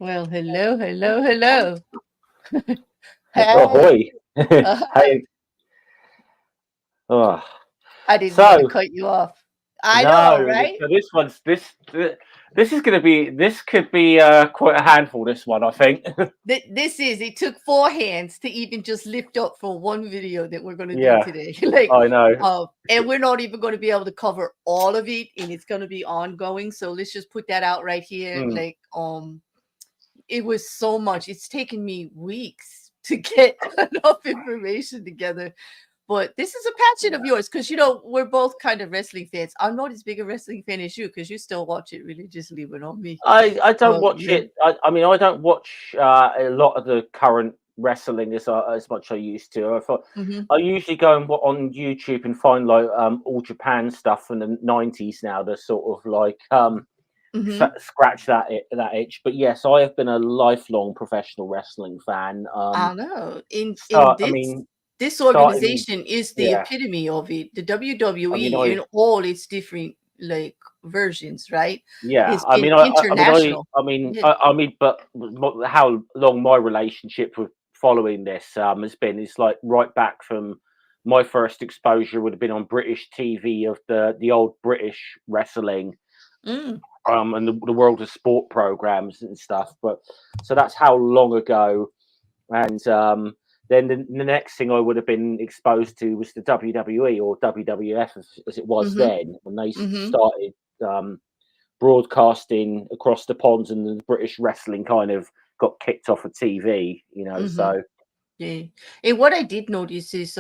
Well, hello, hello, hello. Hey. Ahoy! Hey, oh. I didn't want to So cut you off. I know, no, right? so this is going to be this could be quite a handful. This one, I think. It took four hands to even just lift up for one video that we're going to do Yeah, today. Like, I know. and we're not even going to be able to cover all of it, and it's going to be ongoing. So let's just put that out right here. Mm. Like, it was so much. It's taken me weeks to get enough information together. But this is a passion of Yeah. yours because we're both kind of wrestling fans. I'm not as big a wrestling fan as you because you still watch it religiously, but not me. I don't watch Yeah. it. I mean, I don't watch a lot of the current wrestling as much as I used to. Hmm. I usually go and on YouTube and find like all Japan stuff from the '90s now. To sort of like Hmm. scratch that itch. But yes, I have been a lifelong professional wrestling fan. I know. In Start, I this mean, this starting, organization is the yeah. epitome of it. The I mean, WWE I in all its different like versions, right? yeah. It's been international. Yeah. But how long my relationship with following this has been is like right back from my first exposure would have been on British TV of the old British wrestling Mm. and the world of sport programs and stuff. But so that's how long ago. And then the next thing I would have been exposed to was the WWE or WWF as it was Mhm. then when they Mhm. started broadcasting across the ponds and the British wrestling kind of got kicked off of TV. Mhm. So Yeah. And what I did notice is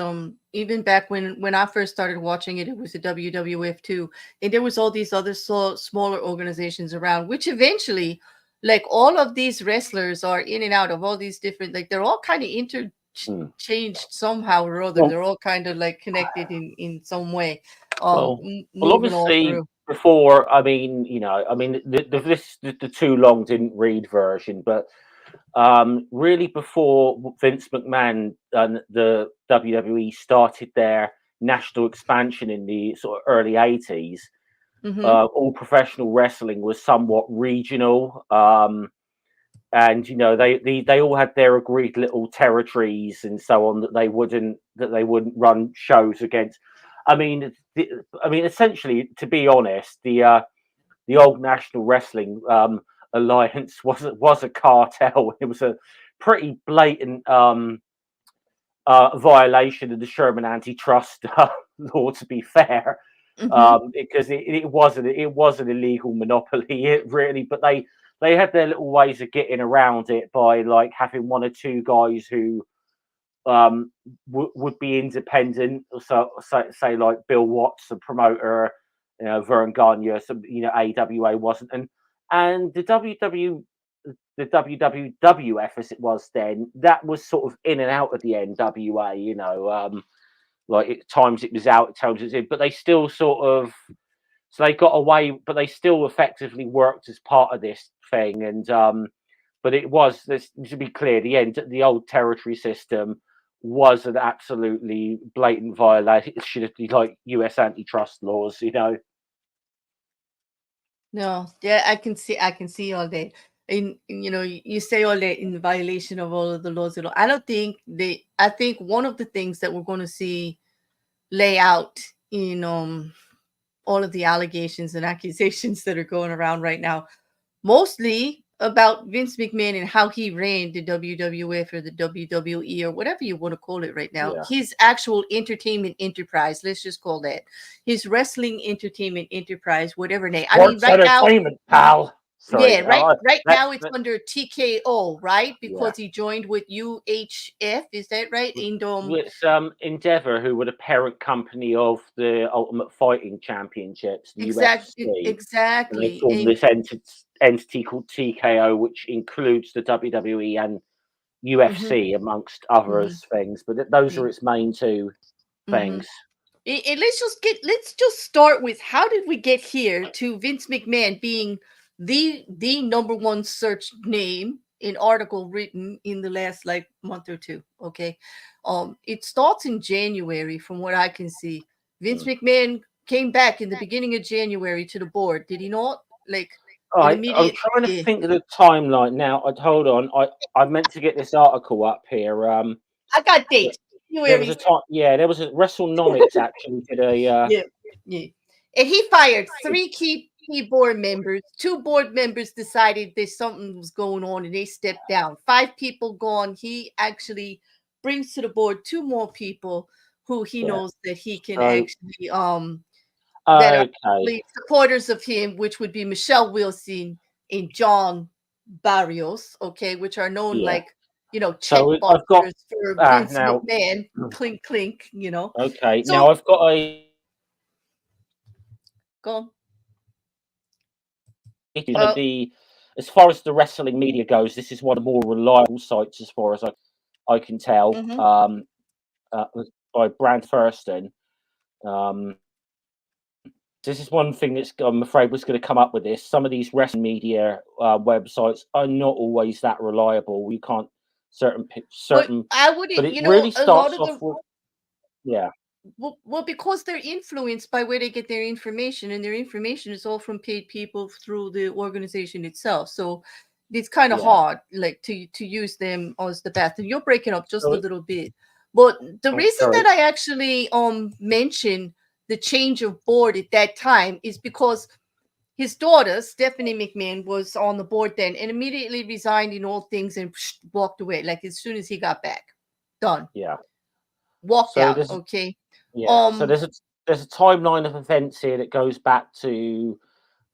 even back when I first started watching it, it was the WWF too. And there was all these other smaller organizations around, which eventually, like all of these wrestlers are in and out of all these different, like they're all kind of hmm. interchanged somehow or other. well, They're all kind of like connected in some way, well, moving all obviously through. before, I mean, the too long didn't read version, but really before Vince McMahon and the WWE started their national expansion in the sort of early '80s, Mm-hmm. all professional wrestling was somewhat regional. And they all had their agreed little territories and so on that they wouldn't run shows against. I mean, essentially, to be honest, the old National Wrestling Alliance was a cartel. It was a pretty blatant violation of the Sherman antitrust law. To be fair, Mm-hmm. because it was an illegal monopoly. It really, but they had their little ways of getting around it by like having one or two guys who would be independent. So say like Bill Watts, the promoter, Vern Gagne, some AWA wasn't, and the WWF as it was then, that was sort of in and out of the NWA. Like at times it was out, at times it was in, but they still sort of so they got away, but they still effectively worked as part of this thing. And but it was this to be clear, the old territory system was an absolutely blatant violation of the like US antitrust laws. No, yeah, I can see all that. And you say all that in violation of all of the laws and all. I think one of the things that we're going to see lay out in all of the allegations and accusations that are going around right now, mostly about Vince McMahon and how he ran the WWF or the WWE or whatever you want to call it right now. Yeah. His actual entertainment enterprise, let's just call that his wrestling entertainment enterprise, whatever name. I mean, Sports right now, entertainment, pal. yeah, Sorry. right That's now it's under TKO, right? yeah. Because he joined with UHF, is that right? And It's Endeavour, who were the parent company of the Ultimate Fighting Championships, the UFC, and they exactly. formed And this entity called TKO, which includes the WWE and mhm, UFC amongst mhm, others things. But those are yeah, its main two mhm. things. And let's just start with how did we get here to Vince McMahon being the number one search name in article written in the last like month or two. Okay. It starts in January from what I can see. Vince Mm. McMahon came back in the beginning of January to the board, did he not? Like, And I'm immediately, trying to think of the timeline now. Hold on. I meant to get this article up here. I got Th- dates. there was January. a time. Yeah, there was a WrestleNomics actually did a. Yeah, yeah. And he fired 3 key board members. 2 board members decided that something was going on and they stepped down. 5 people gone. He actually brings to the board 2 more people who he Yeah. knows that he can So actually that are okay. actually supporters of him, which would be Michelle Wilson and John Barrios, okay, which are known Yeah. like, check So I've got boxers for Vince now. McMahon, clink clink. Okay. Now So I've got a. go on. Of the as far as the wrestling media goes, this is one of the more reliable sites as far as I can tell. Mhm. By Brand Thurston. This is one thing that's I'm afraid was going to come up with this. Some of these wrestling media websites are not always that reliable. You can't But certain, I but wouldn't, it really a lot starts of off the with yeah, well, because they're influenced by where they get their information, and their information is all from paid people through the organization itself. So it's kind of yeah. hard, like to use them as the best. And you're breaking up just So a little bit. But the oh, reason sorry, that I actually mentioned the change of board at that time is because his daughter, Stephanie McMahon, was on the board then and immediately resigned in all things and walked away. Like as soon as he got back, done, yeah. walked So out. there's Okay. yeah. So Um, there's a timeline of events here that goes back to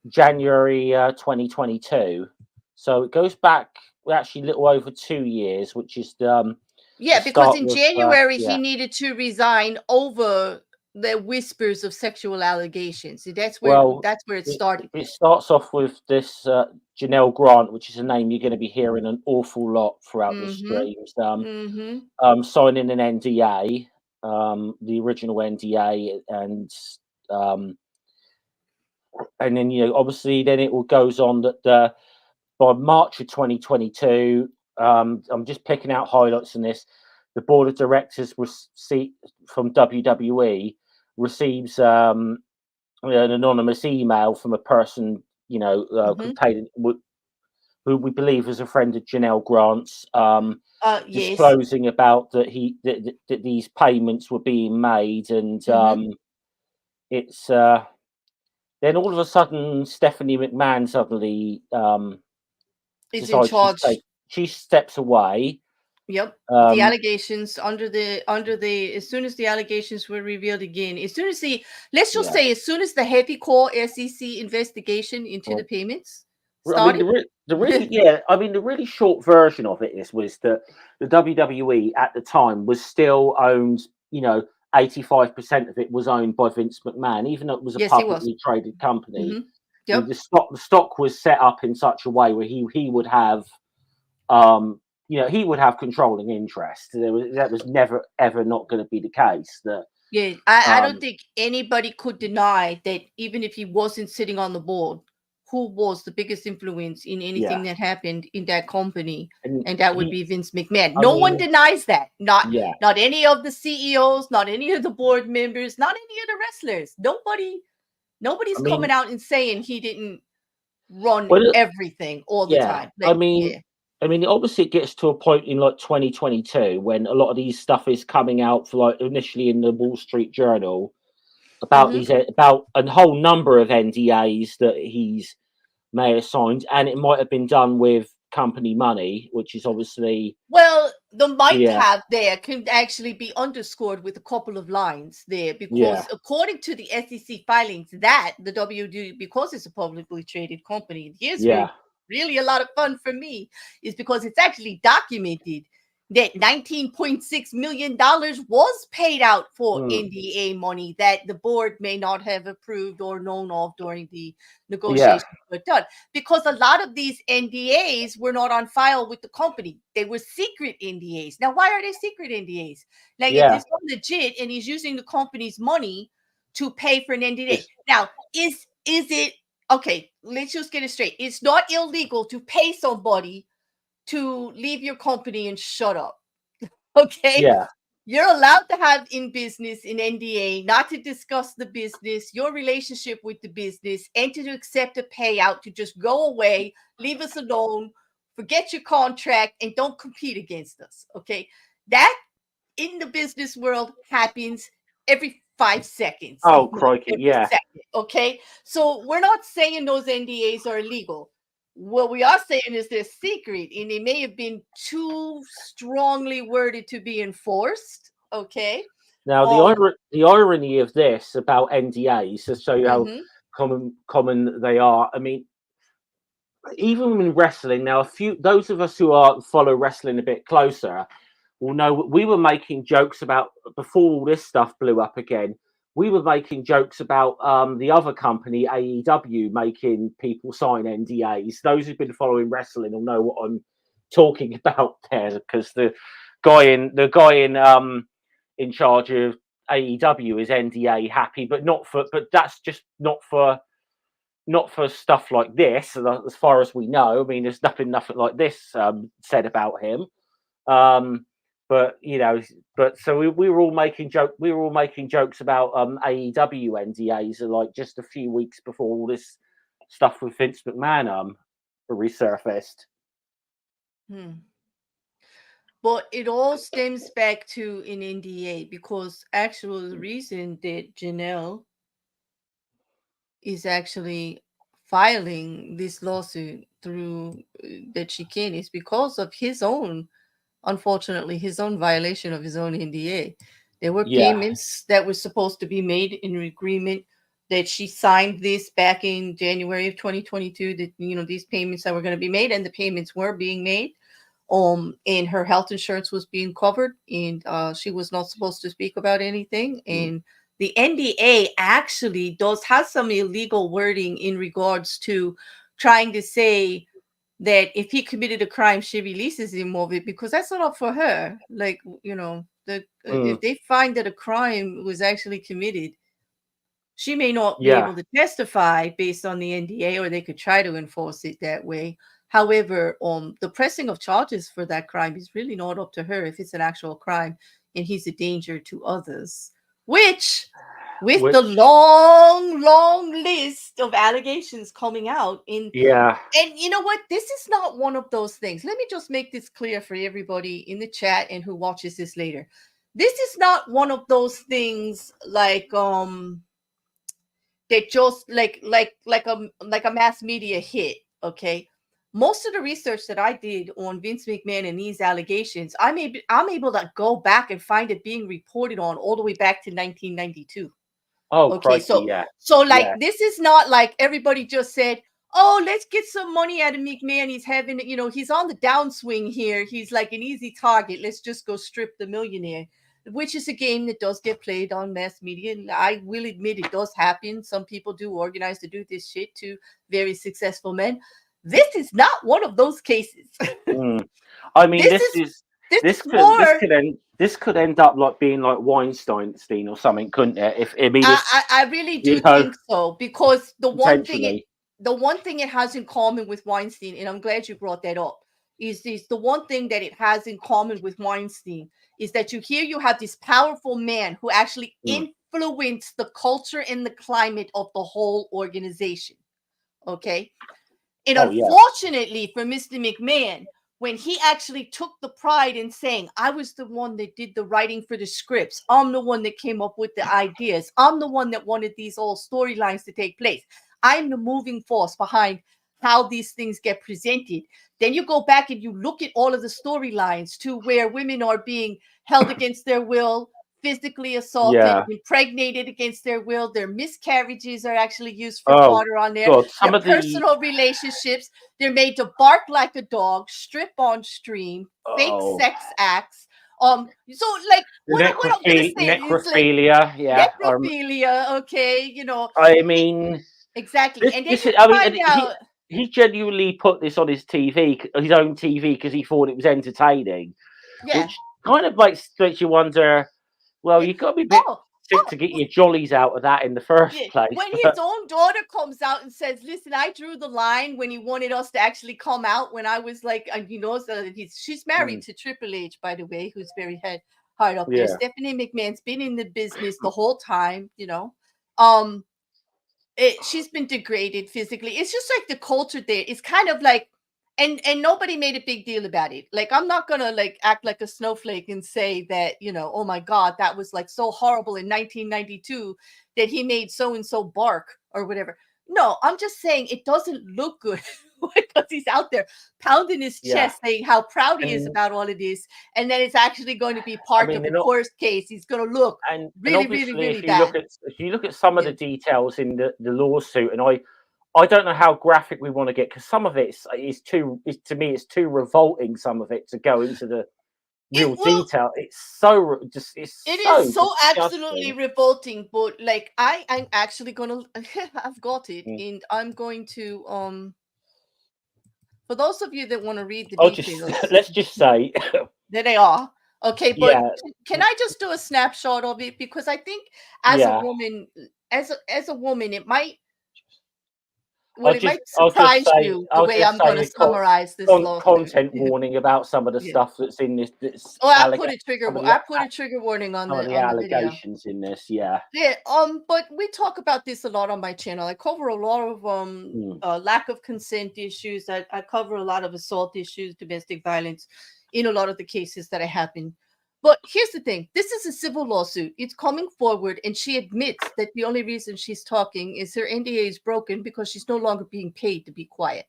January 2022. So it goes back actually a little over 2 years, which is the Yeah, because start in with January yeah. he needed to resign over the whispers of sexual allegations. See, Well, that's where it it, started. it starts off with this Janelle Grant, which is a name you're going to be hearing an awful lot throughout the Mm-hmm. streams. Mm-hmm. Signing an NDA, the original NDA, um, and then obviously then it all goes on that by March of 2022. I'm just picking out highlights in this. The board of directors from WWE receives an anonymous email from a person, Mm-hmm. containing who we believe is a friend of Janelle Grant's, Yes. disclosing about that these payments were being made, and Mm-hmm. it's then all of a sudden Stephanie McMahon suddenly Is in decides charge. she steps away. Yep. The Um, allegations under the as soon as the allegations were revealed again, as soon as let's just yeah. say as soon as the heavy core SEC investigation into the Well, payments I mean, started. the really short version of it was that the WWE at the time was still owned, 85% of it was owned by Vince McMahon, even though it was a Yes, he was. publicly traded company. Mm-hmm. Yep. The stock was set up in such a way where he would have, he would have controlling interest. That was never ever not going to be the case. That Yeah, I don't um, think anybody could deny that even if he wasn't sitting on the board, who was the biggest influence in yeah, anything that happened in that company, and and that would he, be Vince McMahon. I No one mean, denies that. Not yeah, not any of the CEOs, not any of the board members, not any of the wrestlers. Nobody's I coming mean, out and saying he didn't run well, everything all the yeah, time. Like, yeah. obviously it gets to a point in like 2022 when a lot of these stuff is coming out for like initially in the Wall Street Journal about Mm-hmm. these about a whole number of NDAs that he's may have signed, and it might have been done with company money, which is obviously Well, the might yeah, have there can actually be underscored with a couple of lines there yeah, because according to the SEC filings that the WD, because it's a publicly traded company, here's where yeah, really a lot of fun for me is because it's actually documented that $19.6 million was paid out for mm, NDA money that the board may not have approved or known of during the yeah, negotiations were done because a lot of these NDAs were not on file with the company. They were secret NDAs. Now, why are they secret NDAs? Like, if yeah. it's not legit and he's using the company's money to pay for an NDA. It's Now, is it okay? Let's just get it straight. It's not illegal to pay somebody to leave your company and shut up. Okay. yeah, You're allowed to have in business an NDA, not to discuss the business, your relationship with the business, and to accept a payout to just go away, leave us alone, forget your contract, and don't compete against us. Okay. That in the business world happens every 5 seconds. Oh, crikey, Every yeah. second. Okay. So we're not saying those NDAs are illegal. What we are saying is they're secret and they may have been too strongly worded to be enforced. Okay. Now, the irony of this about NDAs to show you how common they are. I mean, even in wrestling, now those of us who follow wrestling a bit closer will know we were making jokes about before all this stuff blew up again. We were making jokes about the other company, AEW, making people sign NDAs. Those who've been following wrestling will know what I'm talking about there, because the guy in charge of AEW is NDA happy, but that's just not for stuff like this. As far as we know, I mean, there's nothing like this said about him. But so we were all making jokes about AEW NDAs like just a few weeks before all this stuff with Vince McMahon resurfaced. But it all stems back to an NDA, because actual reason that Janelle is actually filing this lawsuit through that she can is because of his own, unfortunately, his own violation of his own NDA. There were payments that were supposed to be made in agreement that she signed this back in January of 2022, that, these payments that were going to be made, and the payments were being made. And her health insurance was being covered, and she was not supposed to speak about anything. And the NDA actually has some illegal wording in regards to trying to say that if he committed a crime, she releases him of it, because that's not up for her. Like, if they find that a crime was actually committed, she may not be able to testify based on the NDA, or they could try to enforce it that way. However, the pressing of charges for that crime is really not up to her if it's an actual crime and he's a danger to others, which the long list of allegations coming out and you know what? This is not one of those things. Let me just make this clear for everybody in the chat and who watches this later. This is not one of those things like that just like a mass media hit. Okay. Most of the research that I did on Vince McMahon and these allegations, I'm able to go back and find it being reported on all the way back to 1992. Oh, okay. Crikey, This is not like everybody just said, oh, let's get some money out of McMahon. He's having, he's on the downswing here. He's like an easy target. Let's just go strip the millionaire, which is a game that does get played on mass media. And I will admit it does happen. Some people do organize to do this shit to very successful men. This is not one of those cases. I mean, this could end up like being like Weinstein or something, couldn't it? I really do think so, because the one thing it has in common with Weinstein, and I'm glad you brought that up, is the one thing that it has in common with Weinstein is that you have this powerful man who actually influenced the culture and the climate of the whole organization. Okay. And unfortunately for Mr. McMahon, when he actually took the pride in saying, I was the one that did the writing for the scripts, I'm the one that came up with the ideas, I'm the one that wanted these all storylines to take place, I'm the moving force behind how these things get presented. Then you go back and you look at all of the storylines to where women are being held against their will, physically assaulted, impregnated against their will. Their miscarriages are actually used for fodder on there. Their personal relationships, they're made to bark like a dog, strip on stream, fake sex acts. So like what I'm gonna say necrophilia, is like, necrophilia, okay, I mean, exactly. And then he genuinely put this on his own TV, because he thought it was entertaining. Which kind of makes you wonder, well, you've got to be a bit sick to get your jollies out of that in the first place. When his own daughter comes out and says, listen, I drew the line when he wanted us to actually come out, when I was like, she's married to Triple H, by the way, who's very heart up there. Yeah. Stephanie McMahon's been in the business the whole time, you know. Um, she's been degraded physically. It's just like the culture there. It's kind of like, and nobody made a big deal about it. Like, I'm not gonna like act like a snowflake and say that, you know, oh my God, that was like so horrible in 1992 that he made so and so bark or whatever. No, I'm just saying it doesn't look good because he's out there pounding his Yeah. chest, saying how proud he is And about all of this, and then it's actually going to be I part mean, of they're a not, court case. He's going to look and really, really, obviously, really if you look bad. at some of Yeah. the details in the lawsuit, and I don't know how graphic we want to get, because some of it is too, to me, it's too revolting. Some of it to go into the real detail. It's so just, it is so absolutely disgusting. revolting, but like I'm actually gonna I've got it, Mm. and I'm going to for those of you that want to read the I'll just details, let's just say, there they are. Okay, but yeah, can I just do a snapshot of it, because I think as a yeah. woman, as a woman, it might I'll just surprise say, you the way I'm going to we've got summarize this lawsuit. content warning about some of the Yeah. stuff that's in this. That's Oh, I put a- a trigger warning on some of the the video. allegations in this. Yeah. Yeah, but we talk about this a lot on my channel. I cover a lot of Mm. lack of consent issues. I cover a lot of assault issues, domestic violence in a lot of the cases that I happen. But here's the thing. This is a civil lawsuit. It's coming forward, and she admits that the only reason she's talking is her NDA is broken because she's no longer being paid to be quiet.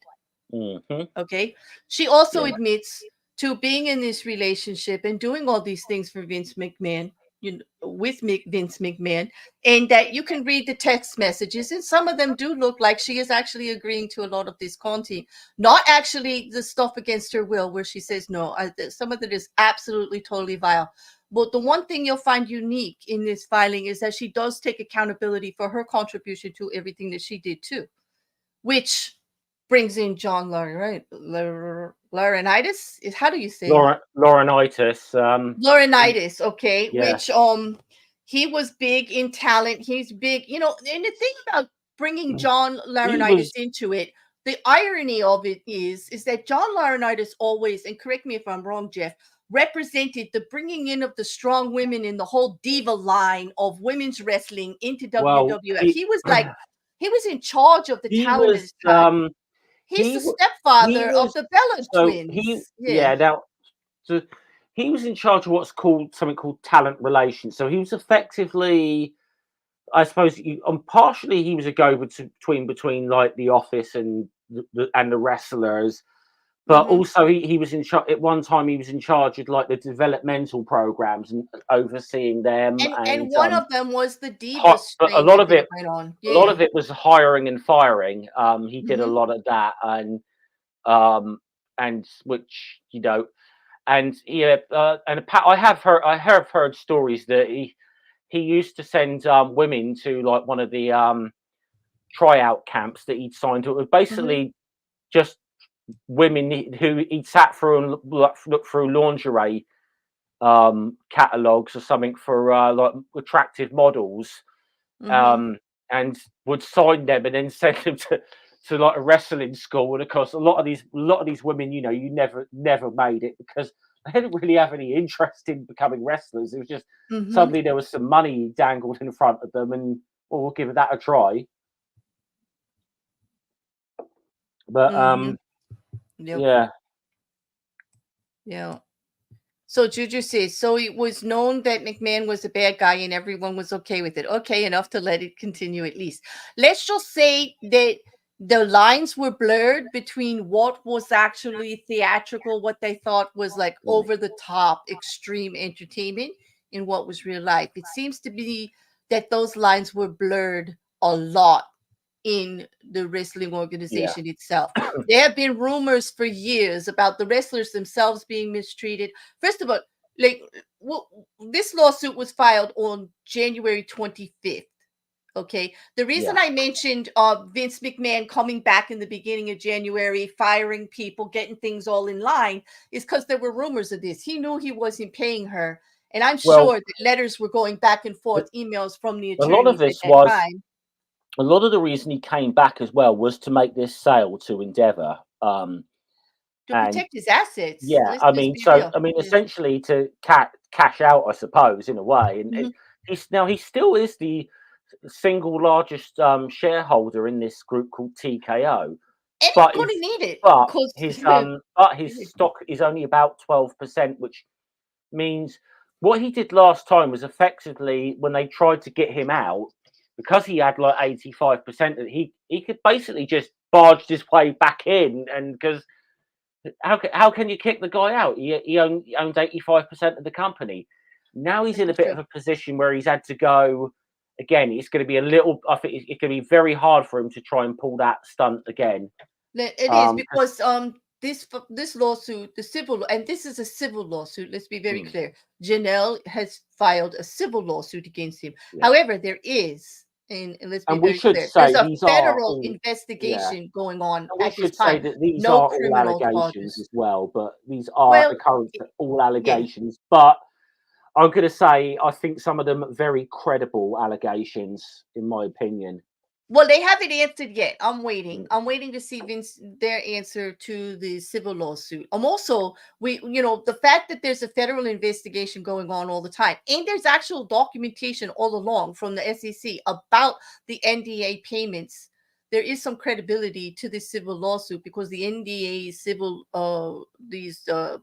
Mm-hmm. Okay. She also Yeah. admits to being in this relationship and doing all these things for Vince McMahon, with Vince McMahon, and that you can read the text messages, and some of them do look like she is actually agreeing to a lot of this content, not actually the stuff against her will, where she says no. Some of it is absolutely totally vile. But the one thing you'll find unique in this filing is that she does take accountability for her contribution to everything that she did too, which brings in John Laurinaitis. How do you say it? Laurinaitis. Laurinaitis, okay. Yeah. Which he was big in talent. He's big, and the thing about bringing John Laurinaitis into it, the irony of it is that John Laurinaitis always, and correct me if I'm wrong, Jeff, represented the bringing in of the strong women in the whole diva line of women's wrestling into WWF. He was like, he was in charge of the talent at his time. He's the stepfather of the Bella twins. Now, so he was in charge of what's called something called talent relations. So he was effectively, I suppose, partially he was a go between like the office and the wrestlers. But also he was in charge at one time. He was in charge of like the developmental programs and overseeing them. And one of them was the Diva but strain. a lot of it, went on. a lot of it was hiring and firing. He did a lot of that, and which and I have heard stories that he used to send women to like one of the tryout camps that he'd signed to. It was basically just women who he'd sat through and looked through lingerie catalogs or something for like attractive models, and would sign them and then send them to like a wrestling school. And of course, a lot of these women, you never made it because they didn't really have any interest in becoming wrestlers. It was just suddenly there was some money dangled in front of them, and we'll give that a try. But yeah. So Juju says, so it was known that McMahon was a bad guy and everyone was okay with it. Okay, enough to let it continue at least. Let's just say that the lines were blurred between what was actually theatrical, what they thought was like over the top extreme entertainment, and what was real life. It seems to be that those lines were blurred a lot in the wrestling organization itself. There have been rumors for years about the wrestlers themselves being mistreated. First of all, like this lawsuit was filed on January 25th. Okay. The reason I mentioned Vince McMahon coming back in the beginning of January, firing people, getting things all in line, is because there were rumors of this. He knew he wasn't paying her. And I'm sure that letters were going back and forth, emails from the attorneys a lot of this at that time. A lot of the reason he came back as well was to make this sale to Endeavour. to and protect his assets. yeah, Let's I just mean, be so real. I mean, Yeah. essentially to cash out, I suppose, in a way, and Mhm. he still is the single largest shareholder in this group called TKO, And he's but going his to need it but because his stock is only about 12%, which means what he did last time was effectively when they tried to get him out, because he had like 85%, that he could basically just barge his way back in, and because how can you kick the guy out? He owns 85% of the company. Now he's this in a is bit true. of a position where he's had to go again. It's going to be a little. I think it's going to be very hard for him to try and pull that stunt again. It is 'Cause- because this lawsuit, the civil, and this is a civil lawsuit. Let's be very mm, clear. Janelle has filed a civil lawsuit against him. yeah, However, there is, and let's be and we very should clear, there's say a these are federal all, yeah, investigation going on and we at this should say time. that these No are all criminal allegations charges. as well. But these are Well, the current all yeah. allegations. But I'm going to say I think some of them are very credible allegations, in my opinion. Well, they haven't answered yet. I'm waiting. Mm, I'm waiting to see Vince their answer to the civil lawsuit. I'm also the fact that there's a federal investigation going on all the time, and there's actual documentation all along from the SEC about the NDA payments. There is some credibility to this civil lawsuit because the NDA civil these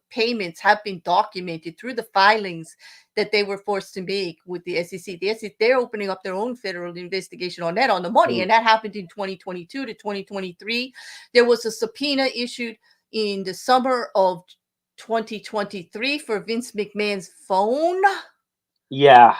payments have been documented through the filings that they were forced to make with the SEC. The SEC, they're opening up their own federal investigation on that, on the money, mm. and that happened in 2022 to 2023. There was a subpoena issued in the summer of 2023 for Vince McMahon's phone, Yeah,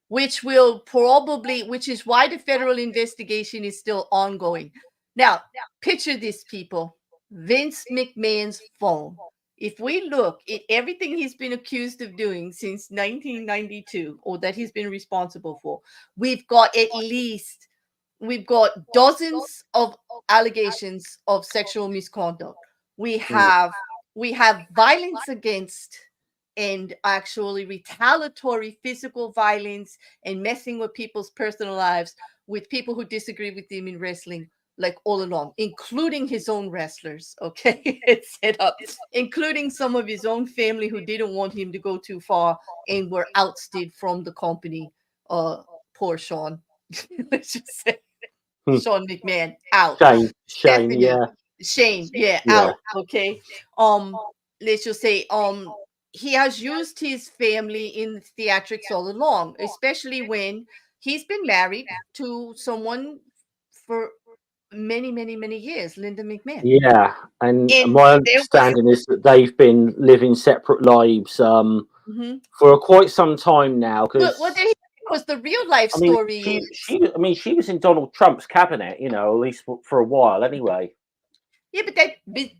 which is why the federal investigation is still ongoing. Now, picture this, people. Vince McMahon's phone. If we look at everything he's been accused of doing since 1992, or that he's been responsible for, we've got dozens of allegations of sexual misconduct. We mm, have we have violence against, and actually retaliatory physical violence and messing with people's personal lives with people who disagree with him in wrestling, like all along, including his own wrestlers. Okay, it's set up, including some of his own family who didn't want him to go too far and were ousted from the company. Poor Sean. Let's just say hmm. Sean McMahon out. Shane, Stephanie, yeah, Shane, yeah, yeah, out. Okay. Um, let's just say he has used his family in theatrics all along, especially when he's been married to someone for many, many, many years, Linda McMahon. yeah. And And my there was understanding is that they've been living separate lives mhm. for quite some time now. Well, Because because the real life I mean, story is. I mean, she was in Donald Trump's cabinet, at least for a while, anyway. Yeah, but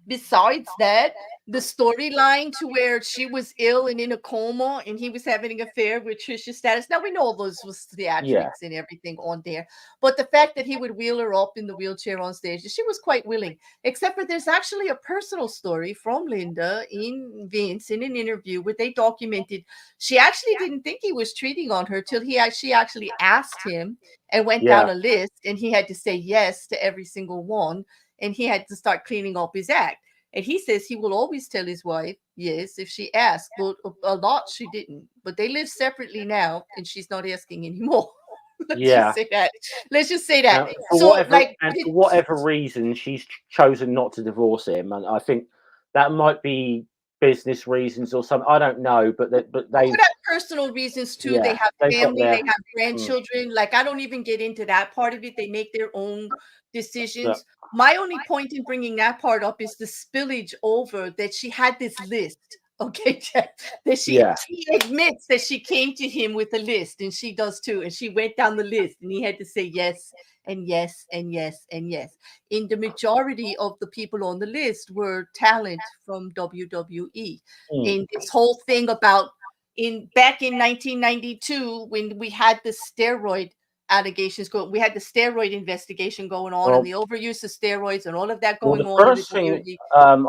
besides that, the storyline to where she was ill and in a coma and he was having an affair with Trisha Stratus. Now we know all those was Yeah, theatrics and everything on there, but the fact that he would wheel her up in the wheelchair on stage, she was quite willing. Except for there's actually a personal story from Linda in Vince in an interview where they documented she actually didn't think he was cheating on her till she actually asked him and went yeah, down a list, and he had to say yes to every single one, and he had to start cleaning up his act. And he says he will always tell his wife yes if she asks, but a lot she didn't. But they live separately now, and she's not asking anymore. Let's just yeah. say that. Let's just say that. So, For whatever reason, she's chosen not to divorce him, and I think that might be business reasons or something. I don't know, but could have personal reasons too. They yeah, have they've got family, their they have mm, grandchildren. Like, I don't even get into that part of it. They make their own yeah, decisions. My only point in bringing that part up is the spillage over that she had this list. Okay, Jeff, that yeah, she admits that she came to him with a list, and she does too. And she went down the list, and he had to say yes and yes and yes and yes. In the majority of the people on the list were talent from WWE. mm. In this whole thing about back in 1992 when we had the steroid allegations going, we had the steroid investigation going on and Well, the overuse of steroids and all of that well, going the on in the first thing WWE.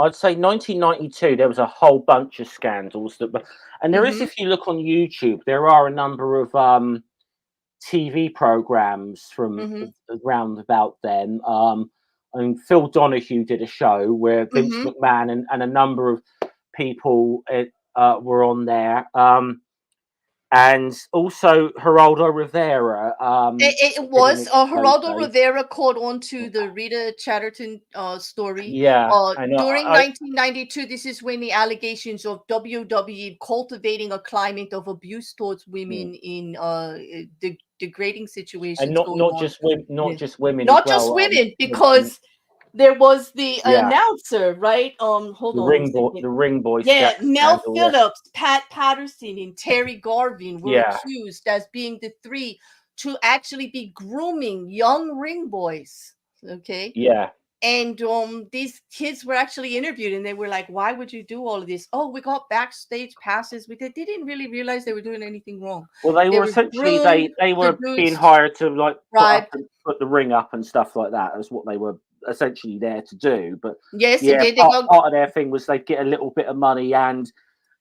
I'd say 1992, there was a whole bunch of scandals and there is, Mm-hmm. if you look on YouTube, there are a number of TV programs from Mm-hmm. around about then. and Phil Donahue did a show where Vince Mm-hmm. McMahon and a number of people were on there. And also Geraldo Rivera. It Did an was Geraldo expose. Rivera caught on to the Rita Chatterton story. Yeah, and During 1992, this is when the allegations of WWE cultivating a climate of abuse towards women in degrading and situations not going not on. just women, not Yeah. just women as Not just well. women, because there was the Yeah, announcer, right? Hold on a second. the ring boy Yeah, Mel scandal. Yeah, Phillips, Pat Patterson, and Terry Garvin were yeah, accused as being the three to actually be grooming young ring boys. Okay. yeah. And these kids were actually interviewed and they were like, why would you do all of this? Oh, we got backstage passes. They didn't really realize they were doing anything wrong. Well, they They were were essentially groomed, they were being seduced, hired to like bribed. put the ring up and stuff like that. That's what they were essentially there to do. But Yes, and yeah, then they got. part of their thing was they'd get a little bit of money and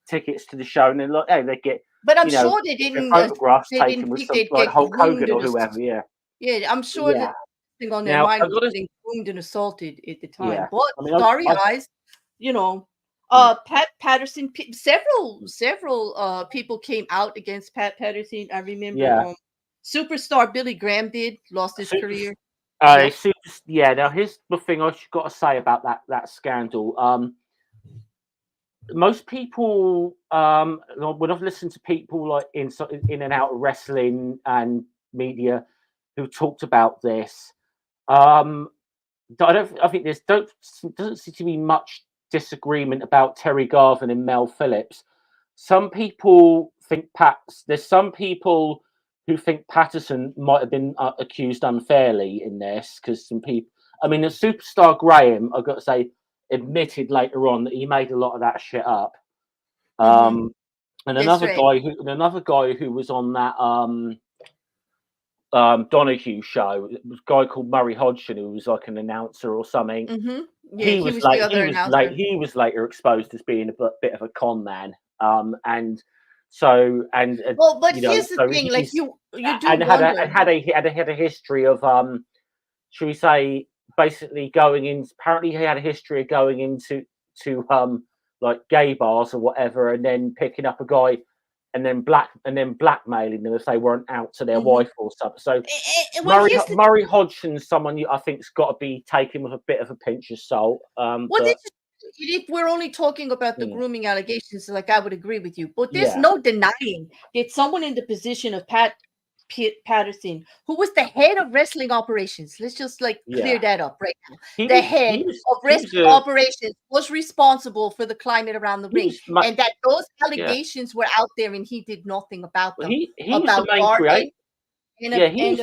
tickets to the show, and then like, hey, they get But I'm you know sure their photographs taken with think some they'd like get Hulk groomed Hogan and or whoever. Yeah, yeah, I'm sure yeah. that thing on their Now mind I was got to getting groomed and assaulted at the time. yeah. But I mean, starry I eyes, you know, mm, Pat Patterson, several people came out against Pat Patterson. I remember yeah. superstar Billy Graham lost his Super, career. Yeah. super, yeah. Now here's the thing I've got to say about that scandal. Most people when I've listened to people like in and out of wrestling and media who talked about this, um I think doesn't seem to be much disagreement about Terry Garvin and Mel Phillips. Some people think there's some people who think Patterson might have been accused unfairly in this, because some people, I mean, the superstar Graham, I've got to say, admitted later on that he made a lot of that shit up. Mm-hmm. And That's right. another guy who was on that Donahue show, it was a guy called Murray Hodgson who was like an announcer or something. Mm-hmm. Yeah, he was the other announcer. He was later exposed as being a bit of a con man. And so and Well, but you know, here's the so thing, like he's you do and wonder. had a history of should we say, basically going in, apparently he had a history of going into to like gay bars or whatever, and then picking up a guy and then blackmailing them if they weren't out to their Mm-hmm. wife or something. So Well, here's the Murray Hodgson's someone I think's got to be taken with a bit of a pinch of salt. Well, But if we're only talking about the mm, grooming allegations, like I would agree with you, but there's yeah, no denying that someone in the position of Patterson, who was the head of wrestling operations, let's just like clear yeah, that up right now. The head of he was wrestling operations was responsible for the climate around the ring, and that those yeah. allegations were out there, and he did nothing about Well, them. he was the About main creator. Garvin and Yeah, he was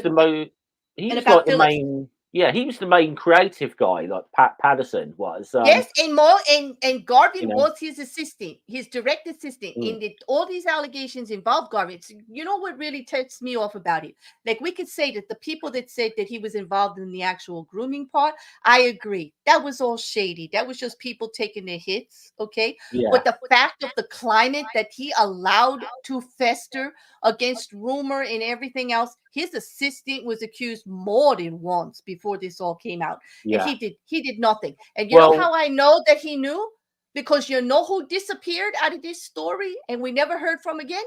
he and was about like the Phillips. main. Yeah, he was the main creative guy. Like Patterson was. Yes, and more and You Garvin know. was his assistant, his direct assistant. Mm, All these allegations involved Garvin. You know what really tips me off about it? Like we could say that the people that said that he was involved in the actual grooming part, I agree. That was all shady. That was just people taking their hits, okay? yeah, But the fact of the climate that he allowed to fester against rumor and everything else, his assistant was accused more than once before this all came out. And yeah. he did nothing. And you know Well, how I know that he knew? Because you know who disappeared out of this story and we never heard from again?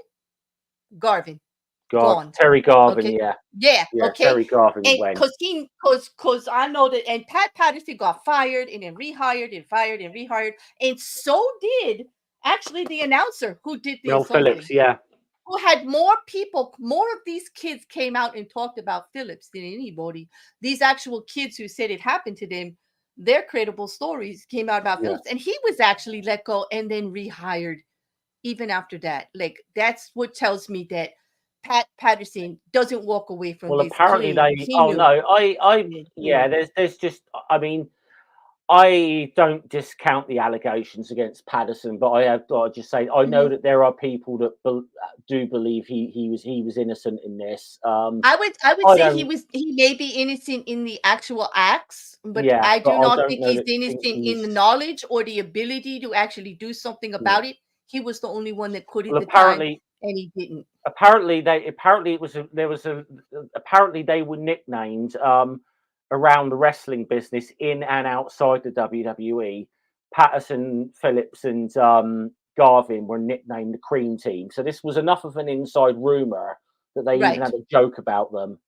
Garvin. Gone. Terry Garvin. Okay. Yeah, Yeah. yeah. Okay. Terry Garvin And went. because I know that, and Pat Patterson got fired and then rehired and fired and rehired. And so did actually the announcer who did the Mel Phillips. assaulting, Yeah, who had more people, more of these kids came out and talked about Phillips than anybody. These actual kids who said it happened to them, their credible stories came out about yeah. Phillips. And he was actually let go and then rehired even after that. Like, that's what tells me that Pat Patterson doesn't walk away from Well, this apparently clean. they. He Oh knew. no, He yeah. knew. There's just. I mean, I don't discount the allegations against Patterson, but I just say I know Mhm. that there are people that do believe he was innocent in this. I would I say don't. he may be innocent in the actual acts, but Yeah, I but do I not don't think know he's that innocent think in he's. the knowledge or the ability to actually do something Yeah. about it. He was the only one that could at Well, the time, and he didn't. apparently they were nicknamed around the wrestling business in and outside the WWE. Patterson, Phillips, and Garvin were nicknamed the Cream Team. So this was enough of an inside rumor that they even Right. had a joke about them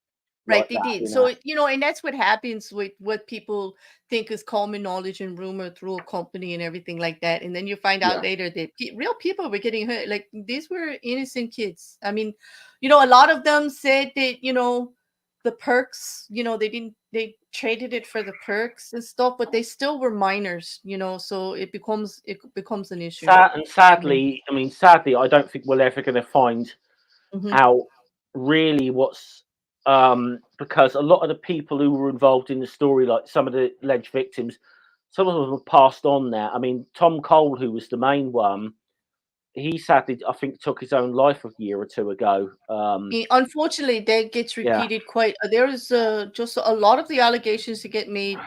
Right, like they that. did. You So, know, and that's what happens with what people think is common knowledge and rumor through a company and everything like that. And then you find out yeah, later that real people were getting hurt. Like these were innocent kids. I mean, a lot of them said that, the perks, they traded it for the perks and stuff, but they still were minors, so it becomes an issue. And sadly, I mean, sadly, I don't think we're ever going to find Mm-hmm. out really what's because a lot of the people who were involved in the story, like some of the alleged victims, some of them have passed on now. I mean, Tom Cole, who was the main one, he sadly, I think, took his own life a year or two ago. Unfortunately, that gets Yeah, repeated quite. There is just a lot of the allegations that get made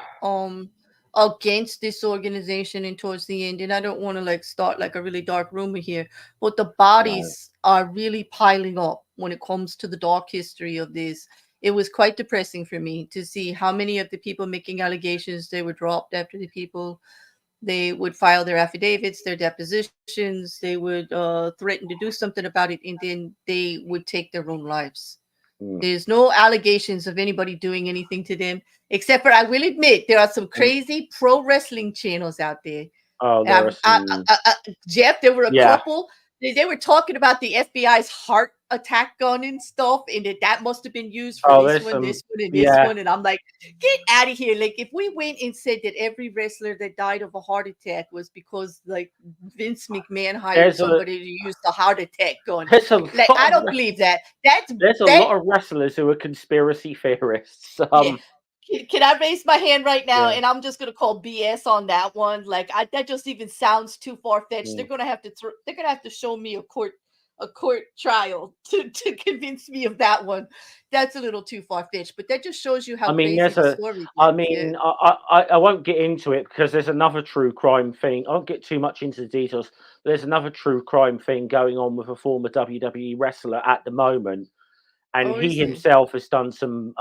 against this organization and towards the end. And I don't want to like start like a really dark rumor here, but the no, bodies are really piling up when it comes to the dark history of this. It was quite depressing for me to see how many of the people making allegations they were dropped after the people they would file their affidavits, their depositions. They would threaten to do something about it, and then they would take their own lives. mm, There's no allegations of anybody doing anything to them, except for I will admit there are some mm. crazy pro wrestling channels out there. Oh, there are some. Jeff, there were a Yeah. couple. They were talking about the FBI's heart attack gun and stuff, and that must have been used for Oh, this there's one, some. this one, and this Yeah. one. And I'm like, get out of here! Like, if we went and said that every wrestler that died of a heart attack was because like Vince McMahon hired There's a. somebody to use the heart attack gun, There's a like lot I of. don't believe that. There's a That lot of wrestlers who are conspiracy theorists. Yeah. Can I raise my hand right now? Yeah. And I'm just gonna call BS on that one. Like, that just even sounds too far fetched. Mm. They're gonna have to show me a court trial to convince me of that one. That's a little too far fetched. But that just shows you how I mean, crazy there's the a. story I gets. Yeah. mean, I won't get into it because there's another true crime thing. I won't get too much into the details. But there's another true crime thing going on with a former WWE wrestler at the moment, and Oh, he is it? himself has done some.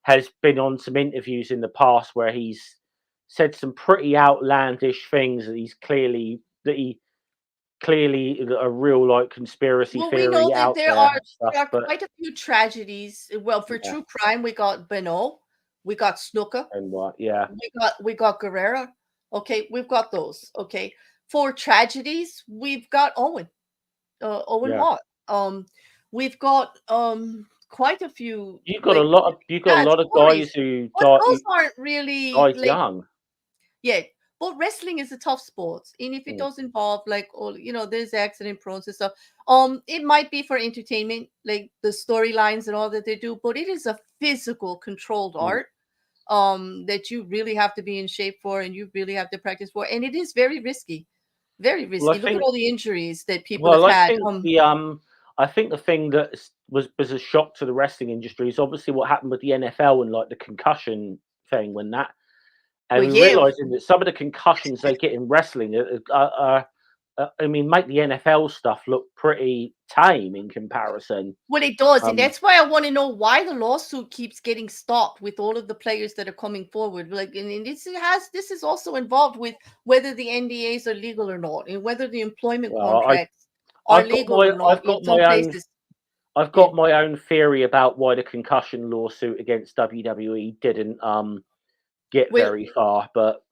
Has been on some interviews in the past where he's said some pretty outlandish things that he clearly a real like conspiracy Well, we know theory that out there and stuff. there are But quite a few tragedies. Well, for yeah, true crime, we got Beno, we got Snooker, and what? Yeah, we got Guerrera. Okay, we've got those. Okay. For tragedies, we've got Owen yeah. Hart. We've got quite a few like You've got a sad lot of guys stories, who but those aren't really died like young. yeah. But wrestling is a tough sport, and if it Mm, does involve like all there's accident prone and stuff. It might be for entertainment, like the storylines and all that they do, but it is a physical, controlled mm. art that you really have to be in shape for, and you really have to practice for, and it is very risky, very Well, I risky. Look at think all the injuries that people have Well, had. I think the thing that was a shock to the wrestling industry is obviously what happened with the NFL and like the concussion thing when that, and Well, we yeah. realizing that some of the concussions they get in wrestling I mean, make the NFL stuff look pretty tame in comparison. Well, it does, and Um, that's why I want to know why the lawsuit keeps getting stopped with all of the players that are coming forward. Like, and this is also involved with whether the NDAs are legal or not, and whether the employment well, contracts are legal or not I've in got some my own places. I've Yeah. got my own theory about why the concussion lawsuit against WWE didn't get Well, very far, but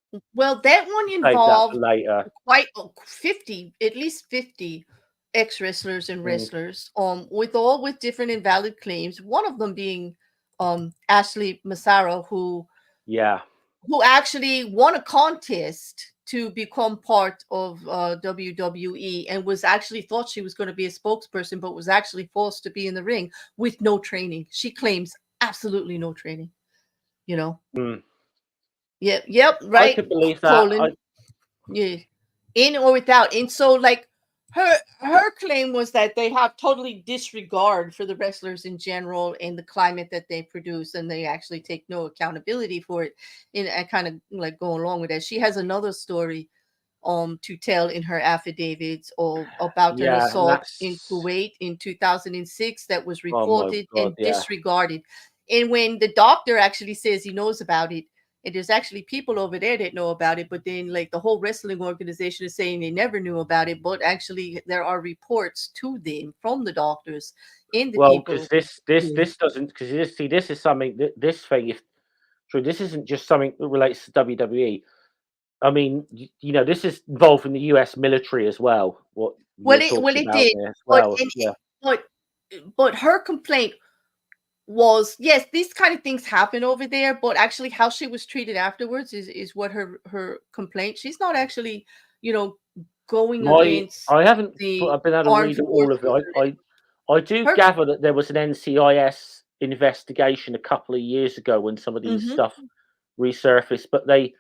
that one save that for involved later. quite 50, at least 50 ex-wrestlers and Mm, wrestlers, with different invalid claims. One of them being Ashley Massaro, yeah. who actually won a contest to become part of WWE, and was actually thought she was going to be a spokesperson, but was actually forced to be in the ring with no training. She claims absolutely no training. You know. Mm. Yep, I right, could believe that. Colin. Yeah, in or without. And so, like her claim was that they have totally disregard for the wrestlers in general and the climate that they produce, and they actually take no accountability for it. And I kind of like go along with that. She has another story to tell in her affidavits of about an Yeah, and assault in that's Kuwait in 2006 that was oh my reported god, and yeah. disregarded. and when the doctor actually says he knows about it, and there's actually people over there that know about it, but then like the whole wrestling organization is saying they never knew about it, but actually there are reports to them from the doctors and the Well, because people. this doesn't, because this is something this thing, if true, this isn't just something that relates to WWE. I mean, this is involving the U.S. military as well. What you're talking It about did, there as but well. Yeah. but but her complaint was, yes, these kind of things happen over there, but actually how she was treated afterwards is what her complaint. She's not actually, you know, going against I haven't the I've been able to armed read all of forces. it. I do Her gather that there was an NCIS investigation a couple of years ago when some of these Mhm. stuff resurfaced, but they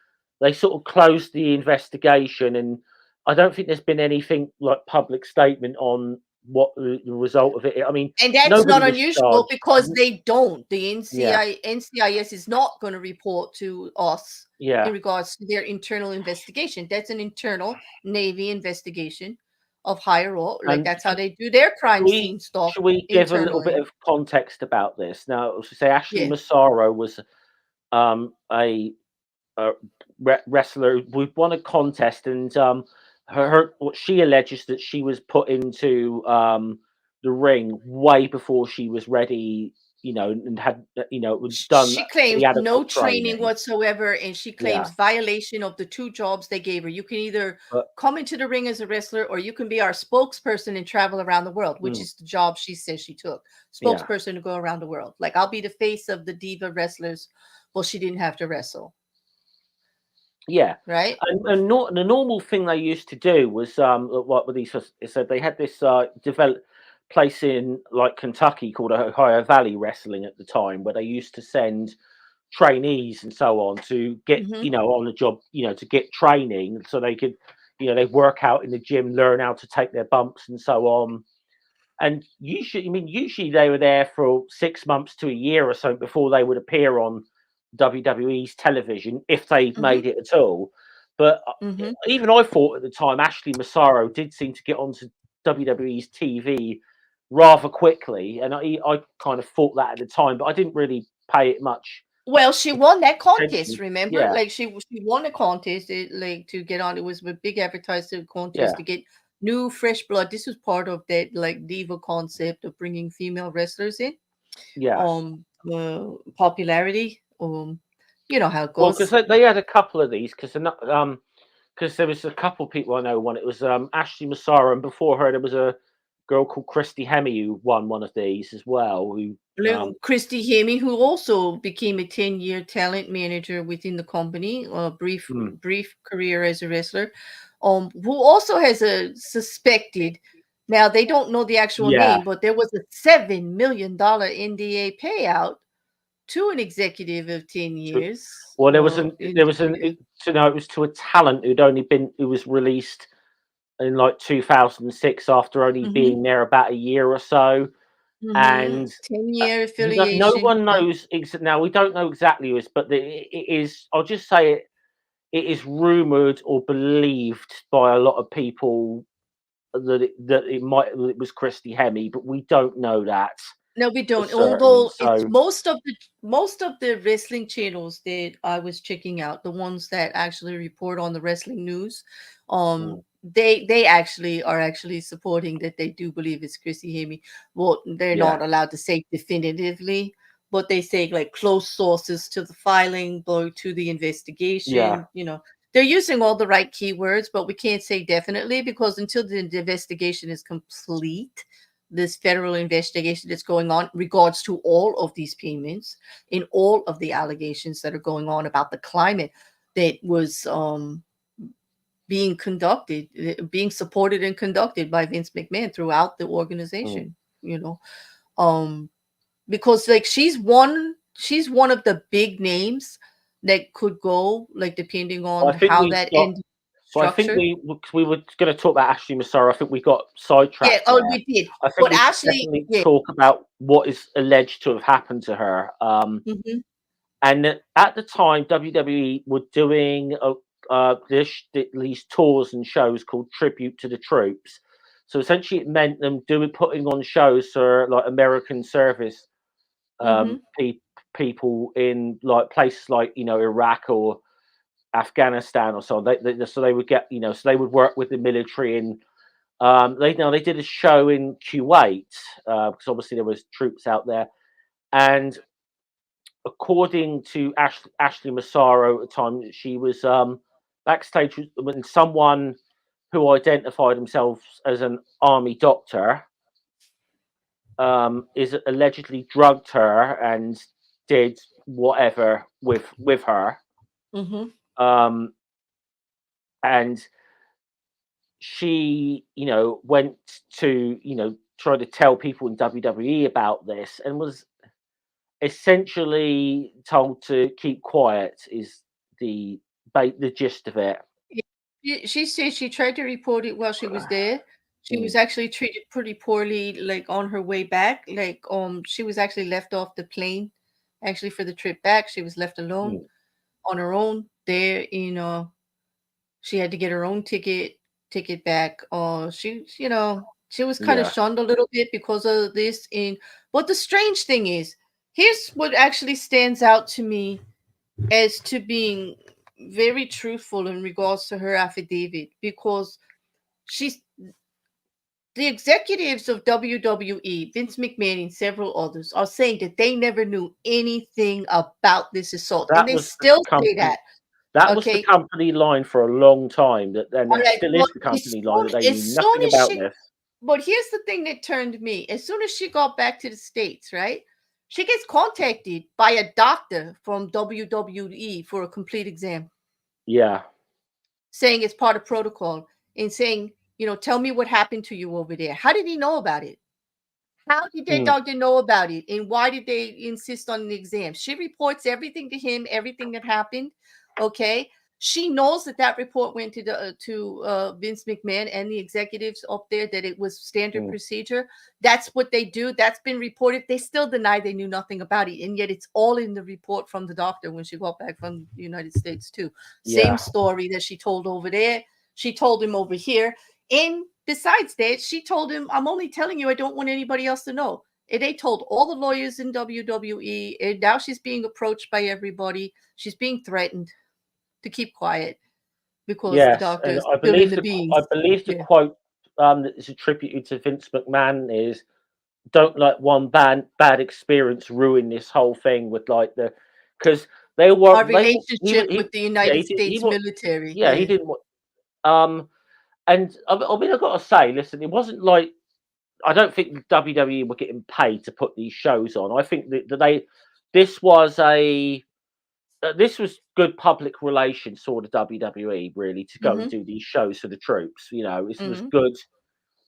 sort of closed the investigation, and I don't think there's been anything like public statement on what the result of it. I mean, And that's nobody not was unusual charged. because they don't. The Yeah, NCIS is not going to report to us in yeah. regards to their internal investigation. That's an internal Navy investigation of higher up. Like And that's how they do their crime scene stuff should we give a little bit internally. of context about this? Now, as I say, Ashley Yeah. Massaro was a wrestler who won a contest, and her what she alleges that she was put into the ring way before she was ready, and had was done She claims the no adequate training training. whatsoever, and she Yeah, claims violation of the two jobs they gave her. You can either but come into the ring as a wrestler, or you can be our spokesperson and travel around the world, which mm, is the job she says she took. yeah, Spokesperson to go around the world. Like, I'll be the face of the diva wrestlers. Well, she didn't have to wrestle, yeah. right? And not the normal thing they used to do was what were these? Said they had this develop place in like Kentucky called Ohio Valley Wrestling at the time, where they used to send trainees and so on to get Hmm. on the job, to get training so they could they work out in the gym, learn how to take their bumps and so on. And usually they were there for 6 months to a year or so before they would appear on WWE's television, if they Hmm. made it at all. But Hmm. even I thought at the time Ashley Massaro did seem to get onto WWE's TV rather quickly, and I kind of thought that at the time, but I didn't really pay it much Well, she won that contest, attention. remember? Yeah, Like she won a contest, like to get on. It was a big advertising contest yeah, to get new fresh blood. This was part of that like diva concept of bringing female wrestlers in. yes. Popularity. You know how it Well, because goes. they had a couple of these, because there was a couple of people I know won. It was Ashley Massaro, and before her there was a girl called Christy Hemme who won one of these as well. Who Christy Hemme, who also became a 10-year talent manager within the company, a mm, brief career as a wrestler, who also has a suspected. Now they don't know the actual yeah. name, but there was a $7 million NDA payout to an executive of 10 To, years. well, In there was an to know it was to a talent who was released in like 2006 after only Mhm, being there about a year or so, mhm. and 10-year no affiliation. one Yep. knows. Now we don't know exactly who it is, but it is. I'll just say it. It is rumored or believed by a lot of people that it was Christy Hemme, but we don't know that No, we for don't. certain. Although it's So most of the wrestling channels that I was checking out, the ones that actually report on the wrestling news, mm, they actually are actually supporting that they do believe it's Chrissy Hemme. Well, they're yeah, not allowed to say definitively, but they say like close sources to the filing, or to the yeah, investigation. They're using all the right keywords, but we can't say definitely because until the investigation is complete, this federal investigation that's going on regards to all of these payments and all of the allegations that are going on about the climate that was being supported and conducted by Vince McMahon throughout the mm. organization. You know, um, because like she's one of the big names that could go, like depending I on think how we that got. end So I think structured. we were going to talk about Ashley Massaro. I think we got Yeah, sidetracked oh, there. we did, I think but we should Ashley, definitely yeah. talk about what is alleged to have happened to her. Hmm. And at the time, WWE were doing these tours and shows called Tribute to the Troops. So essentially, it meant them putting on shows for like American service Hmm. people in like places like Iraq or Afghanistan or so. So they would get so they would work with the military, and they did a show in Kuwait because obviously there was troops out there, and according to Ashley Massaro at the time, she was backstage when someone who identified themselves as an army doctor is allegedly drugged her and did whatever with her. Mm-hmm. And she, went to, try to tell people in WWE about this and was essentially told to keep quiet is the gist of it. She said she tried to report it while she was there. She was Mm, actually treated pretty poorly, like on her way back. Like, she was actually left off the plane, actually for the trip back. She was left alone mm, on her own there. She had to get her own ticket back. She was kind of yeah, shunned a little bit because of this. But the strange thing is, here's what actually stands out to me as to being very truthful in regards to her affidavit, because she's the executives of WWE, Vince McMahon and several others, are saying that they never knew anything about this assault, and that they was the still say company. that. That was the Okay, company line for a long time. And all it right. still Well, is the company line that they knew as soon nothing as about she, this. but here's the thing that turned me. As soon as she got back to the States, right? She gets contacted by a doctor from WWE for a complete exam, Yeah. saying it's part of protocol and saying, tell me what happened to you over there. How did he know about it? How did that Mm, doctor know about it? And why did they insist on an exam? She reports everything to him, everything that happened. Okay. She knows that report went to Vince McMahon and the executives up there, that it was standard mm, procedure. That's what they do. That's been reported. They still deny they knew nothing about it, and yet it's all in the report from the doctor when she got back from the United States too. Same yeah. story that she told over there. She told him over here. And besides that, she told him, I'm only telling you, I don't want anybody else to know. And they told all the lawyers in WWE, and now she's being approached by everybody. She's being threatened to keep quiet because the Yes. doctor And is spilling the I beans. believe the Yeah. quote that is attributed to Vince McMahon is, "Don't let one bad experience ruin this whole thing." With like because they were Our relationship he with the yeah United he States was military. yeah he Yeah. didn't want and I mean I've got to say, listen, it wasn't like I don't think WWE were getting paid to put these shows on. I think that this was a this was good public relations for the WWE, really, to go and Mm-hmm. do these shows for the troops. This was Mm-hmm. good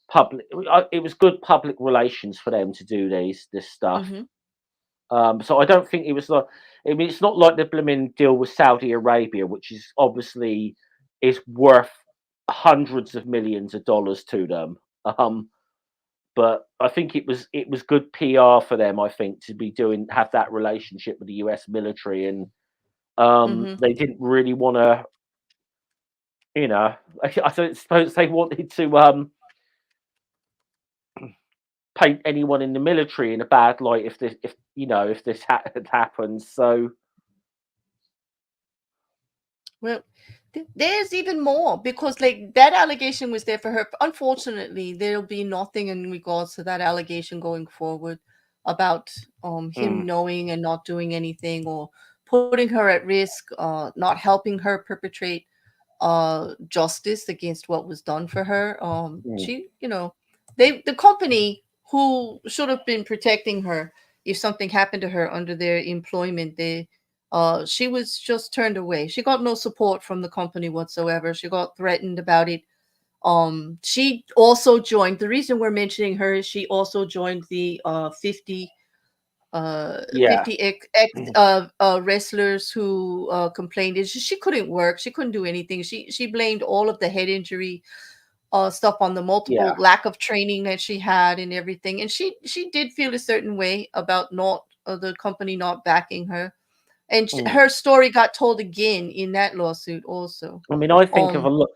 public. It was good public relations for them to do this stuff. Mm-hmm. So I don't think it was like. I mean, it's not like the blooming deal with Saudi Arabia, which is obviously is worth hundreds of millions of dollars to them. But I think it was good PR for them. I think to be have that relationship with the U.S. military, and Mm-hmm. they didn't really want to. I don't suppose they wanted to paint anyone in the military in a bad light if this had happened. So Well, there's even more, because like that allegation was there for her. Unfortunately, there'll be nothing in regards to that allegation going forward about mm, him knowing and not doing anything, or putting her at risk, not helping her perpetrate justice against what was done for her. mm, The company who should have been protecting her if something happened to her under their employment, she was just turned away. She got no support from the company whatsoever. She got threatened about it. She also joined, the reason we're mentioning her is she also joined the 50 yeah, wrestlers who complained is she couldn't work, she couldn't do anything. She blamed all of the head injury stuff on the multiple yeah, lack of training that she had and everything, and she did feel a certain way about not the company not backing her, and mm. her story got told again in that lawsuit also. I mean, I think of a um lot.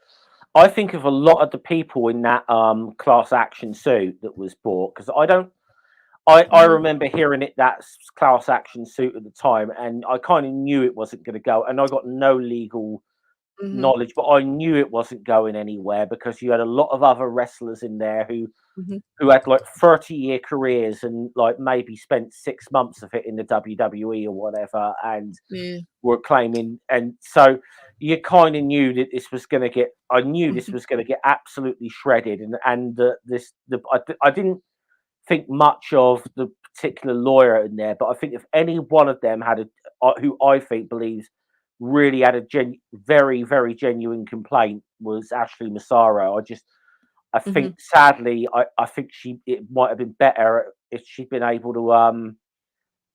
I think of a lot of the people in that class action suit that was bought because I Mhm, remember hearing it that class action suit at the time, and I kind of knew it wasn't going to go. And I got no legal mhm, knowledge, but I knew it wasn't going anywhere because you had a lot of other wrestlers in there mhm. who had like 30-year careers and like maybe spent 6 months of it in the WWE or whatever, and Yeah. were claiming. And so you kind of knew that this was going to get. I knew this Mhm, was going to get absolutely shredded, I didn't think much of the particular lawyer in there, but I think if any one of them had who I think believes really had a very very genuine complaint was Ashley Massaro. I think mhm. sadly I think it might have been better if she'd been able to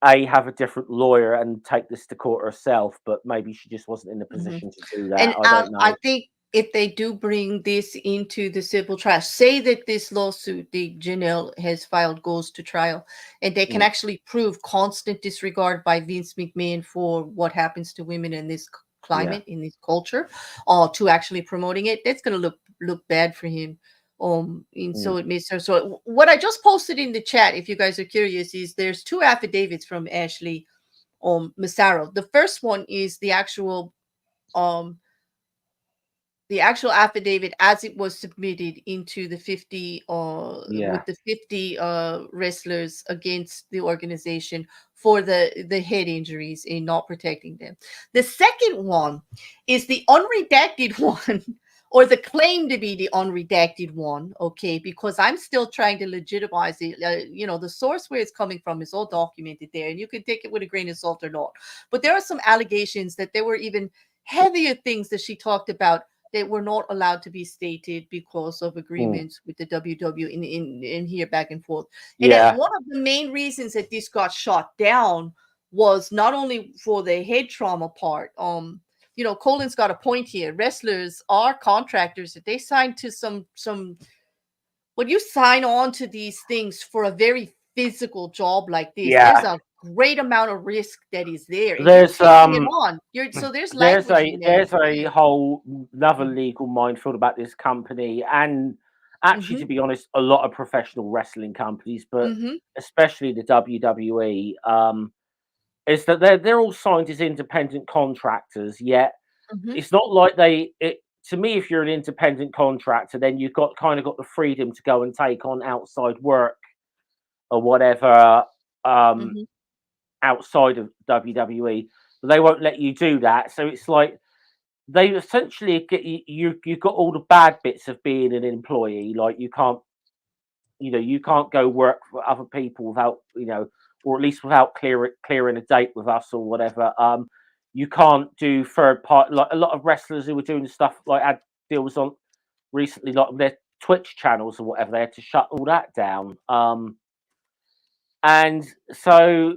have a different lawyer and take this to court herself, but maybe she just wasn't in the Mhm. position to do that. And I don't I know. think if they do bring this into the civil trial, say that this lawsuit the Janelle has filed goes to trial, and they can Mm, actually prove constant disregard by Vince McMahon for what happens to women in this yeah. climate, in this culture, or to actually promoting it, that's going to look bad for him. And Mm, so it makes her. So what I just posted in the chat, if you guys are curious, is there's two affidavits from Ashley Massaro. The first one is um the actual affidavit as it was submitted into the 50 yeah. with the 50 wrestlers against the organization for the head injuries in not protecting them. The second one is the unredacted one, or the claim to be the unredacted one, okay, because I'm still trying to legitimize it. The source where it's coming from is all documented there, and you can take it with a grain of salt or not, but there are some allegations that there were even heavier things that she talked about that were not allowed to be stated because of Mm, agreements with the WW in here back and forth. And that yeah. one of the main reasons that this got shot down was not only for the head trauma part. Colin's got a point here. Wrestlers are contractors that they sign to some when you sign on to these things for a very physical job like this, there's Yeah. a great amount of risk that is there, and you're There's taking it on. You're so there's language in there. there's a Yeah. whole another Mhm. legal minefield about this company, and actually, to Mhm. be honest, a lot of professional wrestling companies, but Mhm. especially the WWE, is that they're all signed as independent contractors. Yet Mhm. it's not like they. To me, if you're an independent contractor, then you've got the freedom to go and take on outside work or whatever. Um, Mhm. Outside of WWE, but they won't let you do that. So it's like they essentially get you've got all the bad bits of being an employee. Like you can't go work for other people without or at least without clearing a date with us or whatever. You can't do third party, like a lot of wrestlers who were doing stuff like had deals on recently, like their Twitch channels or whatever. They had to shut all that down. And so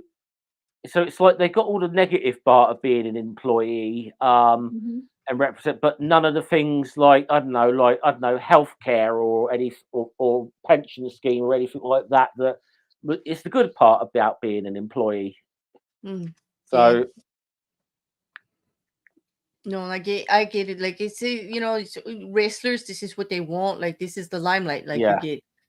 it's like they got all the negative part of being an employee, Mhm. and represent, but none of the things like healthcare or or pension scheme or anything like that. But it's the good part about being an employee. Mm. Yeah. So No, I get it. Like wrestlers, this is what they want. Like this is the limelight. Like yeah,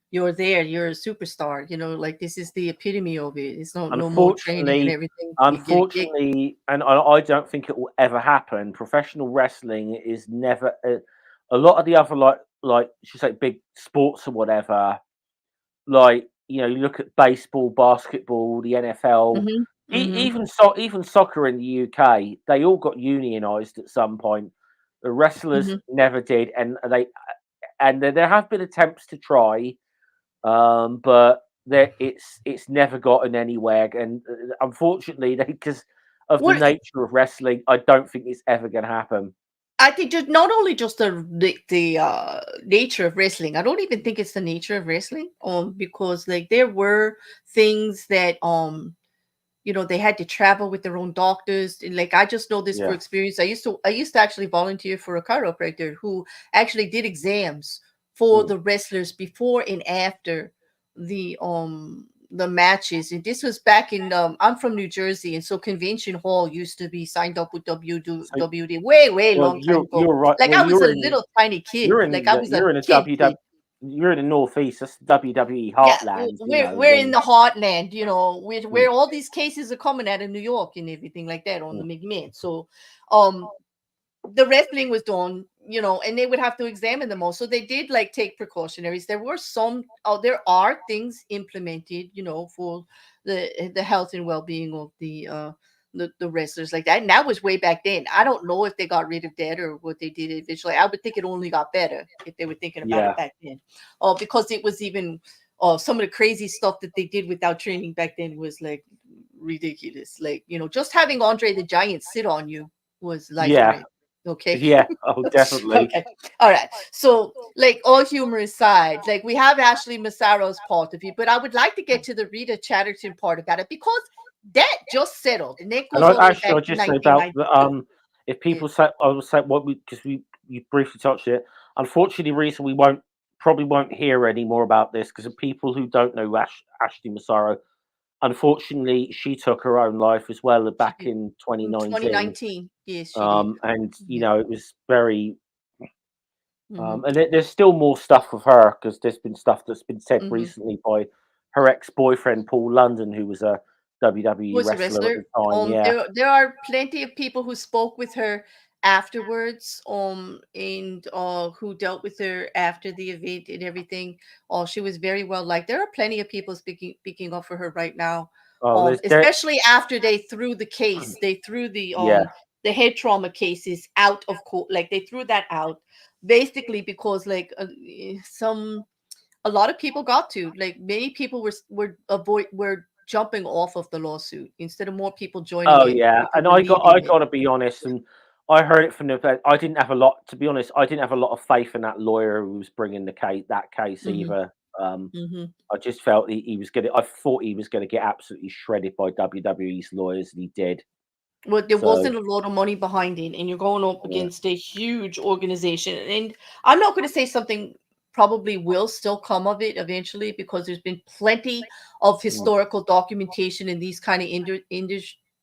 you're there, you're a superstar. Like this is the epitome of it. It's no more training and unfortunately, everything. You get a gig. and I don't think it will ever happen. Professional wrestling is never a lot of the other should say big sports or whatever. Like you look at baseball, basketball, the NFL, Mhm. Mhm. even soccer in the UK. They all got unionised at some point. The wrestlers Mhm. never did, and there have been attempts to try, but it's never gotten anywhere. And unfortunately, because of the What nature of wrestling, I don't think it's ever going to happen. I think just not only just the nature of wrestling. I don't even think it's the nature of wrestling. Because like there were things that they had to travel with their own doctors. And like I just know this for Yeah. experience. I used to actually volunteer for a chiropractor who actually did exams for Mm. the wrestlers before and after the matches. And this was back in I'm from New Jersey, and so Convention Hall used to be signed up with So WD way well, long time ago. you're right. Like Well, I was a little tiny kid. Like I was a you're in a kid. you're in the Northeast. That's WWE Yeah, heartland. You know, we're in when the heartland, you know, mm, where all these cases are coming out of New York and everything like that on mm, the McMahon. So, um, the wrestling was done, you know, and they would have to examine them all. So they did like take precautionaries. There were some, there are things implemented, you know, for the health and well being of the wrestlers like that. And that was way back then. I don't know if they got rid of that or what they did eventually. I would think it only got better if they were thinking about it yeah, back then. Because it was even some of the crazy stuff that they did without training back then was like ridiculous. Like, you know, just having Andre the Giant sit on you was life yeah, threatening. Okay. yeah. Oh, definitely. Okay. All right. So, like, all humor aside, like, we have Ashley Massaro's part of it, but I would like to get to the Rita Chatterton part about it because that just settled, and that And goes all the way I back to just say about the 1992. if Yeah. people say, I will say what we because we you briefly touched it. Unfortunately, the reason we probably won't hear any more about this because of people who don't know Ashley Massaro. Unfortunately, she took her own life as well She back did. in In 2019. 2019. Yes, she did. And you Yeah. know it was very. Mm-hmm. And there's still more stuff with her because there's been stuff that's been said Mm-hmm. recently by her ex-boyfriend Paul London, who was a WWE Was a wrestler at wrestler. the time. Yeah. There are plenty of people who spoke with her afterwards, and who dealt with her after the event and everything. She was very well liked. There are plenty of people speaking up for her right now. Oh, there's there. Especially after they threw the case, they threw Yeah. the head trauma cases out of court, like they threw that out, basically because like some a lot of people got to like many people were jumping off of the lawsuit instead of more people joining Oh it. yeah, People and were I leaving it. got to be honest, and I heard it from the vet. I didn't have a lot, to be honest. I didn't have a lot of faith in that lawyer who was bringing that case Hmm. either. Um, Hmm. I just felt he was gonna. I thought he was gonna get absolutely shredded by WWE's lawyers, and he did. But there So wasn't a lot of money behind it, and you're going up yeah, against a huge organization. And I'm not going to say something probably will still come of it eventually because there's been plenty of mm, historical documentation in these kind of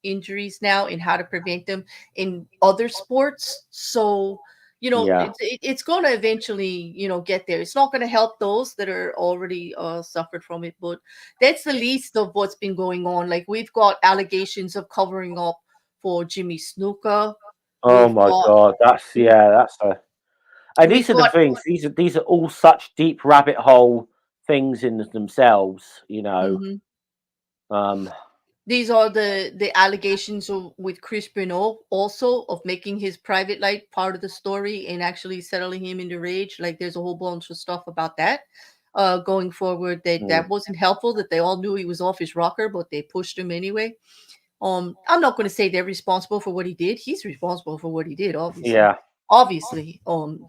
injuries now and how to prevent them in other sports. So, you know, yeah. it's going to eventually, you know, get there. It's not going to help those that are already suffered from it, but that's the least of what's been going on. Like we've got allegations of covering up for Jimmy Snuka. Oh We've my got god, that's yeah, that's a. And these we've are the got things. These are all such deep rabbit hole things in themselves. You know. mhm. Um. These are the allegations with Chris Benoit also of making his private life part of the story and actually settling him into rage. Like there's a whole bunch of stuff about that going forward that mm, wasn't helpful. That they all knew he was off his rocker, but they pushed him anyway. I'm not going to say they're responsible for what he did. He's responsible for what he did, obviously. yeah. Obviously,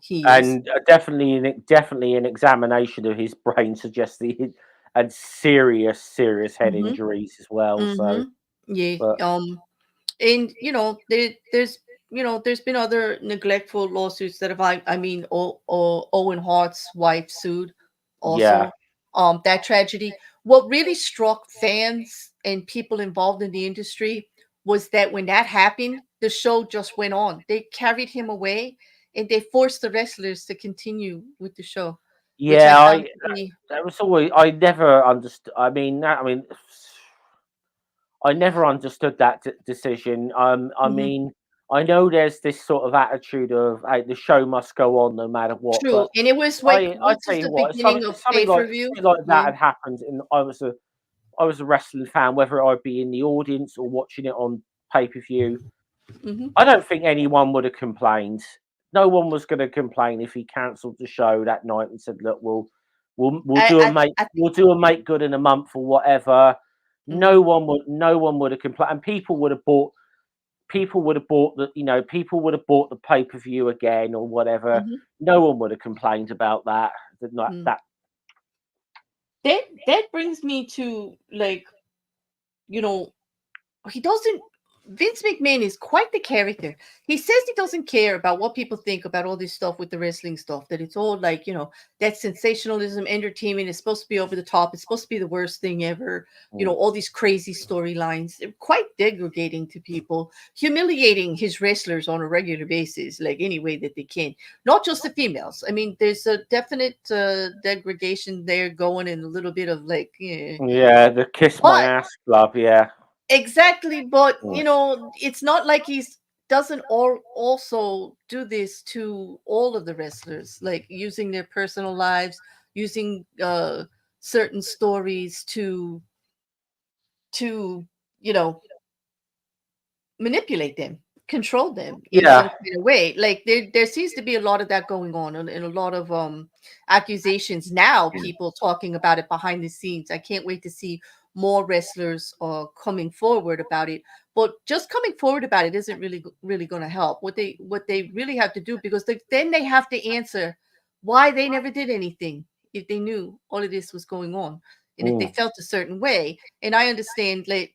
he is. And definitely an examination of his brain suggests that he had serious head Hmm. injuries as well. Hmm. So, Yeah. but And you know, there's you know, there's been other neglectful lawsuits that have I mean, Owen Hart's wife sued yeah, also. That tragedy. What really struck fans and people involved in the industry was that when that happened, the show just went on. They carried him away and they forced the wrestlers to continue with the show, which I yeah, found to be. that was always I never understood. I mean, I never understood that decision. I Mhm. mean, I know there's this sort of attitude of hey, the show must go on no matter what, True. but And it was like I this tell is you the what, beginning of pay-per-view. something like Yeah. that had happened, and I was a wrestling fan, whether I'd be in the audience or watching it on pay per view. Hmm. I don't think anyone would have complained. No one was going to complain if he cancelled the show that night and said, "Look, I we'll do a make good in a month or whatever." mhm. No one would have complained, and people would have bought the people would have bought the pay per view again or whatever. Mhm. No one would have complained about that. Mm. That That brings me to like, you know, he doesn't. Vince McMahon is quite the character. He says he doesn't care about what people think about all this stuff with the wrestling stuff, that it's all like, that sensationalism, entertainment is supposed to be over the top. It's supposed to be the worst thing ever. All these crazy storylines, quite degrading to people, humiliating his wrestlers on a regular basis, like any way that they can. Not just the females. I mean, there's a definite degradation there going, and a little bit of like, Yeah, the kiss my but ass club. Yeah. exactly, but Mm. it's not like he's doesn't all also do this to all of the wrestlers, like using their personal lives, using certain stories to you know manipulate them, control them in some Yeah. kind of way. Like there seems to be a lot of that going on, and a lot of accusations now, people talking about it behind the scenes. I can't wait to see more wrestlers coming forward about it. But just coming forward about it isn't really going to help. What they really have to do, because then they have to answer why they never did anything if they knew all of this was going on, and if they Mm. felt a certain way. And I understand, like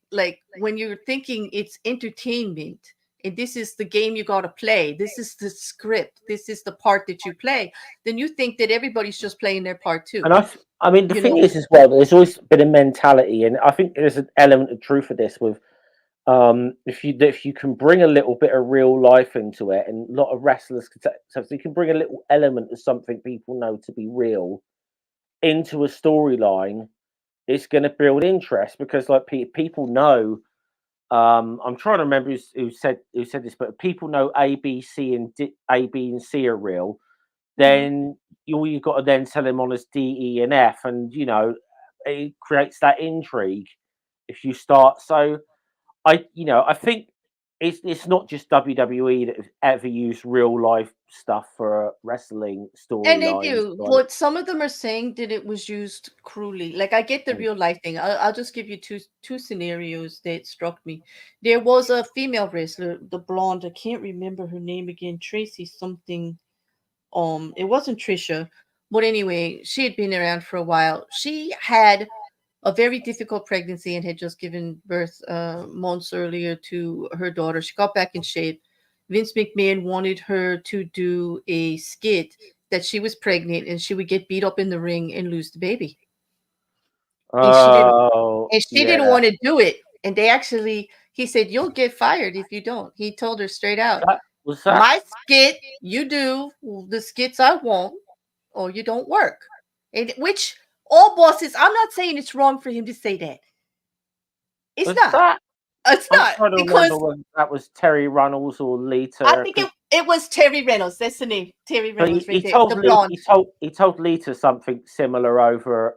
when you're thinking it's entertainment, and this is the game you got to play, this is the script, this is the part that you play, then you think that everybody's just playing their part too. And I mean, the You thing know, is as well, there's always been a mentality, and I think there's an element of truth for this with if you can bring a little bit of real life into it, and a lot of wrestlers can so if you can bring a little element of something people know to be real into a storyline, it's going to build interest because like people know. I'm trying to remember who said this, but if people know A, B, and C are real, mhm. then all you've got to then tell them on as D, E, and F, and it creates that intrigue. If you start, so I think it's not just WWE that have ever used real life stuff for wrestling And they storylines. do, Like, but some of them are saying that it was used cruelly. Like, I get the mm, real life thing. I'll just give you two scenarios that struck me. There was a female wrestler, the blonde. I can't remember her name again. Tracy something. It wasn't Trisha, but anyway, she had been around for a while. She had a very difficult pregnancy and had just given birth months earlier to her daughter. She got back in shape. Vince McMahon wanted her to do a skit that she was pregnant and she would get beat up in the ring and lose the baby. And she didn't oh and she didn't yeah, want to do it. And he said, "You'll get fired if you don't." He told her straight out, that was that. "My skit, you do the skits I want, or you don't work." And which all bosses, I'm not saying it's wrong for him to say that. It's Was not. that? It's I'm not trying to remember because whether that was Terry Runnels or I Lita. think it was Terry Reynolds. That's the name. Terry But Reynolds right he there. told The blonde. He told Lita something similar Oh over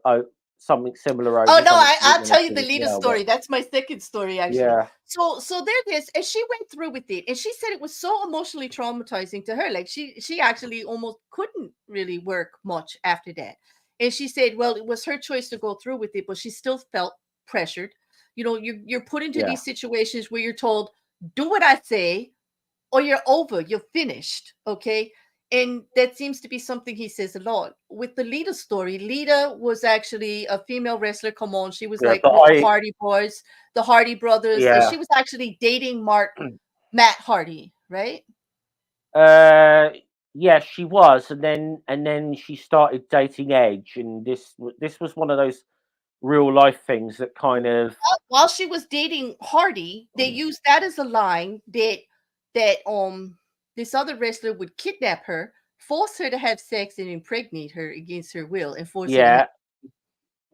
no, something I'll tell you the as leader well. But story. That's my second story actually. yeah, So there it is, and she went through with it, and she said it was so emotionally traumatizing to her. Like she actually almost couldn't really work much after that. And she said, well, it was her choice to go through with it, but she still felt pressured. You're put into yeah. these situations where you're told, do what I say, or you're over, you're finished. Okay. And that seems to be something he says a lot. With the Lita story, Lita was actually a female wrestler. Come on, she was Yeah, like but with the Hardy Boys, the Hardy Brothers. yeah, She was actually dating Matt Hardy, right? uh, yeah, she was, and then she started dating Edge, and this was one of those real life things that kind of While she was dating Hardy, they used that as a line that this other wrestler would kidnap her, force her to have sex, and impregnate her against her will, and force her to have yeah,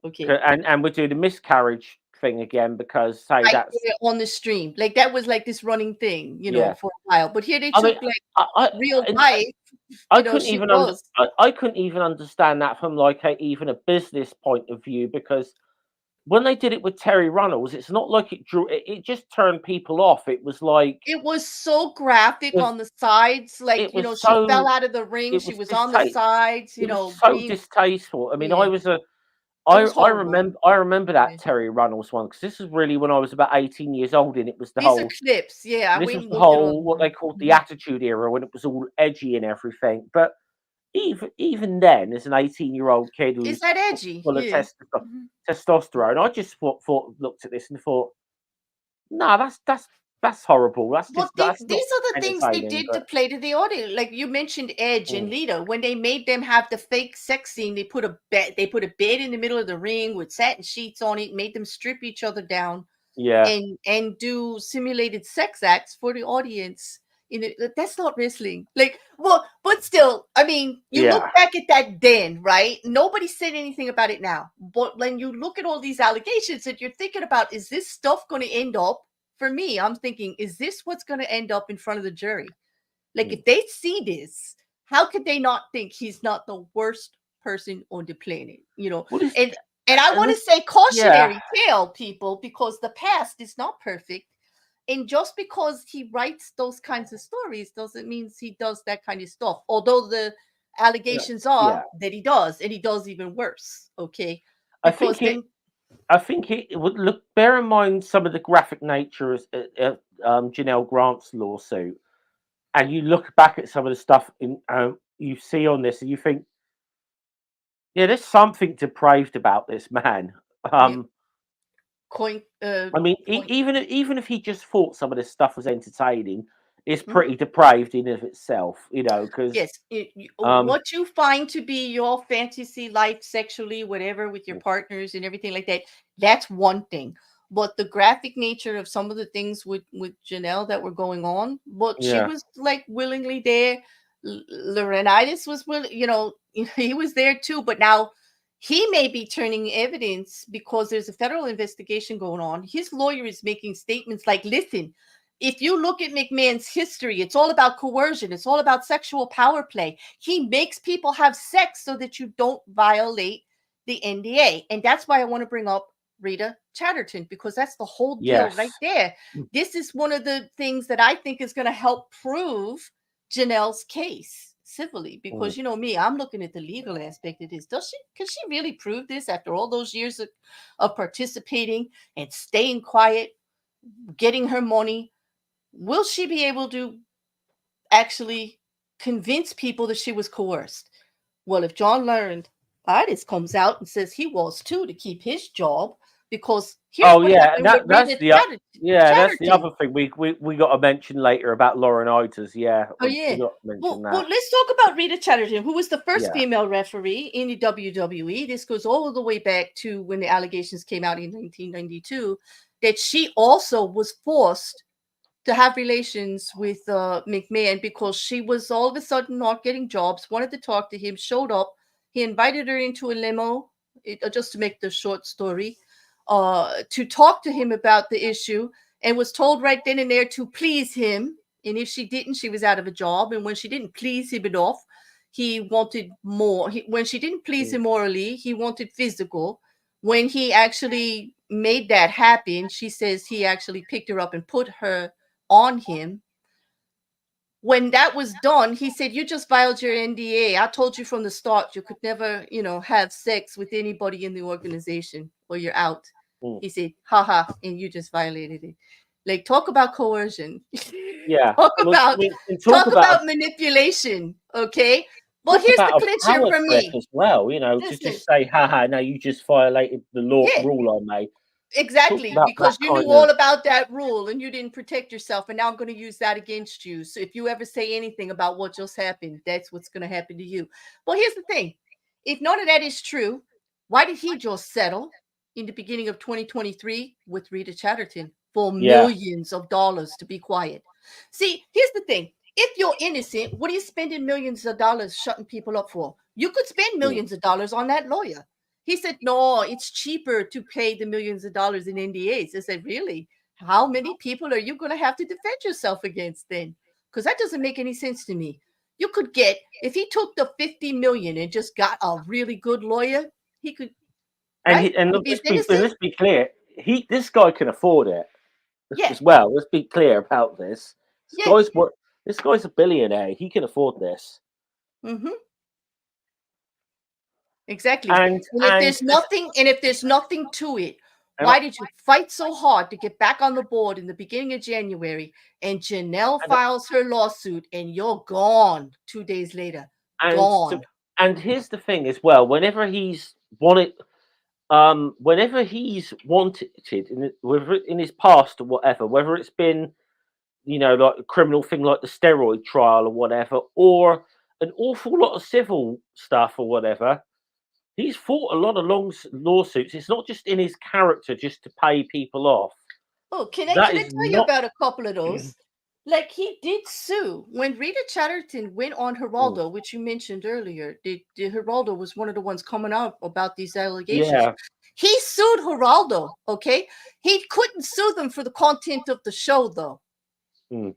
okay. and we do the miscarriage thing again because say Right that's there on the stream. Like that was like this running thing, yeah. for a while. But here they I mean, took like I real and life, I couldn't she even was. I couldn't even understand that from like even a business point of view because when they did it with Terry Runnels, it's not like it just turned people off. It was like It was so graphic was on the sides, like, it was she fell so out of the ring, it she was was on the sides, it was so being distasteful. I mean, yeah, it was horrible. I remember Yeah. that Terry Runnels one because this was really when I was about 18 years old, and it was the These are whole clips. Yeah, I this went was and the looked it whole what they online. called the Mhm. Attitude Era when it was all edgy and everything. But even then, as an 18-year-old kid Is who's that edgy? full of Yeah. Mhm. testosterone, I just looked at this and thought, no, that's That's horrible. Well, That's these not are the things they entertaining. did to But play to the audience. Like you mentioned Edge and mm, Lita, when they made them have the fake sex scene, they put a bed in the middle of the ring with satin sheets on it, made them strip each other down yeah, and do simulated sex acts for the audience. That's not wrestling. Like, well, but still, I mean, you look yeah. back at that then, right? Nobody said anything about it now. But when you look at all these allegations that you're thinking about, is this stuff going to end up? For me, I'm thinking, is this what's going to end up in front of the jury? Like, Mm. if they see this, how could they not think he's not the worst person on the planet? Well, this, And I and want to this, say yeah, cautionary tale, people, because the past is not perfect. And just because he writes those kinds of stories doesn't mean he does that kind of stuff. Although the allegations yeah. are that he does, and he does even worse. Okay, I because think it. then I think it would look. Bear in mind some of the graphic nature of Janelle Grant's lawsuit, and you look back at some of the stuff you see on this, and you think, yeah, there's something depraved about this man. yeah, Um, coin I mean, point. even if he just thought some of this stuff was entertaining, it's Mhm. pretty depraved in of itself, because Yes, what you find to be your fantasy life sexually, whatever, with your partners and everything like that, that's one thing. But the graphic nature of some of the things with Janelle that were going on, but she yeah, was like willingly there. Laurinaitis was willing, he was there too. But now he may be turning evidence because there's a federal investigation going on. His lawyer is making statements like, "Listen, if you look at McMahon's history, it's all about coercion. It's all about sexual power play. He makes people have sex so that you don't violate the NDA." And that's why I want to bring up Rita Chatterton, because that's the whole deal right yes, there. This is one of the things that I think is going to help prove Janelle's case civilly, mm, because me, I'm looking at the legal aspect of this. Can she really prove this after all those years of participating and staying quiet, getting her money? Will she be able to actually convince people that she was coerced? Well, if John learned artist comes out and says he was too, to keep his job, because here's oh what yeah, and happened with Rita that's the Chatterton. other thing we got to mention later about Lauren Iters. Yeah, Oh yeah. we got to mention Well, that. let's talk about Rita Chatterton, who was the first Yeah, female referee in the WWE. This goes all the way back to when the allegations came out in 1992, that she also was forced to have relations with McMahon because she was all of a sudden not getting jobs, wanted to talk to him, showed up. He invited her into a limo, just to make the short story, to talk to him about the issue, and was told right then and there to please him. And if she didn't, she was out of a job. And when she didn't please him enough, he wanted more. When she didn't please mm, him morally, he wanted physical. When he actually made that happen, she says he actually picked her up and put her on him. When that was done, he said, "You just violated your NDA. I told you from the start you could never, have sex with anybody in the organization, or you're out." mm. He said, "Haha," and you just violated it. Like, talk about coercion. Yeah. talk Well, I about mean, and talk about manipulation. Okay. Well, talk here's the about a clincher power for trip me. as well. To Listen, just say, "Haha, now you just violated the law yeah, rule I made." Talk exactly, about that because you knew kind of. all about that rule and you didn't protect yourself, and now I'm going to use that against you. So if you ever say anything about what just happened, that's what's going to happen to you. Well, here's the thing. If none of that is true, why did he just settle in the beginning of 2023 with Rita Chatterton for Yeah, millions of dollars to be quiet? See, here's the thing. If you're innocent, what are you spending millions of dollars shutting people up for? You could spend mm, millions of dollars on that lawyer. He said, "No, it's cheaper to pay the millions of dollars in NDAs." I said, "Really? How many people are you going to have to defend yourself against then? Because that doesn't make any sense to me. You could get, if he took the 50 million and just got a really good lawyer, he could, right? and If he's innocent, let's be clear. This guy can afford it yeah, as well. Let's be clear about this. This yeah. guy's what. This guy's a billionaire. He can afford this. Mm-hmm. Exactly. And And and this if there's nothing to it, and why did you fight so hard to get back on the board in the beginning of January? And Janelle and files her lawsuit, and you're gone 2 days later. and to, Gone. and here's the thing as well. Whenever he's wanted whether in his past or whatever, whether it's been like a criminal thing like the steroid trial or whatever, or an awful lot of civil stuff or whatever. He's fought a lot of lawsuits. It's not just in his character just to pay people off. Oh, That can I is tell you not. about a couple of those? Like he did sue when Rita Chatterton went on Geraldo, which you mentioned earlier. The Geraldo was one of the ones coming out about these allegations. Yeah. He sued Geraldo. Okay, he couldn't sue them for the content of the show, though. Mm.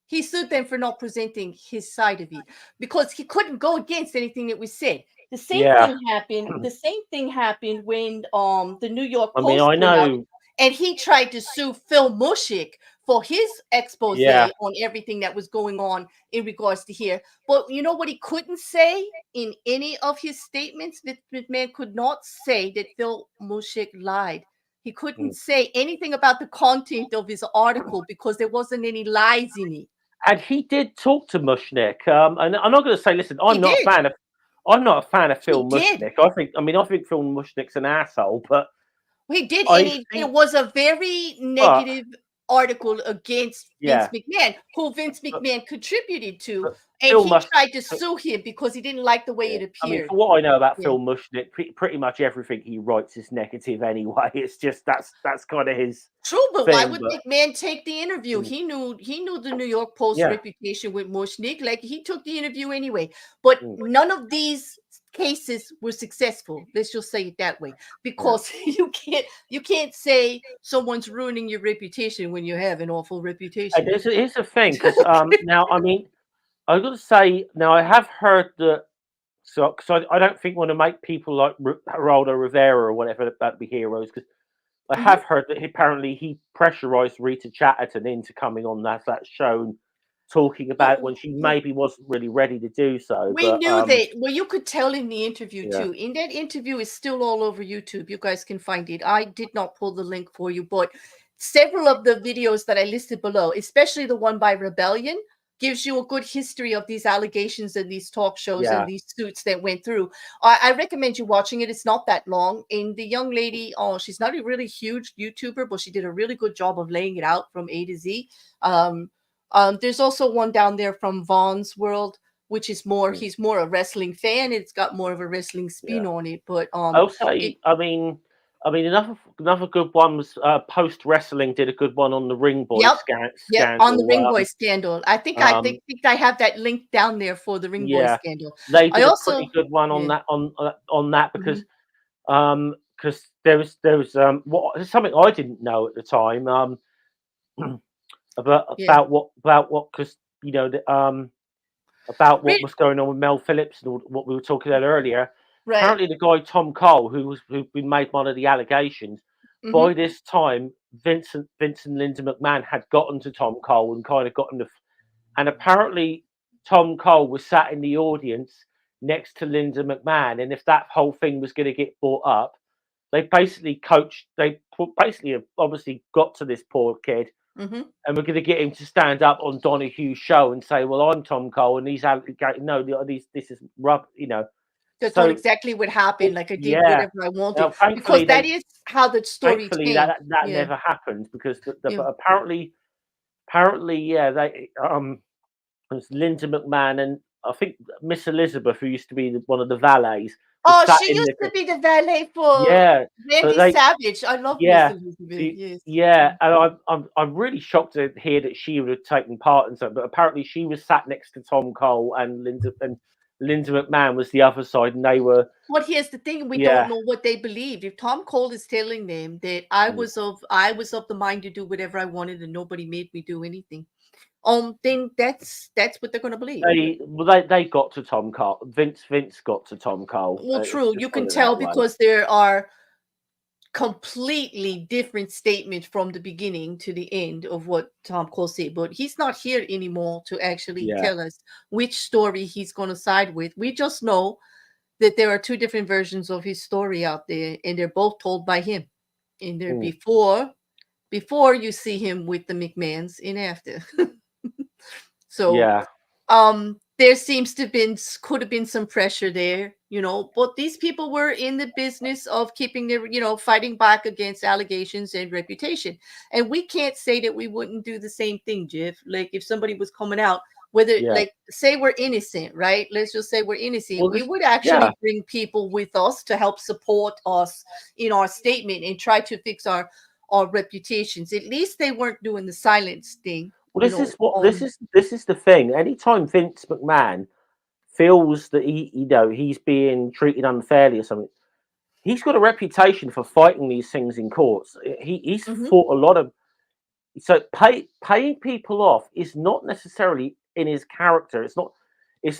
He sued them for not presenting his side of it because he couldn't go against anything that was said. The same Yeah. thing happened. The same thing happened when the New York I mean, Post I came out know. and he tried to sue Phil Mushik for his expose Yeah. on everything that was going on in regards to here. But you know what he couldn't say in any of his statements? That McMahon could not say that Phil Mushik lied. He couldn't say anything about the content of his article because there wasn't any lies in it. And he did talk to Mushnick. And I'm not going to say, listen, I'm not a fan of Phil Mushnick. I think Phil Mushnick's an asshole, but he did, I and think it was a very negative article against Vince McMahon, who Vince McMahon contributed to, and he tried to sue him because he didn't like the way it appeared. I mean, for what I know about Phil Mushnick, pretty much everything he writes is negative anyway. It's just that's kind of his. True, but why would McMahon take the interview? He knew the New York Post reputation with Mushnick. Like he took the interview anyway. But none of these cases were successful. Let's just say it that way, because you can't say someone's ruining your reputation when you have an awful reputation. Here's the thing, because now I mean, I've got to say now I have heard that. So I don't think want to make people like Geraldo Rivera or whatever that be heroes, because I have heard that apparently he pressurized Rita Chatterton into coming on that show and talking about it when she maybe wasn't really ready to do so. We knew that. Well, you could tell in the interview too. In that interview, is still all over YouTube. You guys can find it. I did not pull the link for you, but several of the videos that I listed below, especially the one by Rebellion, gives you a good history of these allegations and these talk shows and these suits that went through. I recommend you watching it. It's not that long. And the young lady, she's not a really huge YouTuber, but she did a really good job of laying it out from A to Z. There's also one down there from Vaughn's World, which is more, he's more a wrestling fan. It's got more of a wrestling spin on it. But I'll say, I mean, another good one was Post Wrestling did a good one on the Ring Boy scandal. On the Ring Boy scandal. I think I have that link down there for the Ring Boy scandal. They did a pretty good one on that because there was something I didn't know at the time about what because about what was going on with Mel Phillips and what we were talking about earlier. Right. Apparently, the guy Tom Cole, who's been made one of the allegations, by this time, Vince and Linda McMahon had gotten to Tom Cole and kind of got him to. And apparently, Tom Cole was sat in the audience next to Linda McMahon, and if that whole thing was going to get brought up, they basically obviously got to this poor kid. And we're going to get him to stand up on Donahue's show and say, "Well, I'm Tom Cole, and these this is rub," That's not exactly what happened. Like I did whatever I wanted, because that is how the story. Thankfully, that never happened because apparently, they it was Linda McMahon and I think Miss Elizabeth, who used to be one of the valets. She used to be the valet for Randy Savage. I love Miss Elizabeth. Yes. And I'm really shocked to hear that she would have taken part in something. But apparently, she was sat next to Tom Cole and Linda McMahon was the other side, and they were. But here's the thing: we don't know what they believed. If Tom Cole is telling them that I was of the mind to do whatever I wanted and nobody made me do anything, then that's what they're going to believe. They got to Tom Cole. Vince got to Tom Cole. Well, true. You can tell because there are completely different statements from the beginning to the end of what Tom Cole said. But he's not here anymore to actually tell us which story he's going to side with. We just know that there are two different versions of his story out there, and they're both told by him. And they're before you see him with the McMahons and after. So there seems to could have been some pressure there, But these people were in the business of keeping their, fighting back against allegations and reputation. And we can't say that we wouldn't do the same thing, Jeff. Like if somebody was coming out, whether Yeah. like say we're innocent, right? Let's just say we're innocent. Well, We would actually bring people with us to help support us in our statement and try to fix our reputations. At least they weren't doing the silence thing. Well, this is the thing. Anytime Vince McMahon feels that he's being treated unfairly or something, he's got a reputation for fighting these things in courts. He's fought a lot of. So paying people off is not necessarily in his character. It's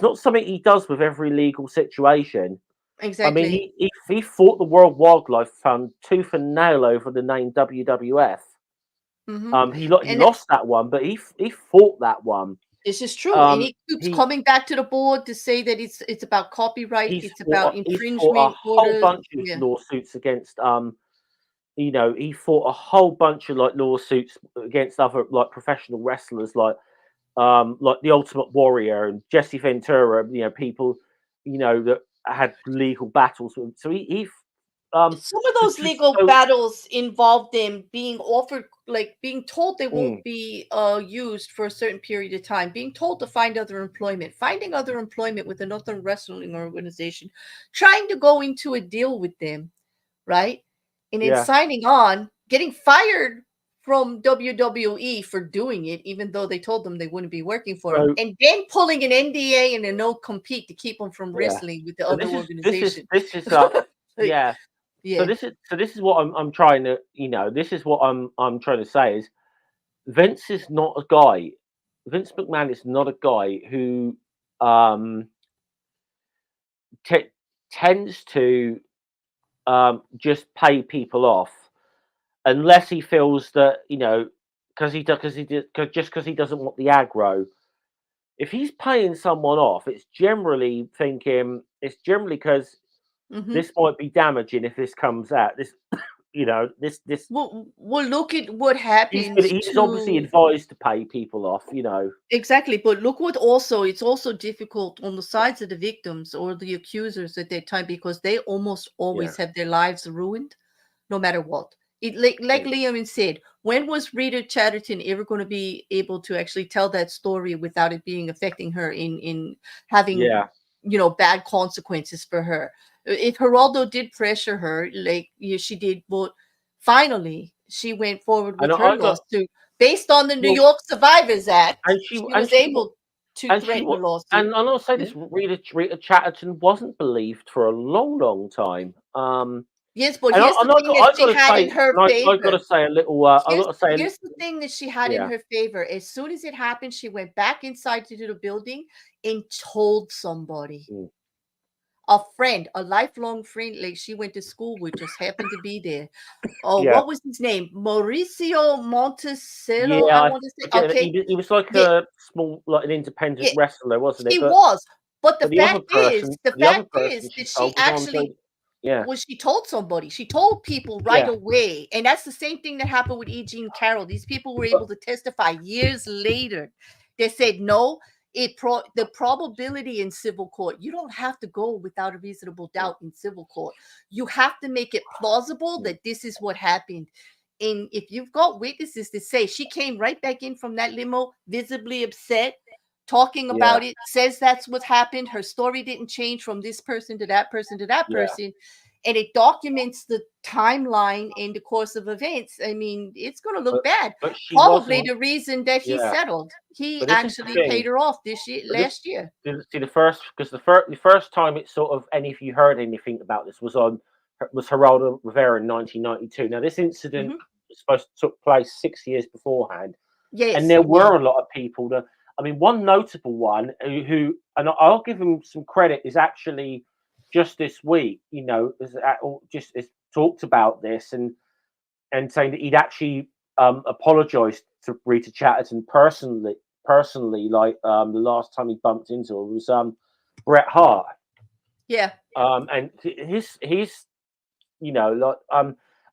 not something he does with every legal situation. Exactly. I mean, he fought the World Wildlife Fund tooth and nail over the name WWF. He lost that one, but he fought that one. This is true, and he keeps coming back to the board to say that it's about copyright, it's about infringement. He fought a whole bunch of lawsuits against he fought a whole bunch of lawsuits against other professional wrestlers like the Ultimate Warrior and Jesse Ventura, people that had legal battles with him. So he some of those legal battles involved them being offered, being told they won't be used for a certain period of time, being told to find other employment, finding other employment with another wrestling organization, trying to go into a deal with them, right? And then signing on, getting fired from WWE for doing it, even though they told them they wouldn't be working for them, and then pulling an NDA and a no compete to keep them from wrestling with the other organization. This is So this is what I'm trying to, this is what I'm trying to say is Vince is not a guy. Vince McMahon is not a guy who tends to just pay people off unless he feels that because he doesn't want the aggro. If he's paying someone off, it's generally because this might be damaging if this comes out. This, this. Well, look at what happens. He's obviously advised to pay people off, Exactly, but look what it's also difficult on the sides of the victims or the accusers at that time, because they almost always have their lives ruined, no matter what. Like Liam said, when was Rita Chatterton ever going to be able to actually tell that story without it being affecting her in having bad consequences for her? If Geraldo did pressure her, she did, but finally she went forward with her lawsuit based on the New York Survivors Act, and she was able to threaten the lawsuit. And I'll say this: Rita Chatterton wasn't believed for a long, long time. Yes, but here's the thing that she had in her favor. I've got to say a little. Here's the thing that she had in her favor. As soon as it happened, she went back inside to the building and told somebody. A friend, a lifelong friend, like she went to school with, just happened to be there. What was his name? Mauricio Monticello. Yeah, I want to say. Okay, he was like a small, like an independent wrestler, wasn't he? He was, but the fact is that she actually. Well, she told somebody. She told people right away, and that's the same thing that happened with E. Jean Carroll. These people were able to testify years later. They said no. The probability in civil court, you don't have to go without a reasonable doubt in civil court. You have to make it plausible that this is what happened. And if you've got witnesses to say she came right back in from that limo, visibly upset, talking about it, says that's what happened. Her story didn't change from this person to that person to that person. And it documents the timeline in the course of events. I mean, it's going to look bad. Probably the reason that he settled. He actually paid her off last year. See, the first time it sort of, and if you heard anything about this, was Geraldo Rivera in 1992. Now, this incident was supposed to took place 6 years beforehand. Yes. And there were a lot of people that, I mean, one notable one who, and I'll give him some credit, is actually just this week, just talked about this and saying that he'd actually apologized to Rita Chatterton personally, like the last time he bumped into her was Bret Hart. Yeah. And he's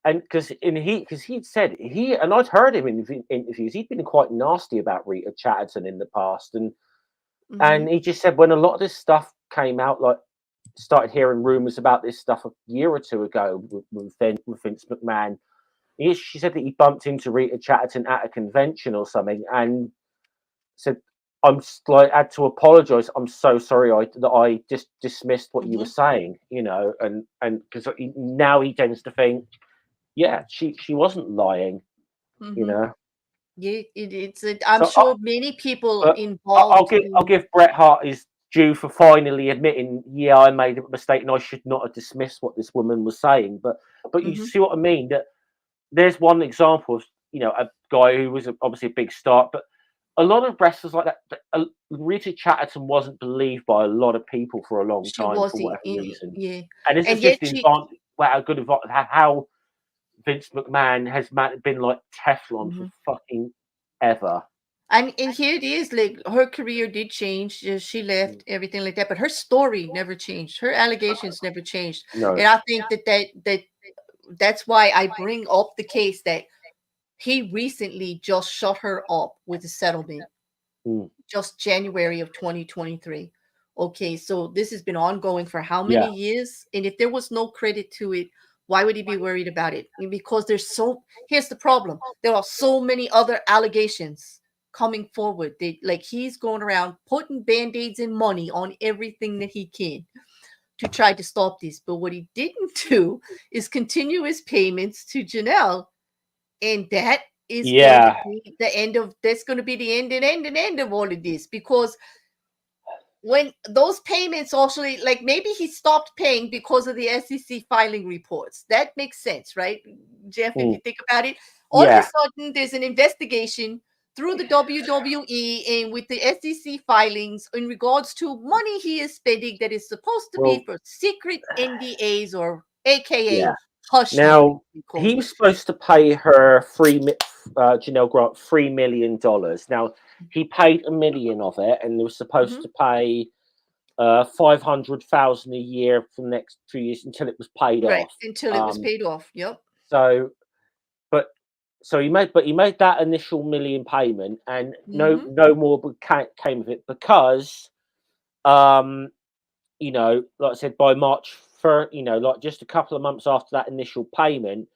and because he'd said and I'd heard him in interviews, he'd been quite nasty about Rita Chatterton in the past, and he just said when a lot of this stuff came out, like started hearing rumors about this stuff a year or two ago with Vince McMahon. She said that he bumped into Rita Chatterton at a convention or something, and said, "I'm like, had to apologize. I'm so sorry that I just dismissed what you were saying, you know." And because now he tends to think, yeah, she wasn't lying, you know. Yeah, I'm So, sure many people but I'll involved in. give Bret Hart his due for finally admitting, yeah, I made a mistake and I should not have dismissed what this woman was saying. But you see what I mean? That there's one example of, you know, a guy who was obviously a big star, but a lot of wrestlers like that. Rita Chatterton wasn't believed by a lot of people for a long She time for was whatever reason, yeah, and this is and yet just she. how good how Vince McMahon has been like Teflon for fucking ever. And here it is, like her career did change. She left everything like that, but her story never changed. Her allegations never changed, No, and I think that's why I bring up the case that he recently just shut her up with a settlement, just January of 2023. Okay, so this has been ongoing for how yeah, many years? And if there was no credit to it, why would he be worried about it? Because here's the problem. There are so many other allegations coming forward. Like he's going around putting band-aids and money on everything that he can to try to stop this. But what he didn't do is continue his payments to Janelle, and that is going to yeah. be the end of that's going to be the end of all of this, because when those payments actually, like, maybe he stopped paying because of the SEC filing reports. That makes sense, right, Jeff? If you think about it, all of a Yeah. sudden there's an investigation through the WWE and with the SEC filings in regards to money he is spending that is supposed to be Well, for secret NDAs, or AKA yeah. hush money, Now we call he it. was supposed to pay her Janelle Grant $3 million. Now he paid $1 million of it, and they were supposed to pay 500,000 a year for the next 2 years until it was paid Right, off. until it was paid off. Yep. So, but he made that initial million payment, and Mhm. no more came of it because um you know, like I said, by March for like just a couple of months after that initial payment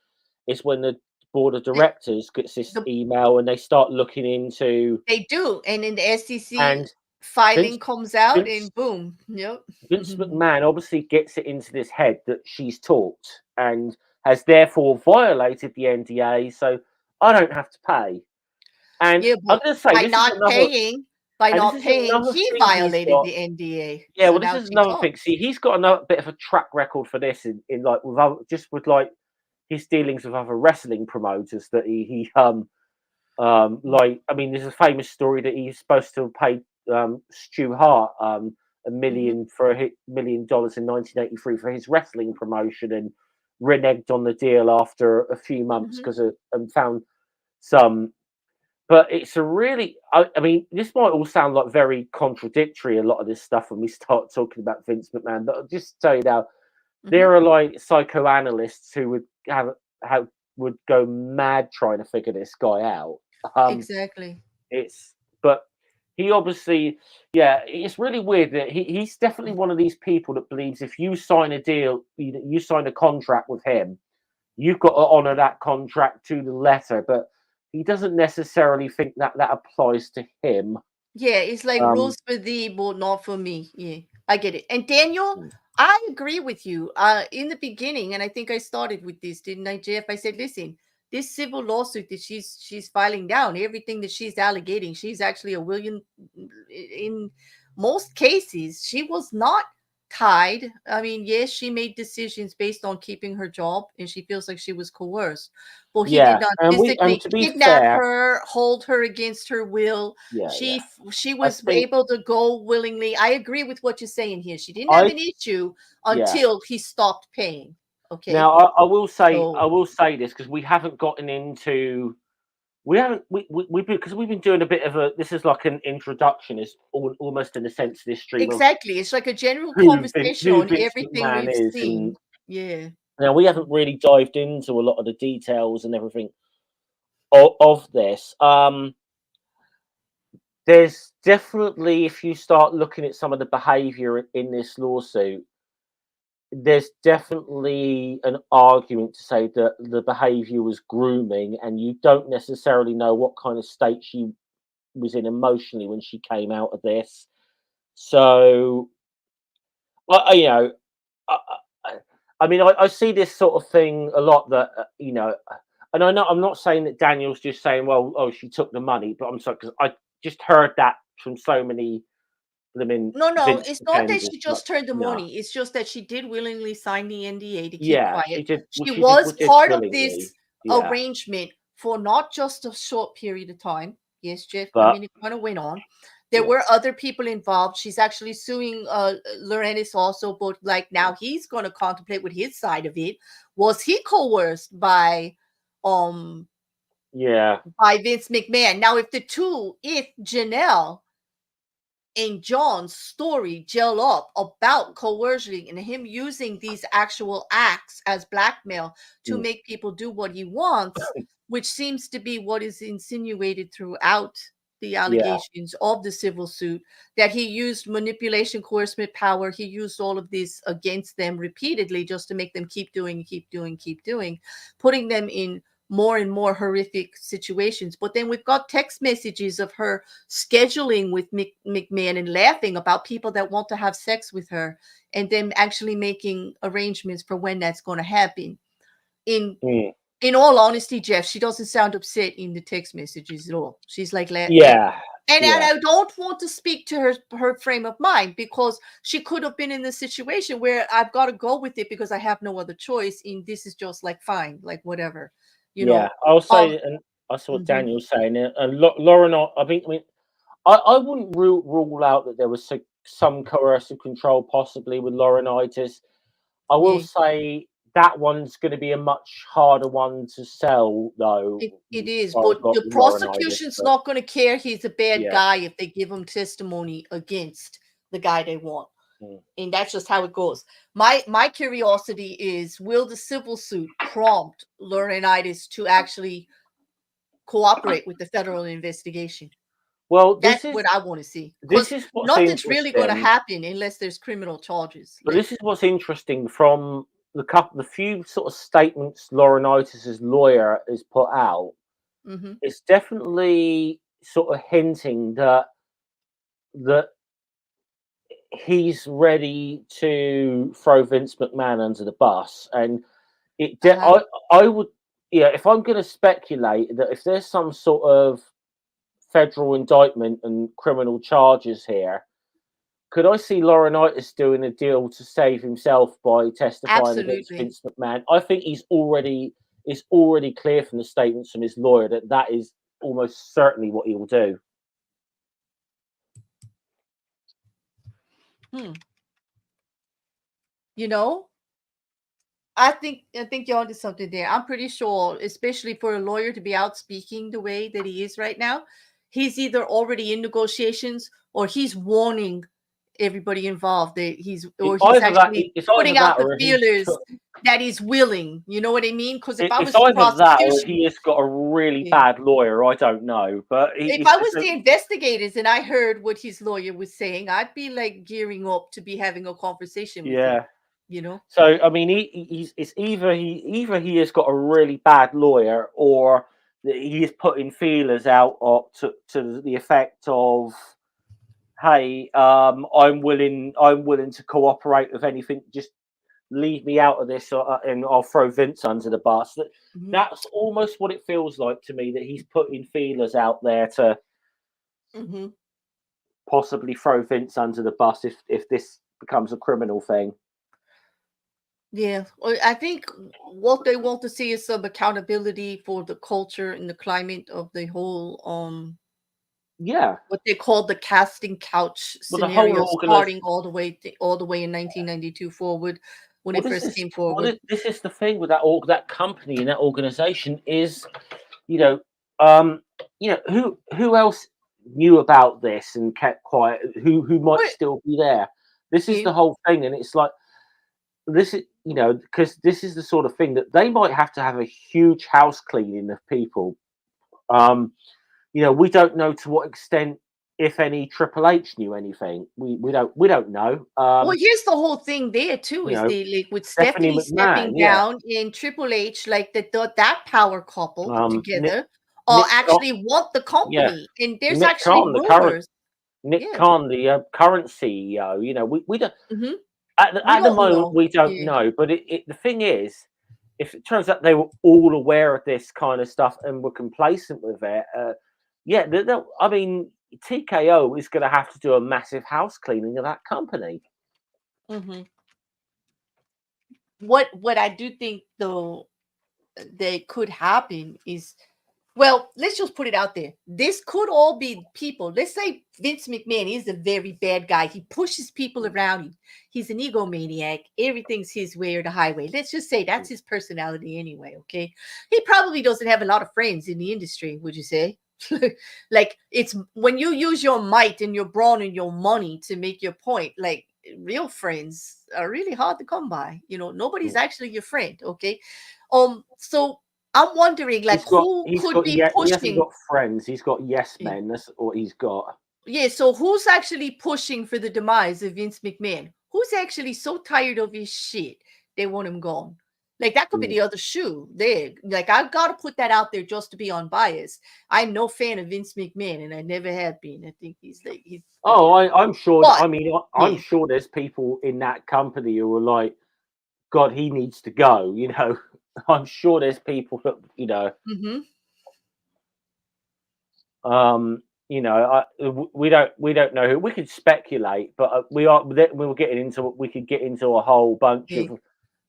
is when the board of The directors gets this the email and they start looking into, They do, and then the SEC and filing Vince comes out, Vince and boom. Yep. Vince McMahon obviously gets it into his head that she's talked and has therefore violated the NDA, so I don't have to pay. And Yeah, I'm but going to say by not paying, this is another he thing he's violated got. the NDA. Yeah, So well, this now is she another thing. talks. See, he's got another bit of a track record for this in like with like his dealings with other wrestling promoters that like, I mean, there's a famous story that he's supposed to have paid Stu Hart Mhm. $1 million in 1983 for his wrestling promotion, and reneged on the deal after a few months Mhm. because and found some. But it's a really, I mean, this might all sound like very contradictory, a lot of this stuff when we start talking about Vince McMahon, but I'll just tell you now, Mhm. there are like psychoanalysts who have would go mad trying to figure this guy out. Um, Exactly. it's but he obviously, yeah, it's really weird that he's definitely one of these people that believes if you sign a deal, you sign a contract with him, you've got to honor that contract to the letter, but he doesn't necessarily think that that applies to him. Yeah, it's like Um, rules for thee, but not for me. Yeah, I get it. And Daniel, I agree with you. In the beginning, and I think I started with this, didn't I, Jeff? I said, listen, this civil lawsuit that she's filing down, everything that she's allegating, she's actually a William. In most cases, she was not tied. I mean, yes, she made decisions based on keeping her job, and she feels like she was coerced. Well, he did yeah, not and physically to be kidnap fair, her, hold her against her will. yeah, yeah, She I was think able to go willingly. I agree with what you're saying here. She didn't have I an issue yeah. until he stopped paying. Okay. Now I So will say this because we haven't gotten into we haven't we because we've been doing a bit of a, this is like an introduction, is almost in a sense this stream of exactly. It's like a general conversation who on Vince everything McMahon we've is, and seen. Yeah. now we haven't really dived into a lot of the details and everything of this. There's definitely, if you start looking at some of the behaviour in this lawsuit, there's definitely an argument to say that the behaviour was grooming, and you don't necessarily know what kind of state she was in emotionally when she came out of this. So, you know, I, I, I mean, I see this sort of thing a lot. That and I know I'm not saying that Daniel's just saying, "Well, oh, she took the money," but I'm sorry because I just heard that from so many blooming No, Vince it's not that defenders. she But just turned the no, money. It's just that she did willingly sign the NDA to keep yeah, quiet. She she did was just part of willingly, this yeah, arrangement for not just a short period of time. Yes, Jeff. I but mean, it kind of went on. There yeah, were other people involved. She's actually suing Lorenz also, but like now he's going to contemplate with his side of it. Was he coerced um yeah, by Vince McMahon? Now, if Janelle and John's story gel up about coercion and him using these actual acts as blackmail to mm, make people do what he wants, which seems to be what is insinuated throughout the yeah, allegations of the civil suit, that he used manipulation, coercive power. He used all of this against them repeatedly just to make them keep doing, putting them in more and more horrific situations. But then we've got text messages of her scheduling with McMahon and laughing about people that want to have sex with her, and them actually making arrangements for when that's going to happen. In mm, in all honesty, Jeff, she doesn't sound upset in the text messages at all. She's like, yeah, and yeah, I don't want to speak to her frame of mind, because she could have been in the situation where I've got to go with it because I have no other choice. And this is just like fine, like whatever, you yeah. know. I'll Um, say, and I saw what mhm, Daniel's saying, and Lauren, I wouldn't rule out that there was some coercive control possibly with Laurinaitis. I will yeah. say that one's going to be a much harder one to sell, though, It as is, far as but the Laurinaitis. prosecution's But not going to care he's a bad yeah, guy if they give him testimony against the guy they want. mm, And that's just how it goes. My curiosity is, will the civil suit prompt Laurinaitis to actually cooperate with the federal investigation? well, That's what I want to see, this because is what's nothing's really going to interesting. happen unless there's criminal charges. But Like, this is what's interesting from the few sort of statements Laurinaitis's lawyer has put out. mhm. It's definitely sort of hinting that he's ready to throw Vince McMahon under the bus, and Uh-huh. I would, yeah, if I'm going to speculate that if there's some sort of federal indictment and criminal charges here, could I see Laurinaitis doing a deal to save himself by testifying against Absolutely. Vince McMahon? I think it's already clear from the statements from his lawyer that that is almost certainly what he will do. Hmm. You know, I think you're onto something there. I'm pretty sure, especially for a lawyer to be out speaking the way that he is right now, he's either already in negotiations or he's warning everybody involved that he's actually It's either putting out that the or he's feelers that he's willing. You know what I mean? Because if I it's was the either that or prosecution, he has got a really yeah, bad lawyer. I don't know, but if I was the investigators and I heard what his lawyer was saying, I'd be like gearing up to be having a conversation with him. yeah. You know? So I mean, he's it's either he has got a really bad lawyer, or that he is putting feelers out to the effect of, "Hey, I'm willing to cooperate with anything. Just leave me out of this, and I'll throw Vince under the bus." Mhm. That's almost what it feels like to me, that he's putting feelers out there to Mhm. possibly throw Vince under the bus if this becomes a criminal thing. Yeah, well, I think what they want to see is some accountability for the culture and the climate of the whole Yeah, what they call the casting couch but the whole scenario, organization. starting all the way in 1992 forward when Well, it this first is came forward. this is the thing with that company and that organization is, you know, um, who else knew about this and kept quiet? Who might But still be there? This is yeah, the whole thing, and it's like this is, because this is the sort of thing that they might have to have a huge house cleaning of people. Um, we don't know to what extent. if any Triple H knew anything. We don't know. Well, here's the whole thing there too, You is know, they like with Stephanie Stephanie McMahon, stepping yeah. down and Triple H, like that power couple Nick together Nick actually want the yeah, company. And there's Nick actually Khan, the current rumors. Nick Yeah. Khan, the current CEO. You know, we don't Hmm. We at the don't moment know. we don't Yeah. know. But the thing is, if it turns out they were all aware of this kind of stuff and were complacent with it, yeah, I mean, TKO is going to have to do a massive house cleaning of that company. Hmm. What I do think though that could happen is, well, let's just put it out there. This could all be people. Let's say Vince McMahon is a very bad guy. He pushes people around him. He's an egomaniac. Everything's his way or the highway. Let's just say that's his personality anyway, okay? He probably doesn't have a lot of friends in the industry, would you say? Like, it's when you use your might and your brawn and your money to make your point, like real friends are really hard to come by. Nobody's actually your friend, okay? So I'm wondering, like, who could be Yeah, he hasn't pushing? got friends. He's got yes Yeah, men. That's what he's got. yeah, so who's actually pushing for the demise of Vince McMahon? Who's actually so tired of his shit they want him gone? Like, that could be Mm. the other shoe. There, like, I've got to put that out there just to be unbiased. I'm no fan of Vince McMahon, and I never have been. I think he's Oh, I'm sure. but I mean, I'm yeah. sure there's people in that company who are like, God, he needs to go. You know, I'm sure there's people that Hmm. you know, we don't know who. We could speculate, but we could get into a whole bunch Yeah. of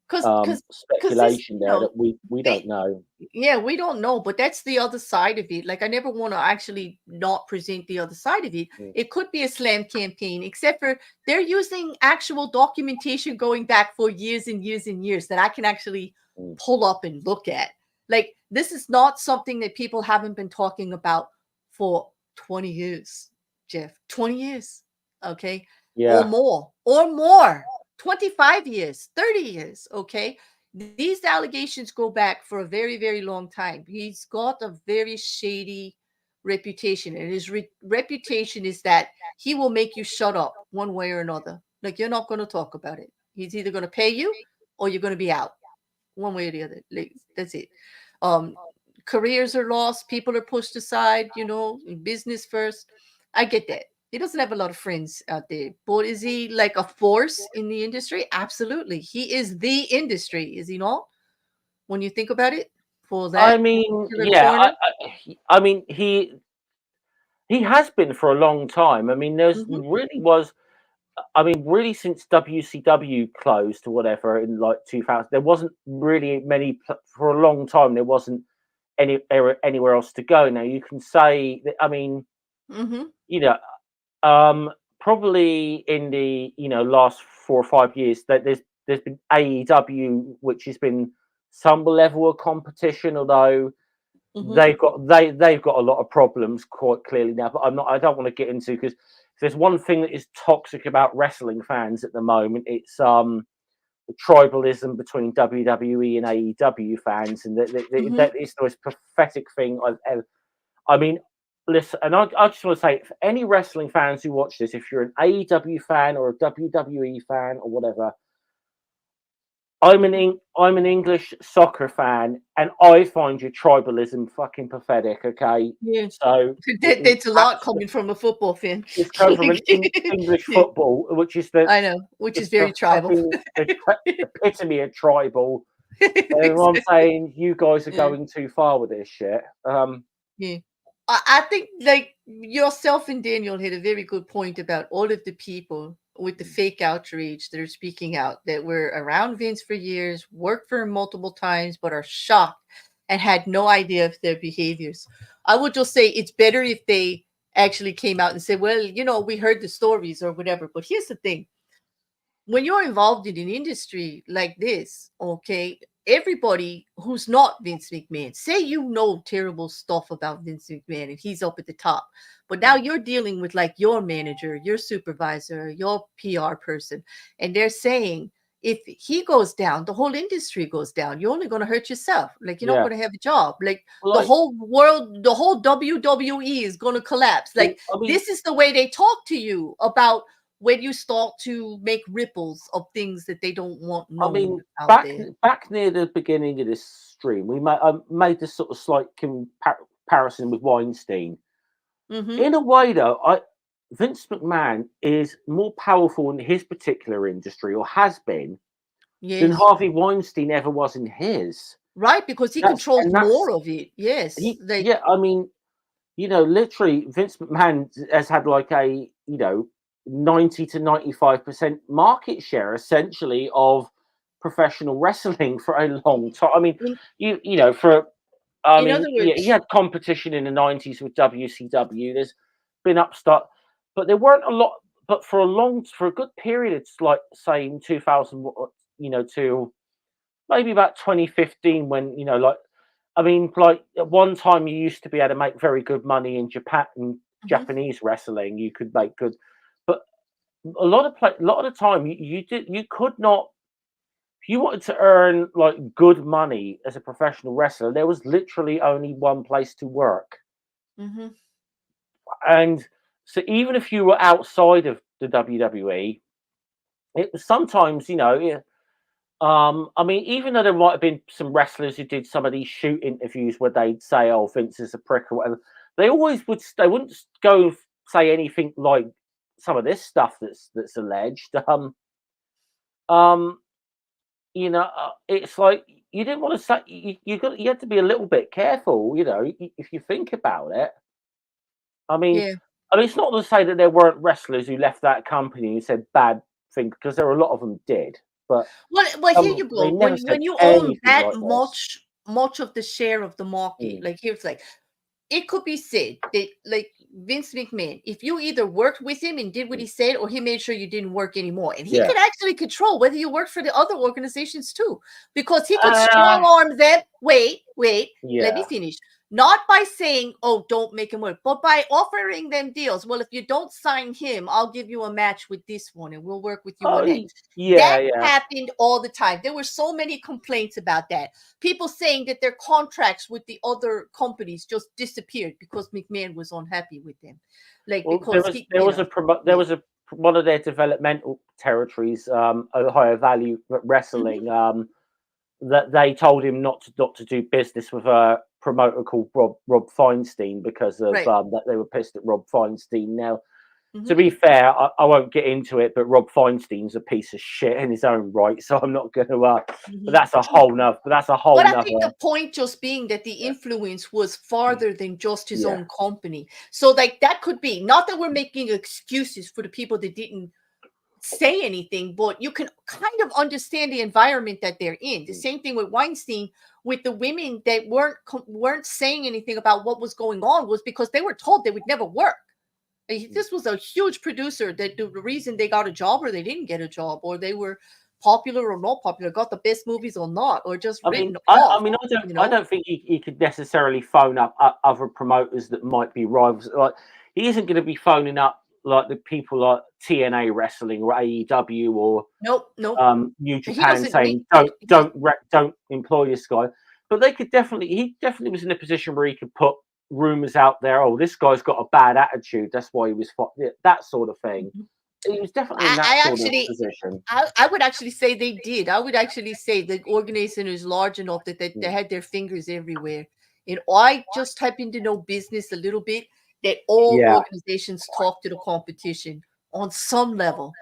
Because this, speculation there that we don't they know. yeah, we don't know, but that's the other side of it. Like, I never want to actually not present the other side of it. Mm, It could be a slam campaign, except for they're using actual documentation going back for years and years and years that I can actually mm. pull up and look at. Like, this is not something that people haven't been talking about for 20 years, Jeff. 20 years. Okay. Or Yeah, more. Or more. 25 years, 30 years. Okay. These allegations go back for a very, very long time. He's got a very shady reputation, and his reputation is that he will make you shut up one way or another. Like, you're not going to talk about it. He's either going to pay you or you're going to be out, one way or the other. Like, that's it. Um, Careers are lost. People are pushed aside. Business first. I get that. He doesn't have a lot of friends out there, but is he like a force in the industry? Absolutely. He is the industry, is he not? When you think about it, for I that mean, particular yeah, corner. I mean, he has been for a long time. I mean, there's Hmm. really was. I mean, really, since WCW closed or whatever in like 2000, there wasn't really many for a long time. There wasn't anywhere else to go. Now you can say that. I mean, Hmm. you know, probably in the last 4 or 5 years that there's been AEW, which has been some level of competition, although Hmm. they've got a lot of problems quite clearly now. But I don't want to get into, because if there's one thing that is toxic about wrestling fans at the moment, it's the tribalism between WWE and AEW fans, and Hmm. that is the most pathetic thing I've ever. I mean, listen, and I just want to say, for any wrestling fans who watch this, if you're an AEW fan or a WWE fan or whatever, I'm an English soccer fan, and I find your tribalism fucking pathetic. Okay, Yeah. so it That's a lot absolutely coming from a football fan. it's come from an English Yeah, football, which is the I know, which is it's the very tribal. fucking epitome of tribal. And I'm Exactly. saying you guys are Yeah. going too far with this shit. Yeah. I think, like, yourself and Daniel had a very good point about all of the people with the fake outrage that are speaking out, that were around Vince for years, worked for him multiple times, but are shocked and had no idea of their behaviors. I would just say it's better if they actually came out and said, well, we heard the stories or whatever. But here's the thing: when you're involved in an industry like this, okay, everybody who's not Vince McMahon, say terrible stuff about Vince McMahon and he's up at the top, but now you're dealing with like your manager, your supervisor, your PR person, and they're saying if he goes down, the whole industry goes down. You're only going to hurt yourself. Like, you're not Yeah. going to have a job. Like, Well, the whole world, the whole WWE is going to collapse. Like, I mean, this is the way they talk to you about when you start to make ripples of things that they don't want known I mean, out there. back near the beginning of this stream, we made this sort of slight comparison with Weinstein. Mm-hmm. In a way, though, Vince McMahon is more powerful in his particular industry, or has been, than Yes. Harvey Weinstein ever was in his. Right, because he controls more of it. Yes. Like, yeah, I mean, literally, Vince McMahon has had like a 90 to 95% market share, essentially, of professional wrestling for a long time. I mean, in, I in mean, other yeah, words, he had competition in the 90s with WCW. There's been upstart, but there weren't a lot. But for a good period, it's like, say, in 2000, to maybe about 2015, when like, I mean, like, at one time you used to be able to make very good money in Japan and mhm, Japanese wrestling. You could make good, but a lot of the time you could not. If you wanted to earn like good money as a professional wrestler, there was literally only one place to work. mhm, And so even if you were outside of the WWE, it was sometimes, I mean, even though there might have been some wrestlers who did some of these shoot interviews where they'd say, "Oh, Vince is a prick" or whatever, they always would. They wouldn't go say anything like some of this stuff that's alleged. Um, it's like, you didn't want to say, you had to be a little bit careful, if you think about it. I mean, yeah. it's not to say that there weren't wrestlers who left that company and said bad things, because there were a lot of them did, but Well, here you they go. never When said you own anything that like this. much of the share of the market, Mm, like, here's like, it could be said that, like, Vince McMahon, if you either worked with him and did what mm. he said, or he made sure you didn't work anymore, and he Yeah. could actually control whether you worked for the other organizations too, because he could Uh, strong arm them. Wait, let me yeah. finish. Not by saying, "Oh, don't make him work," but by offering them deals. Well, if you don't sign him, I'll give you a match with this one, and we'll work with you on that. Yeah, That yeah. happened all the time. There were so many complaints about that. People saying that their contracts with the other companies just disappeared because McMahon was unhappy with them. Like, Well, because he, there yeah. was a one of their developmental territories, Ohio Valley Mhm. Wrestling, that they told him not to do business with a promoter called Rob Feinstein, because of Right. that they were pissed at Rob Feinstein. Now, to Mhm. be fair, I won't get into it, but Rob Feinstein's a piece of shit in his own right, so I'm not going to. But Mhm. that's a whole nother. But that's a whole But I think nother. the point just being that the Yeah. influence was farther than just his Yeah. own company. So, like, that could be, not that we're making excuses for the people that didn't say anything, but you can kind of understand the environment that they're in. The Mm. same thing with Weinstein, with the women that weren't saying anything about what was going on, was because they were told they would never work. This was a huge producer that the reason they got a job or they didn't get a job, or they were popular or not popular, got the best movies or not, or just I mean, written off, I don't think he could necessarily phone up other promoters that might be rivals. Like, he isn't going to be phoning up like the people like TNA Wrestling or AEW or Nope. New He Japan, doesn't need saying don't employ this guy. But he definitely was in a position where he could put rumors out there. Oh, this guy's got a bad attitude. That's why he was that sort of thing. Mhm. He was definitely in that I sort of actually, position. I would actually say they did. I would actually say the organization is large enough that they Mm. had their fingers everywhere. And I just happen to know business a little bit, that all Yeah, organizations talk to the competition on some level,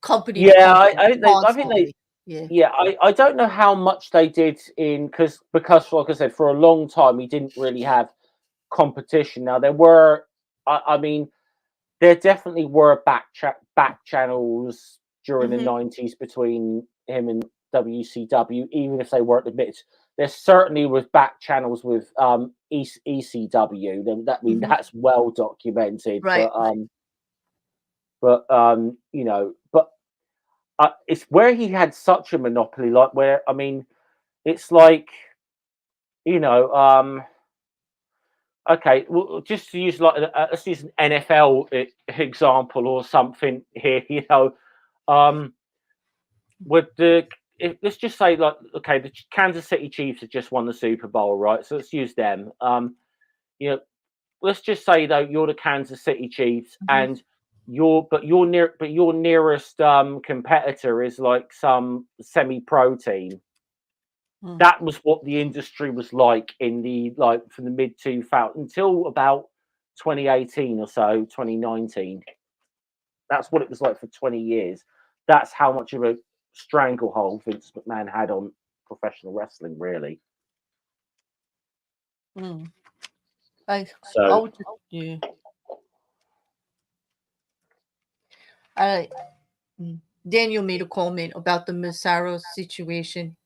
company to yeah. company, I think they. constantly. Yeah. Yeah, I don't know how much they did in, because like I said, for a long time he didn't really have competition. Now there were, I mean, there definitely were back channels during the Hmm. '90s between him and WCW, even if they weren't admitted. There certainly was back channels with ECW. I mean, Hmm. that's well documented, Right. but it's where he had such a monopoly. Like, where, I mean, it's like, you know, okay, well, just to use like let's use an NFL example or something here. Um, with let's just say, like, okay, the Kansas City Chiefs have just won the Super Bowl, right? So let's use them. You know, let's just say though you're the Kansas City Chiefs, Mhm. and your nearest competitor is like some semi-pro team. Mm. That was what the industry was like in the like from the mid 2000 until about 2018 or so, 2019. That's what it was like for 20 years. That's how much of a stranglehold Vince McMahon had on professional wrestling, really. Mm. I I So would just, yeah. I Daniel made a comment about the Massaro situation.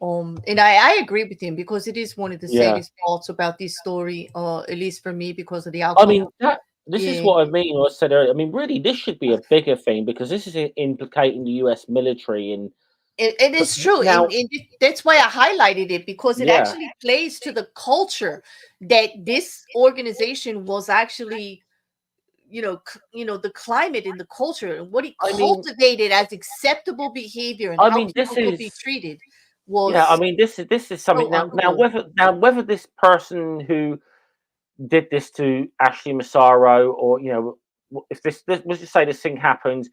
And I agree with him because it is one of the yeah, saddest parts about this story, at least for me, because of the I outcome. mean that. This is Yeah, what I mean. What I said earlier. I mean, really, this should be a bigger thing because this is implicating the U.S. military. And it is true, now, and that's why I highlighted it because it yeah, actually plays to the culture that this organization was actually, the climate and the culture and what it I mean, cultivated as acceptable behavior and how this people could is be treated yeah. I was mean, this is something so now. uncool. Whether this person who did this to Ashley Massaro, or if this let's just say this thing happened,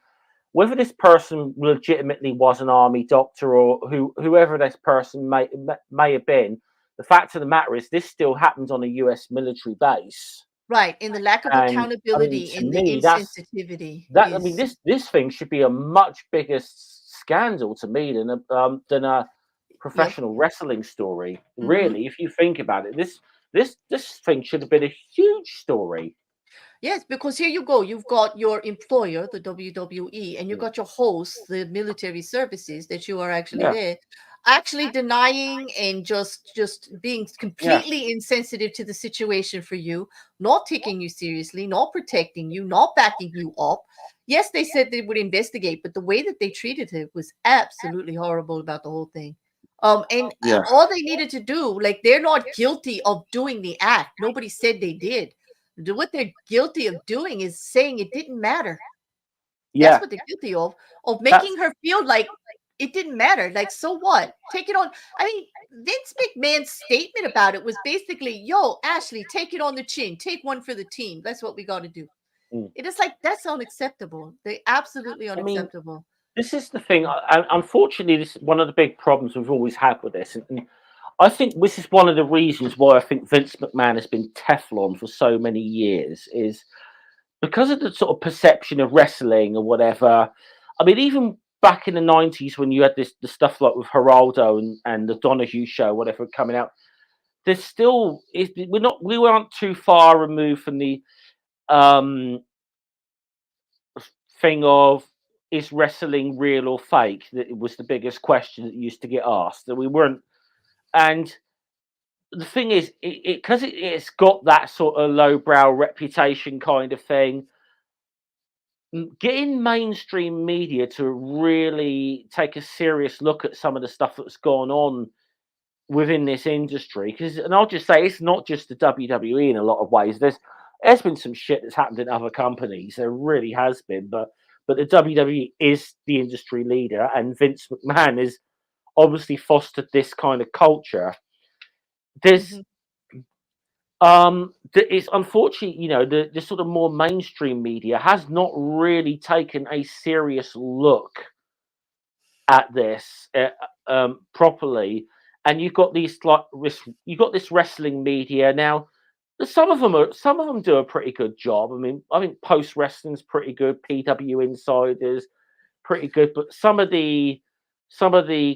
whether this person legitimately was an army doctor or whoever this person may have been, the fact of the matter is this still happens on a U.S. military base. Right, and the lack of And I mean, accountability to and the me, insensitivity I mean, is. this thing should be a much bigger scandal to me than a Yep. professional wrestling story. Hmm. Really, if you think about it, this thing should have been a huge story. Yes, because here you go. You've got your employer, the WWE, and you've Mm. got your host, the military services that you are actually Yeah, there, actually denying and just being yeah, completely insensitive to the situation for you, not taking you seriously, not protecting you, not backing you up. Yes, they said they would investigate, but the way that they treated it was absolutely horrible about the whole thing. And yeah, all they needed to do, like, they're not guilty of doing the act. Nobody said they did. What they're guilty of doing is saying it didn't matter. That's yeah. what they're guilty of That's making her feel like it didn't matter. Like, so what? Take it on. I mean, Vince McMahon's statement about it was basically, yo, Ashley, take it on the chin. Take one for the team. That's what we got to do. mm. It is like, that's unacceptable. They absolutely I mean, unacceptable. this is the thing. Unfortunately, this is one of the big problems we've always had with this, and I think this is one of the reasons why I think Vince McMahon has been Teflon for so many years, is because of the sort of perception of wrestling or whatever. I mean, even back in the 90s when you had the stuff like with Geraldo and the Donahue show, whatever, coming out, there's still we weren't too far removed from the um thing of, is wrestling real or fake? That it was the biggest question that used to get asked. That we weren't, and the thing is, because it's got that sort of lowbrow reputation kind of thing. Getting mainstream media to really take a serious look at some of the stuff that's gone on within this industry, because, and I'll just say, it's not just the WWE in a lot of ways. There's been some shit that's happened in other companies. There really has been, but the WWE is the industry leader, and Vince McMahon has obviously fostered this kind of culture. There's Mhm. it's unfortunate, the sort of more mainstream media has not really taken a serious look at this properly, and you've got these like you've got this wrestling media now. Some of them do a pretty good job. I mean, I think Post Wrestling's pretty good. PW Insiders pretty good, but some of the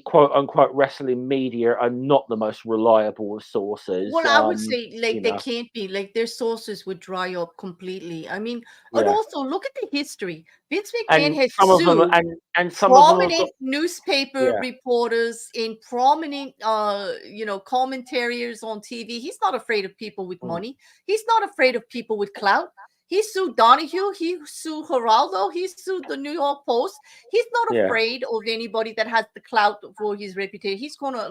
quote unquote wrestling media are not the most reliable of sources. Well, I would say, You like, they know, can't be, like, their sources would dry up completely. I mean, and yeah, also look at the history. Vince McMahon and has some of them, sued and some of them have got prominent newspaper yeah. reporters and prominent commentators on TV. He's not afraid of people with Mm, money. He's not afraid of people with clout. He sued Donahue, he sued Geraldo, he sued the New York Post. He's not yeah. afraid of anybody that has the clout for his reputation. He's gonna,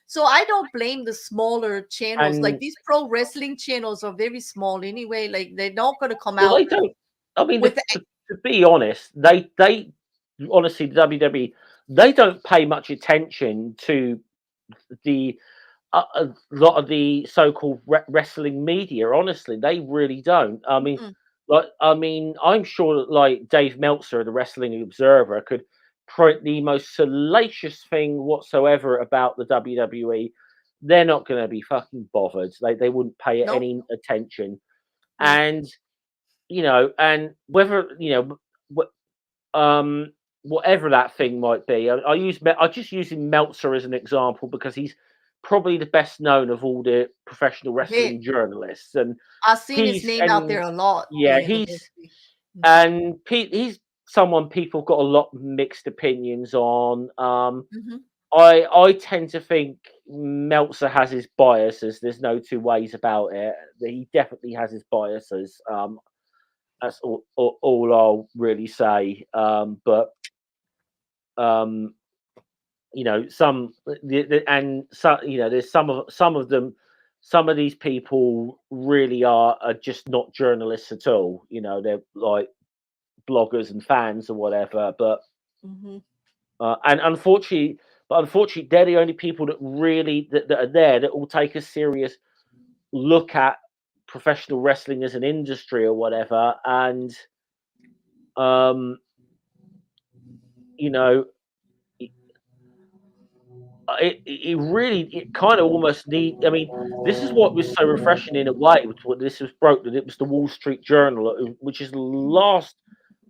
so I don't blame the smaller channels. Like, And these pro wrestling channels are very small anyway. Like, they're not gonna come well, out they don't. I mean, with to be honest, they honestly, the WWE. they don't pay much attention to the a lot of the so-called wrestling media. Honestly, they really don't. Mm-mm. I'm sure that like Dave Meltzer of the Wrestling Observer could print the most salacious thing whatsoever about the WWE. They're not going to be fucking bothered. They wouldn't pay it Nope. any attention. Nope. And and whether um, whatever that thing might be. I just using Meltzer as an example because he's probably the best known of all the professional Yeah. wrestling journalists, and I've seen his name out there a lot. yeah, Yeah, in the industry. Mm-hmm. he's someone people got a lot of mixed opinions on. Mm-hmm. I tend to think Meltzer has his biases. There's no two ways about it. He definitely has his biases. That's all I'll really say. But um, some and so there's some of them. Some of these people really are just not journalists at all. They're like bloggers and fans or whatever. But Mm-hmm. and unfortunately, they're the only people that really that are there that will take a serious look at professional wrestling as an industry or whatever. And um, you know, it really it kind of almost need. I mean, this is what was so refreshing in a way. What this was broke that it was the Wall Street Journal, which is the last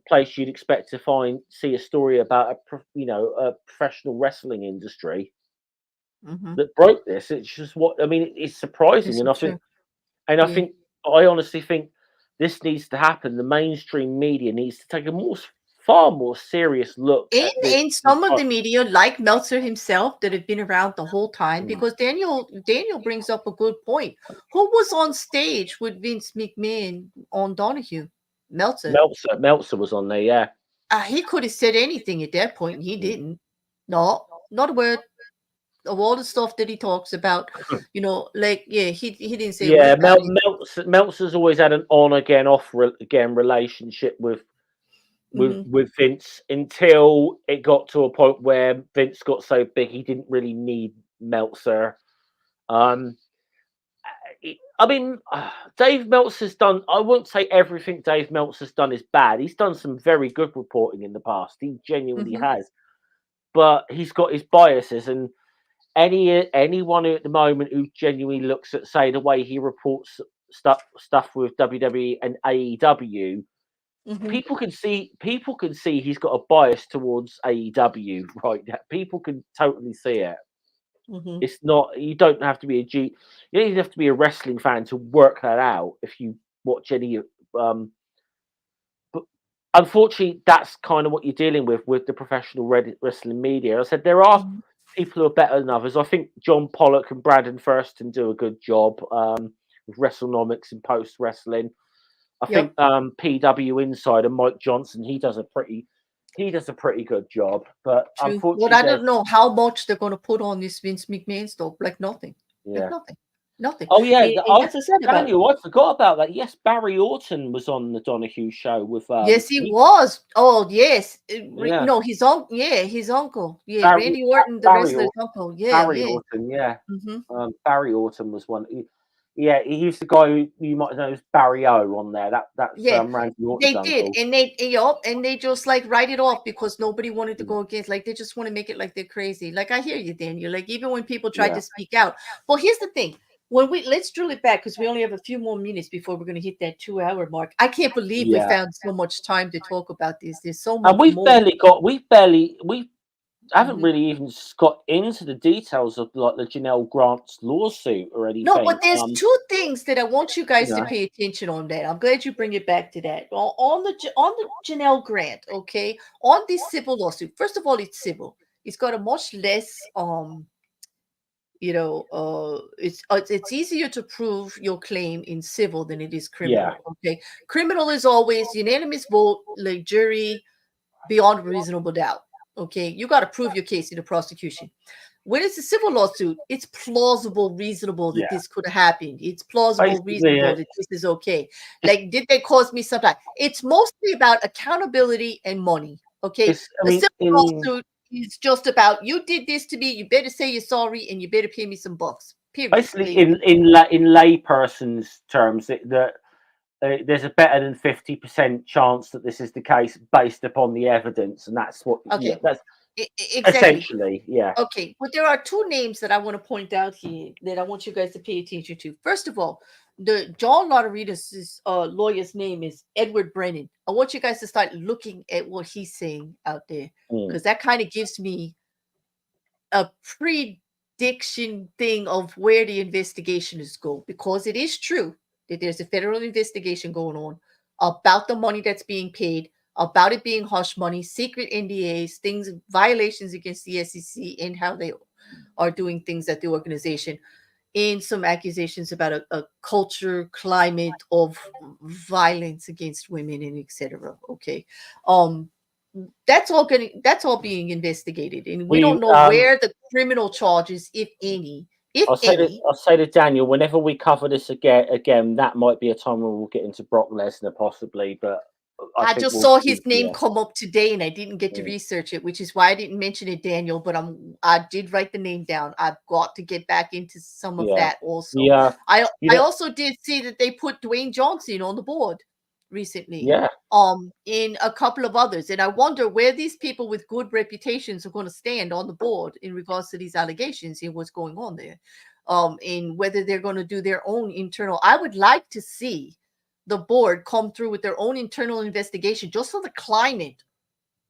place you'd expect to see a story about a professional wrestling industry Mm-hmm. that broke this. It's just what I mean. It's surprising, This and is true. Yeah. I honestly think this needs to happen. The mainstream media needs to take far more serious look In at this. in some of the media, like Meltzer himself, that have been around the whole time, Mm. because Daniel brings up a good point. Who was on stage with Vince McMahon on Donahue? Meltzer. Meltzer was on there, yeah. He could have said anything at that point, and he didn't. No, not a word of all the stuff that he talks about. He didn't say a word Yeah, about it. Meltzer's always had an on again, off again relationship with Hmm. Vince until it got to a point where Vince got so big he didn't really need Meltzer. Um, I mean, Dave Meltzer's done. I won't say everything Dave Meltzer's done is bad. He's done some very good reporting in the past. He genuinely Hmm. has, but he's got his biases. And anyone at the moment who genuinely looks at, say, the way he reports stuff with WWE and AEW, Hmm. people can see he's got a bias towards AEW right now. People can totally see it. Hmm. It's not you don't have to be you don't even have to be a wrestling fan to work that out if you watch any but unfortunately that's kind of what you're dealing with the professional wrestling media. I said there are Hmm. people who are better than others. I think John Pollock and Brandon Thurston do a good job with WrestleNomics and post wrestling. I think Yep. PW Insider Mike Johnson he does a pretty good job, but True. But unfortunately I there's don't know how much they're going to put on this Vince McMahon stuff. Like nothing. Like yeah. nothing. Nothing. Oh yeah, And that's what I said about. Daniel, I forgot about that. Yes, Barry Orton was on the Donahue show with Yes, he was. Oh, yes. yeah, No, his uncle. Yeah, his uncle. Yeah, Barry Randy Orton, the Barry wrestler's uncle. Yeah, Barry yeah. Orton, yeah. Hmm. Barry Orton was one. Yeah, he's the guy who you might know as Barry O on there. That's Yeah, Randy Orton's they did, uncle. and they just like write it off because nobody wanted to go against. Like they just want to make it like they're crazy. Like I hear you, Daniel. Like even when people try Yeah, to speak out. Well, here's the thing. When let's drill it back because we only have a few more minutes before we're going to hit that 2 hour mark. I can't believe we yeah. found so much time to talk about this. There's so And much more. we haven't Mhm. really even got into the details of like the Janelle Grant's lawsuit or No, anything. but there's two things that I want you guys to Yeah, pay attention on. That I'm glad you bring it back to that. On the Janelle Grant, okay, on this civil lawsuit. First of all, it's civil. It's got a much less it's easier to prove your claim in civil than it is yeah, criminal. Okay, criminal is always unanimous vote, like jury, beyond reasonable doubt. Okay, you got to prove your case in the prosecution. When it's a civil lawsuit, it's plausible, reasonable that yeah. this could have happened. It's plausible, Basically, reasonable that this is okay. Like, did they cause me some time? It's mostly about accountability and money. Okay, I a mean, civil lawsuit is just about you did this to me. You better say you're sorry, and you better pay me some bucks. Period. Basically, in layperson's terms, there's a better than 50% chance that this is the case based upon the evidence, and that's what. Yeah, Okay. that's Exactly. essentially. Yeah. Okay, but there are two names that I want to point out here that I want you guys to pay attention to. First of all, the John Lauteritis' lawyer's name is Edward Brennan. I want you guys to start looking at what he's saying out there, because that kind of gives me a prediction thing of where the investigation is going, because it is true that there's a federal investigation going on about the money that's being paid, about it being hush money, secret NDAs, things, violations against the SEC, and how they are doing things at the organization, and some accusations about a culture climate of violence against women and etc. Okay. That's all being investigated, and we don't know where the criminal charges, if any, I'll say to Daniel, whenever we cover this again, that might be a time when we'll get into Brock Lesnar possibly, but I just saw his name come up today, and I didn't get to research it, which is why I didn't mention it, Daniel. But I did write the name down. I've got to get back into some of that also. Yeah, I also did see that they put Dwayne Johnson on the board recently. Yeah. In a couple of others, and I wonder where these people with good reputations are going to stand on the board in regards to these allegations and what's going on there. And whether they're going to do their own internal. I would like to see the board come through with their own internal investigation, just for the climate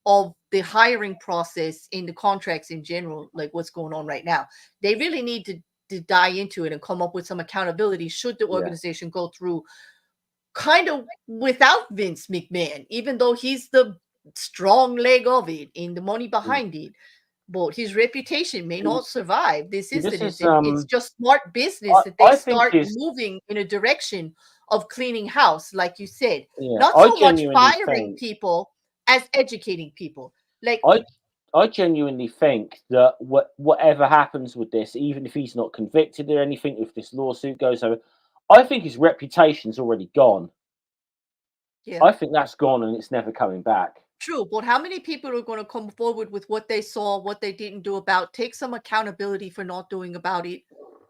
of the hiring process in the contracts in general, like what's going on right now. They really need to dive into it and come up with some accountability should the organization go through kind of without Vince McMahon, even though he's the strong leg of it and the money behind it. But his reputation may not survive this incident. It's just smart business that they start moving in a direction of cleaning house, like you said. Not so much firing people as educating people. Like I genuinely think that whatever happens with this, even if he's not convicted or anything, if this lawsuit goes over, I think his reputation's already gone. Yeah. I think that's gone and it's never coming back. True, but how many people are going to come forward with what they saw, what they didn't do about, take some accountability for not doing about it,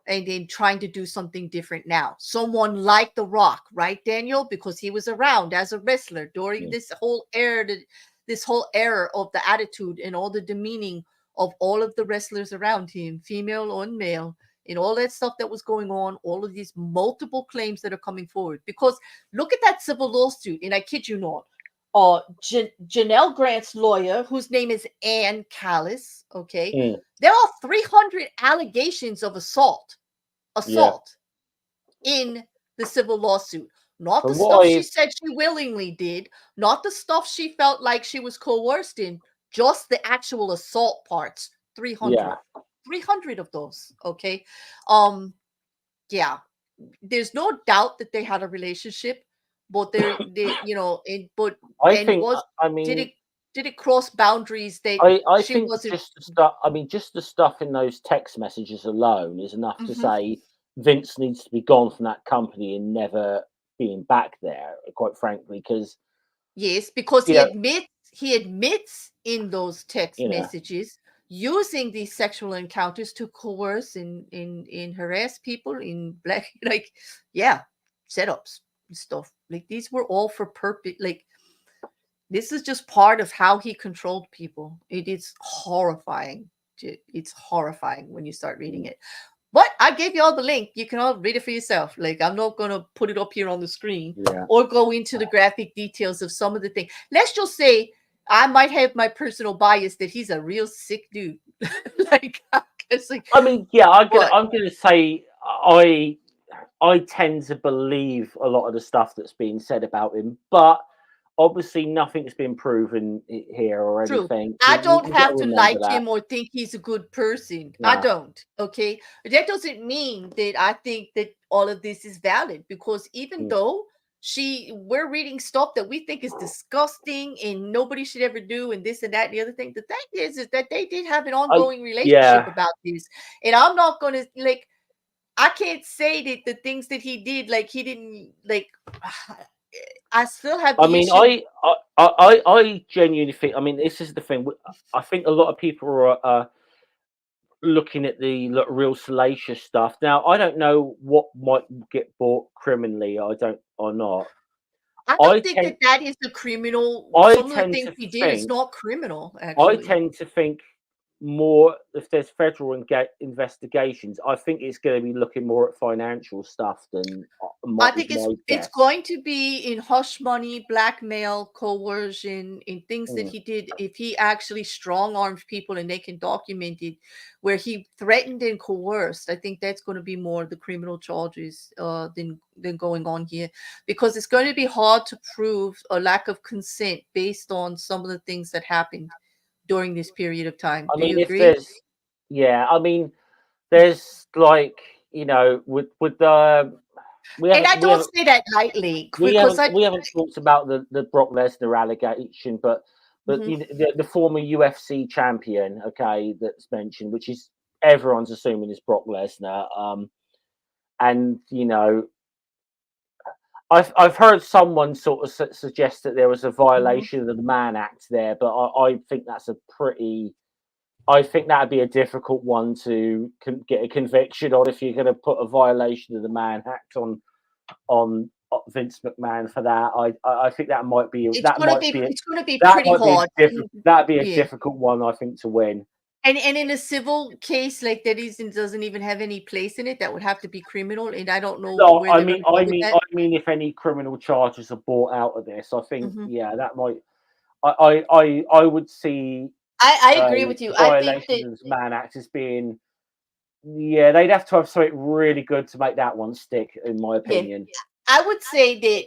and then trying to do something different now? Someone like The Rock, right, Daniel? Because he was around as a wrestler during this whole era of the attitude and all the demeaning of all of the wrestlers around him, female or male, and all that stuff that was going on, all of these multiple claims that are coming forward. Because look at that civil lawsuit, and I kid you not, Janelle Grant's lawyer, whose name is Ann Callis, okay, there are 300 allegations of assault in the civil lawsuit. Not the stuff she said she willingly did, not the stuff she felt like she was coerced in, just the actual assault parts. 300 of those. Okay. Yeah, there's no doubt that they had a relationship, but did it cross boundaries? I think just the stuff. I mean, just the stuff in those text messages alone is enough to say Vince needs to be gone from that company and never being back there. Quite frankly, because he admits in those text messages using these sexual encounters to coerce and harass people in black, setups and stuff. Like, these were all for purpose. Like, this is just part of how he controlled people. It is horrifying. It's horrifying when you start reading it. But I gave you all the link. You can all read it for yourself. Like, I'm not going to put it up here on the screen or go into the graphic details of some of the things. Let's just say I might have my personal bias that he's a real sick dude. I'm going to say I tend to believe a lot of the stuff that's being said about him, but obviously nothing's been proven here or anything. I don't have to like him or think he's a good person. No. I don't. Okay. That doesn't mean that I think that all of this is valid, because even though we're reading stuff that we think is disgusting and nobody should ever do, and this and that and the other thing. The thing is that they did have an ongoing relationship about this. And I'm not going to I can't say that the things that he did, he didn't I still have I the mean, issue. I genuinely think. I mean, this is the thing. I think a lot of people are looking at the real salacious stuff. Now, I don't know what might get bought criminally. I don't or not. I I don't think tend that that is the criminal. I Some of the tend things to he did is think not criminal, I actually. tend to think more if there's federal investigations. I think it's going to be looking more at financial stuff than I is think my it's guess. going to be in hush money, blackmail, coercion, in things that Mm. he did. If he actually strong armed people and they can document it, where he threatened and coerced, I think that's going to be more the criminal charges than going on here, because it's going to be hard to prove a lack of consent based on some of the things that happened during this period of time. I Do you mean, if agree? there's yeah, I mean, there's like with the we And haven't I we don't haven't say that lightly because I. we haven't talked about the Brock Lesnar allegation, but Mhm. the former UFC champion, okay, that's mentioned, which is everyone's assuming is Brock Lesnar, and I've heard someone sort of suggest that there was a Mhm. violation of the Mann Act there, but I think that's a pretty. I think that'd be a difficult one to get a conviction on if you're going to put a violation of the Mann Act on Vince McMahon for that. I think that might be It's gonna be pretty hard. that'd be a Yeah. difficult one I think to win. And in a civil case like that isn't doesn't even have any place in it, that would have to be criminal, and I don't know No, where they're gonna go with that. if any criminal charges are brought out of this, I think Mhm. that might. I would see I a agree with you. I think violation that of the Mann Act as being. Yeah, they'd have to have something really good to make that one stick, in my yeah, opinion. I would say that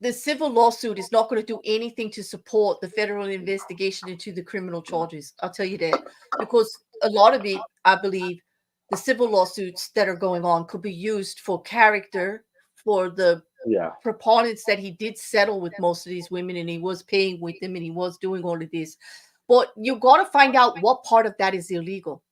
the civil lawsuit is not gonna do anything to support the federal investigation into the criminal charges. I'll tell you that, because a lot of it, I believe, the civil lawsuits that are going on could be used for character, for the Yeah, proponents that he did settle with most of these women and he was paying with them and he was doing all of this. But you got to find out what part of that is illegal.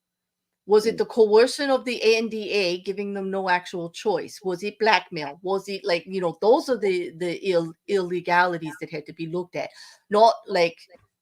Was it mm, the coercion of the ANDA giving them no actual choice? Was it blackmail? Was it like, those are the illegalities that had to be looked at, not like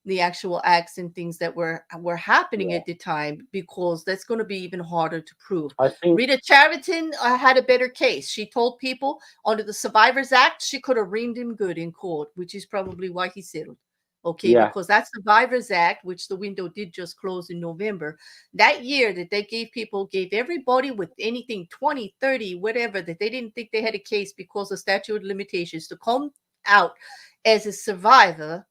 the actual acts and things that were happening yeah. at the time, because that's going to be even harder to prove. I think Rita Chariton had a better case. She told people under the Survivors Act she could have reamed him good in court, which is probably why he settled. Okay, yeah, because that Survivors Act, which the window did just close in November, that year that they gave everybody with anything 20, 30, whatever, that they didn't think they had a case because of statute of limitations, to come out as a survivor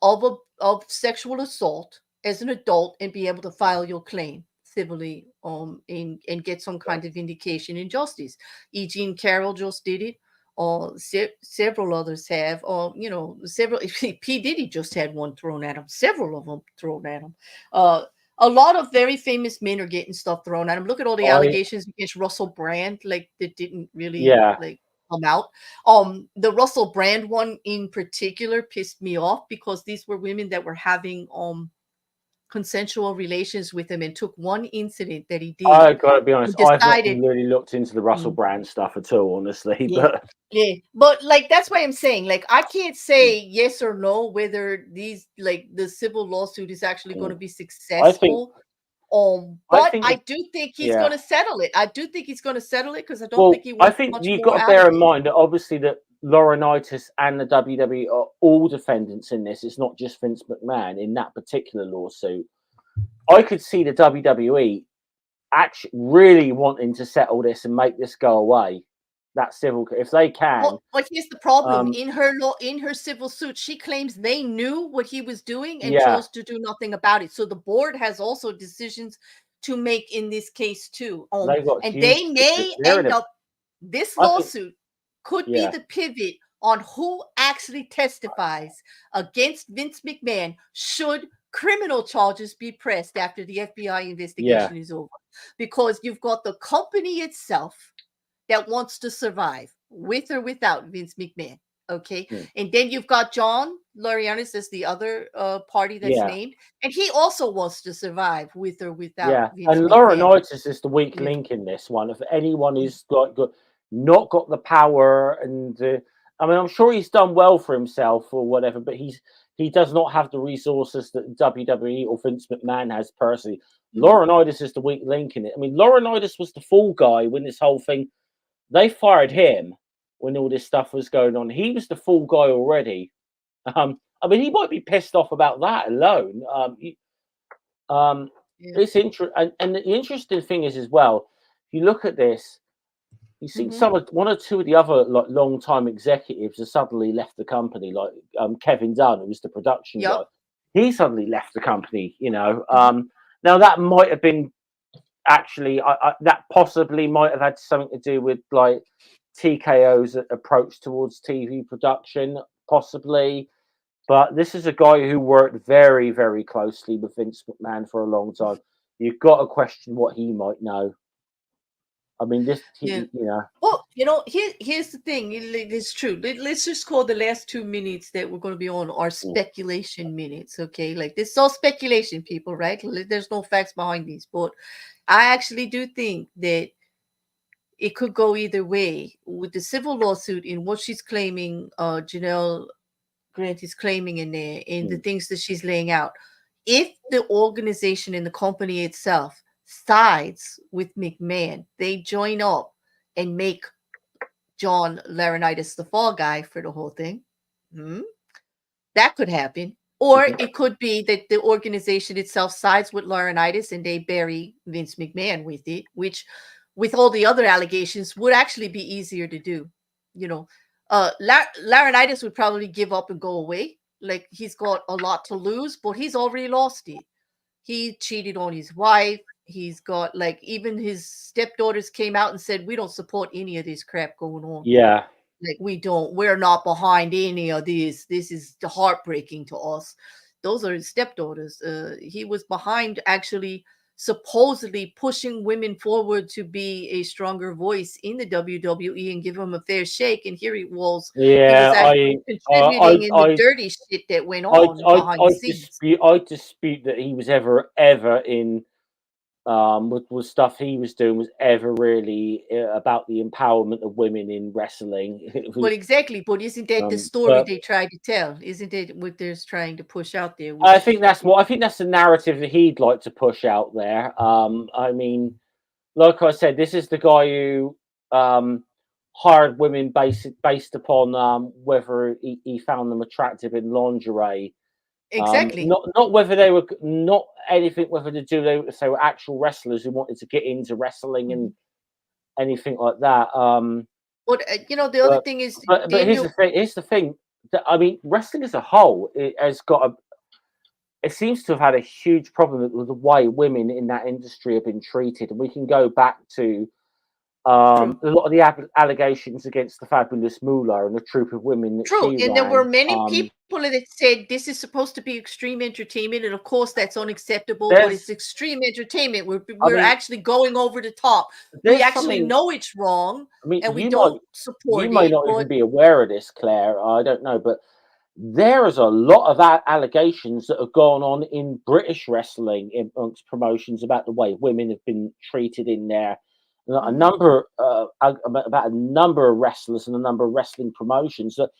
of sexual assault as an adult and be able to file your claim civilly, and get some yeah. kind of vindication and justice. E. Jean Carroll just did it, or several others have, or several. P. Diddy just had one thrown at him, several of them thrown at him. A lot of very famous men are getting stuff thrown at him. Look at all the I allegations against Russell Brand, like, that didn't really yeah. like come out. The Russell Brand one in particular pissed me off, because these were women that were having consensual relations with him, and took one incident that he did I gotta be honest, and I've not decided. really looked into the Russell Mm, Brand stuff at all, honestly. yeah, But yeah, but like, that's why I'm saying, like, I can't say yes or no whether these, like, the civil lawsuit is actually going mm, to be I think successful. I But think I the do think he's yeah. going to settle it. I do think he's going to settle it, because I don't think Well, he I wants think much you've got more to out of bear in it. mind that obviously that Laurinaitis and the WWE are all defendants in this. It's not just Vince McMahon in that particular lawsuit. I could see the WWE actually really wanting to settle this and make this go away. That civil, if they can. But here's the problem. Um, In her civil suit, she claims they knew what he was doing and yeah, chose to do nothing about it. So the board has also decisions to make in this case too. they've got And huge they secrets. may They're in end a. up, this I think, lawsuit could be yeah, the pivot on who actually testifies against Vince McMahon, should criminal charges be pressed after the FBI yeah, investigation is over. Because you've got the company itself that wants to survive, with or without Vince McMahon. Okay. mm, And then you've got John Laurinaitis as the other party that's yeah. named. And he also wants to survive, with or without Yeah, Vince and McMahon. Laurinaitis is the weak Yeah. link in this one. If anyone is like not got the power and I mean, I'm sure he's done well for himself or whatever, but he does not have the resources that WWE or Vince McMahon has personally. Mhm. Laurinaitis is the weak link in it. I mean, Laurinaitis was the fall guy when this whole thing. They fired him when all this stuff was going on. He was the fall guy already. I mean, he might be pissed off about that alone. Um, Yeah. it's interesting, and the interesting thing is as well. If you look at this, you see Mhm. one or two of the other like long time executives have suddenly left the company, like Kevin Dunn, who was the production guy. Yep. He suddenly left the company. Mhm. Now that might have been actually that possibly might have had something to do with like TKO's approach towards TV production, possibly. But this is a guy who worked very, very closely with Vince McMahon for a long time. You've got to question what he might know. I mean, Yeah. you know, Well, here's the thing. It's true. Let's just call the last 2 minutes that we're going to be on our mm, speculation minutes. Okay, like this is all speculation, people. Right? There's no facts behind these, but I actually do think that it could go either way with the civil lawsuit in what she's claiming. Janelle Grant is claiming in there, in the mm, things that she's laying out. If the organization and the company itself sides with McMahon, they join up and make John Laurinaitis the fall guy for the whole thing. Hmm? That could happen. Or mhm. it could be that the organization itself sides with Laurinaitis and they bury Vince McMahon with it, which, with all the other allegations, would actually be easier to do. You know, Laurinaitis would probably give up and go away. Like he's got a lot to lose, but he's already lost it. He cheated on his wife. He's got, like, even his stepdaughters came out and said, "We don't support any of this crap going on. Yeah, Like, we're not behind any of this. This is heartbreaking to us." Those are his stepdaughters. He was behind, actually, supposedly pushing women forward to be a stronger voice in the WWE and give them a fair shake. And here he was yeah. actually contributing in the dirty shit that went on behind the scenes. I dispute that he was ever in with stuff he was doing was ever really about the empowerment of women in wrestling. It Well, was, exactly. But isn't that the story but they tried to tell? Isn't it what they're trying to push out there? I think that's the narrative that he'd like to push out there. I mean, like I said, this is the guy who hired women based upon whether he found them attractive in lingerie. Exactly. Not whether they were not anything whether to do if they were actual wrestlers who wanted to get into wrestling and Mhm. anything like that. But the other But thing is but here's the Daniel. thing. Here's the thing. That, I mean, wrestling as a whole it has got a. It seems to have had a huge problem with the way women in that industry have been treated, and we can go back to True. a lot of the allegations against the fabulous Moolah and the troop of women that True. she And there were ran. many people that said this is supposed to be extreme entertainment, and of course that's unacceptable. But it's There's, extreme entertainment. We're I we're mean, actually going over the top. We there's actually something. know it's wrong, I mean, and we don't you support may it. not But even be aware of this, Claire. I don't know, but there is a lot of allegations that have gone on in British wrestling amongst promotions about the way women have been treated in there. A mhm, number about a number of wrestlers and a number of wrestling promotions. That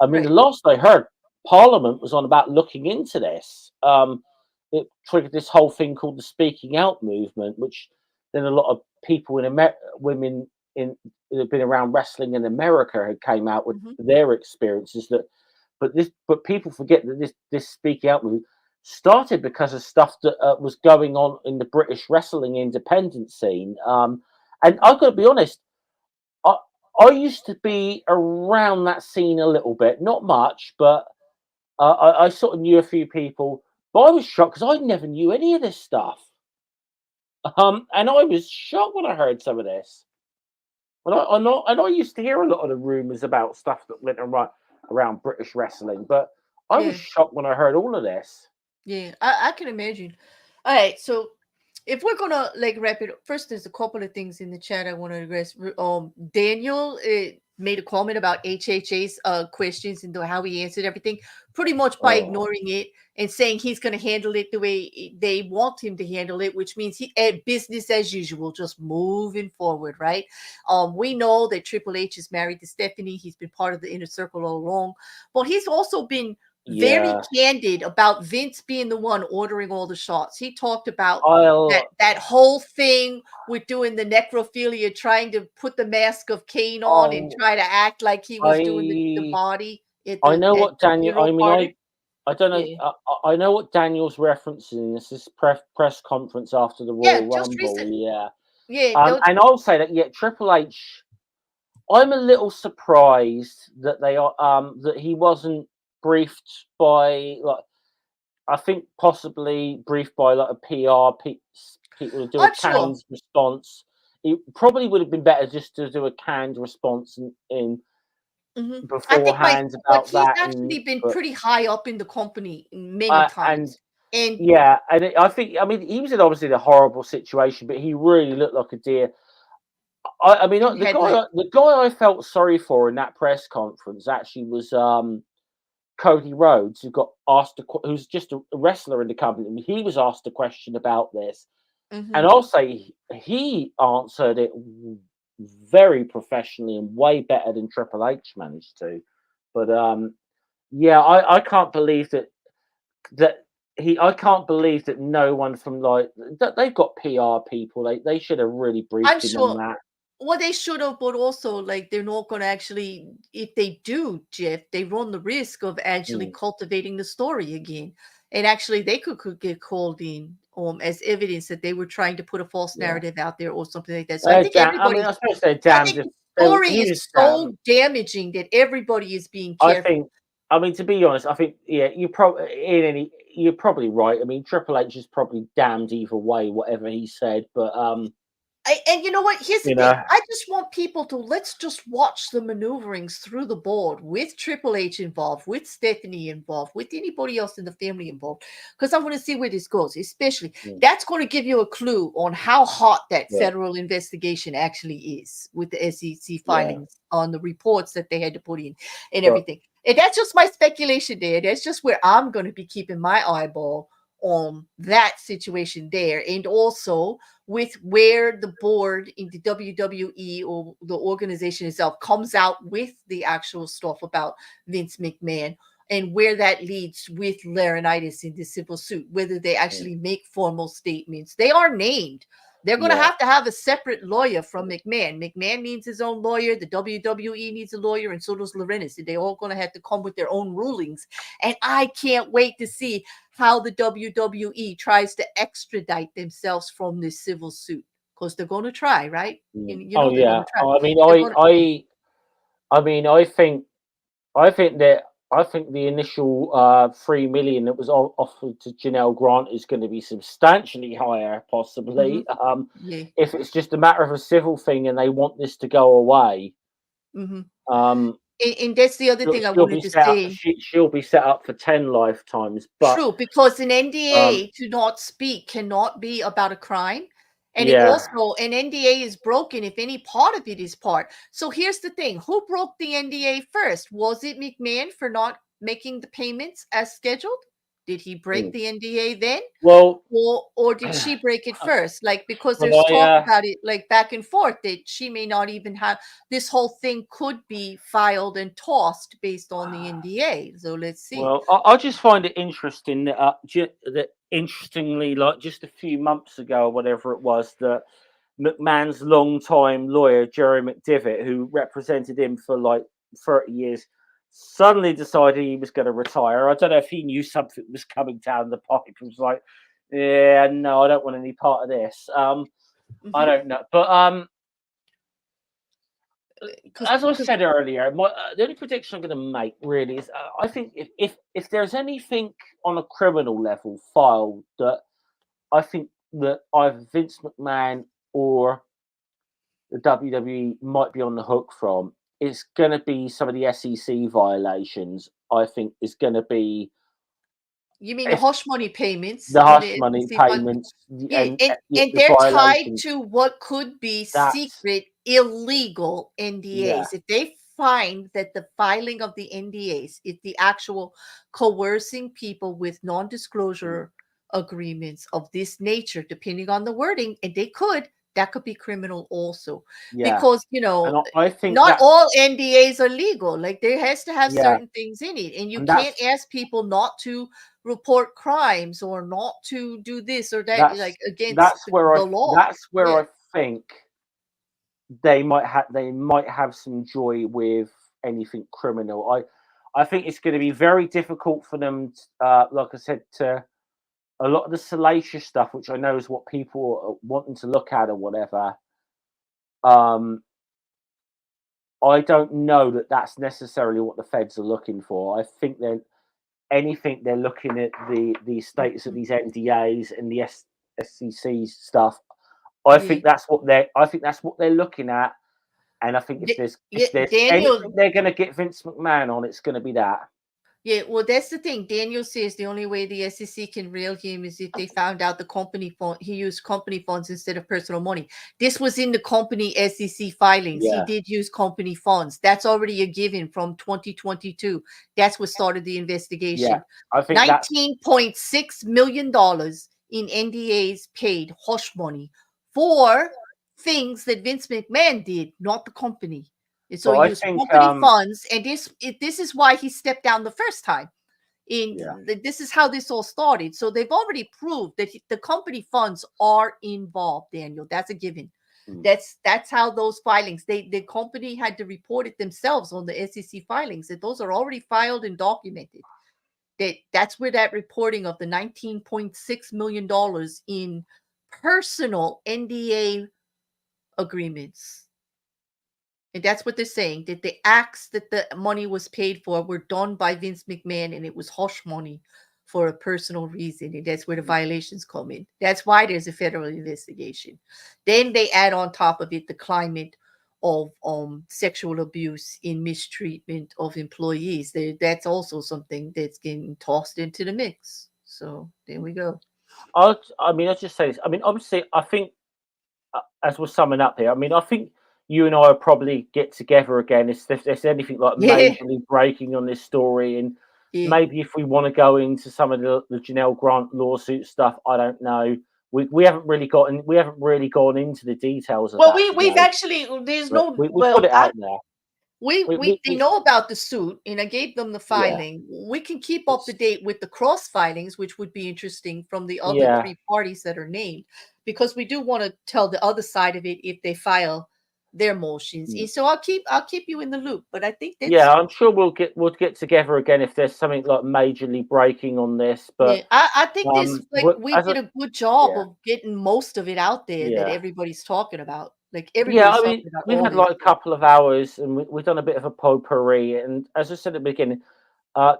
I mean, the right. last I heard, Parliament was on about looking into this. It triggered this whole thing called the Speaking Out movement, which then a lot of people women in that have been around wrestling in America had came out with Mhm, their experiences that but people forget that this speaking out movement started because of stuff that was going on in the British wrestling independent scene. And mhm. I've got to be honest, I I used to be around that scene a little bit, not much, but I sort of knew a few people. But I was shocked because I never knew any of this stuff. And I was shocked when I heard some of this. And I used to hear a lot of the rumors about stuff that went around British wrestling, but I was Yeah. shocked when I heard all of this. Yeah, I can imagine. All right, so if we're gonna like wrap it up, first there's a couple of things in the chat I want to address. Daniel made a comment about HHA's questions and how he answered everything, pretty much by Oh, ignoring it and saying he's gonna handle it the way they want him to handle it, which means business as usual, just moving forward, right? We know that Triple H is married to Stephanie. He's been part of the inner circle all along, but he's also been very yeah. candid about Vince being the one ordering all the shots. He talked about I'll. that whole thing with doing the necrophilia, trying to put the mask of Cain on and Oh, try to act like he was doing the I. body at I know the what Daniel. funeral I mean, party. I don't know. Yeah, I know what Daniel's referencing. This is press conference after the yeah, Royal just Rumble. recent. Yeah. Yeah, those. And I'll say that. Yeah, Triple H. I'm a little surprised that they are. That he wasn't briefed by like. I think possibly briefed by like a people to do a I'm sure. canned response. It probably would have been better just to do a canned response in I think beforehand but about he's that. And actually been but pretty high up in the company many and times, and yeah, and I think I mean he was in obviously a horrible situation, but he really looked like a dear. I mean in headlight. the guy I felt sorry for in that press conference actually was Cody Rhodes, who got asked, who's just a wrestler in the company. I mean, he was asked a question about this, and Mm-hmm. I'll say he answered it very professionally and way better than Triple H managed to. But yeah, I can't believe that I can't believe that no one from like that they've got PR people. They should have really I'm briefed him on sure. that. Well, they should have, but also like they're not going to actually. If they do, Jeff, they run the risk of actually Mm, cultivating the story again, and actually they could get called in as evidence that they were trying to put a false yeah, narrative out there or something like that. So I think I mean, everybody. I suppose they're I damned think if the story he is was so damned. damaging that everybody is being I careful. think. I mean, to be honest, I think yeah, you're probably right. I mean, Triple H is probably damned either way, whatever he said. But And you know what? Here's the you thing. know, I just want people to let's just watch the maneuverings through the board with Triple H involved, with Stephanie involved, with anybody else in the family involved, because I want to see where this goes. Especially mm, that's going to give you a clue on how hot that yeah, federal investigation actually is with the SEC yeah. filings on the reports that they had to put in and But everything. And that's just my speculation there. That's just where I'm going to be keeping my eyeball on that situation there, and also with where the board in the WWE or the organization itself comes out with the actual stuff about Vince McMahon and where that leads with Laurinaitis in the civil suit, whether they mm, actually make formal statements. They are named. They're going yeah, to have a separate lawyer from McMahon. McMahon needs his own lawyer. The WWE needs a lawyer, and so does Laurinaitis. They're all going to have to come with their own rulings. And I can't wait to see how the WWE tries to extradite themselves from this civil suit, because they're going to try, right? mm. You Oh know they're going yeah. to try. I mean, They're going to. I mean, I think that I think the initial 3 million that was offered to Janelle Grant is going to be substantially higher, Mhm. possibly. Yeah. If it's just a matter of a civil thing and they want this to go away, Hmm. um, And that's the other thing I she'll be wanted to set up. say. She'll be set up for 10 lifetimes. But True, because an um, NDA to not speak cannot be about a crime. And it yeah, also, an NDA is broken if any part of it is part. So here's the thing, who broke the NDA first? Was it McMahon for not making the payments as scheduled? Did he break mm. the NDA then? Well, Or did she break it first? Like, because there's well, talk about it, like back and forth, that she may not even have this whole thing could be filed and tossed based on the NDA. So let's see. well, I just find it interesting that, that interestingly, like just a few months ago or whatever it was, that McMahon's longtime lawyer, Jerry McDivitt, who represented him for like 30 years, suddenly decided he was going to retire. I don't know if he knew something was coming down the pipe. He was like, yeah, no, I don't want any part of this. I Mhm. don't know. But Because as I said earlier, the only prediction I'm going to make really is I think if there's anything on a criminal level filed that I think that either Vince McMahon or the WWE might be on the hook from, it's going to be some of the SEC violations. I think is going to be You mean the if hush money payments the on hush the money SEC fund? payments Yeah, yeah, and the they're tied violations, to what could be that's secret, illegal yeah, NDAs. If they find that the filing of the NDAs is the actual coercing people with non-disclosure agreements of this nature, depending on the wording, and that could be criminal also. yeah. Because, And I think not that's, all NDAs are legal. Like there has to have yeah, certain things in it, and you and can't ask people not to report crimes or not to do this or that, like against the law. that's where Yeah. I think they might have some joy with anything criminal. I think it's going to be very difficult for them, like I said, to a lot of the salacious stuff, which I know is what people are wanting to look at or whatever. Um, I don't know that that's necessarily what the feds are looking for. I think that anything they're looking at the status of Mhm. these NDAs and the SEC stuff. Yeah. I think that's what they're looking at. And I think Yeah, if there's anything Daniel. they're going to get Vince McMahon on, it's going to be that. Yeah, well, that's the thing. Daniel says the only way the SEC can rail him is if they found out the company fund he used company funds instead of personal money. This was in the company SEC filings. He Yeah, did use company funds. That's already a given from 2022. That's what started the yeah. investigation. I think that's $19.6 million in NDAs paid hush money for things that Vince McMahon did, not the company. And so but he I used think company funds, and this is why he stepped down the first time. yeah. This is how this all started. So they've already proved that the company funds are involved. Daniel, that's a given. Mm. That's how those filings. The company had to report it themselves on the SEC filings. That those are already filed and documented. That's where that reporting of the $19.6 million in personal NDA agreements. And that's what they're saying, that the acts that the money was paid for were done by Vince McMahon, and it was hush money for a personal reason. And that's where the violations come in. That's why there's a federal investigation. Then they add on top of it the climate of sexual abuse in mistreatment of employees. That's also something that's getting tossed into the mix. So there we go. I mean, I'll just say this. I mean, obviously, I think as we're summing up here, I mean, I think you and I will probably get together again if there's anything like Yeah. majorly breaking on this story, and Yeah. maybe if we want to go into some of the Janelle Grant lawsuit stuff, I don't know. We haven't really gone into the details of Well, that we've today, actually there's but no we put well it out there. they know about the suit, and I gave them the Yeah, filing. We can keep up to it's, date with the cross filings, which would be interesting from the other yeah, three parties that are named, because we do want to tell the other side of it if they file their motions. mm. And so I'll keep you in the loop. But I think Yeah. that's I'm sure we'll get together again if there's something like majorly breaking on this. yeah. But I think this like we as did a a good job yeah. of getting most of it out there that Yeah. everybody's talking about. Like Yeah, everybody's I mean, talking about we've all had this like a stuff. couple of hours and we've done a bit of a potpourri. And as I said at the beginning,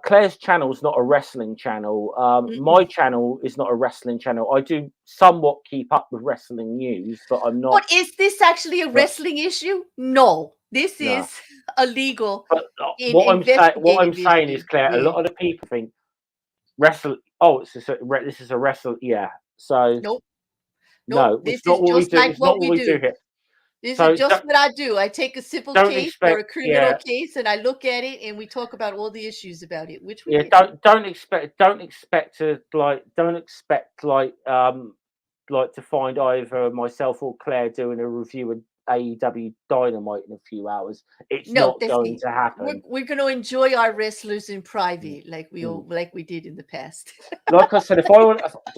Claire's channel is not a wrestling channel. My Mm-mm. channel is not a wrestling channel. I do somewhat keep up with wrestling news, but I'm not. But is this actually a But wrestling issue? No, this no. is illegal But in what I'm investigative saying is, issue. Claire, a Yeah. lot of the people think wrestle. Oh, this is a wrestle. Yeah. So Nope. Nope. no, This it's is not what we just do. like It's not what what we we do do. here. This is So just what I do. I take a civil don't case or expect. a criminal Yeah. case and I look at it and we talk about all the issues about it, which we Yeah, did. don't expect to don't expect like to find either myself or Claire doing a review of AEW Dynamite in a few hours. It's No, not that's going it. to happen. We're gonna enjoy our wrestlers in Mm, private, mm. like we did in the past. Like I said,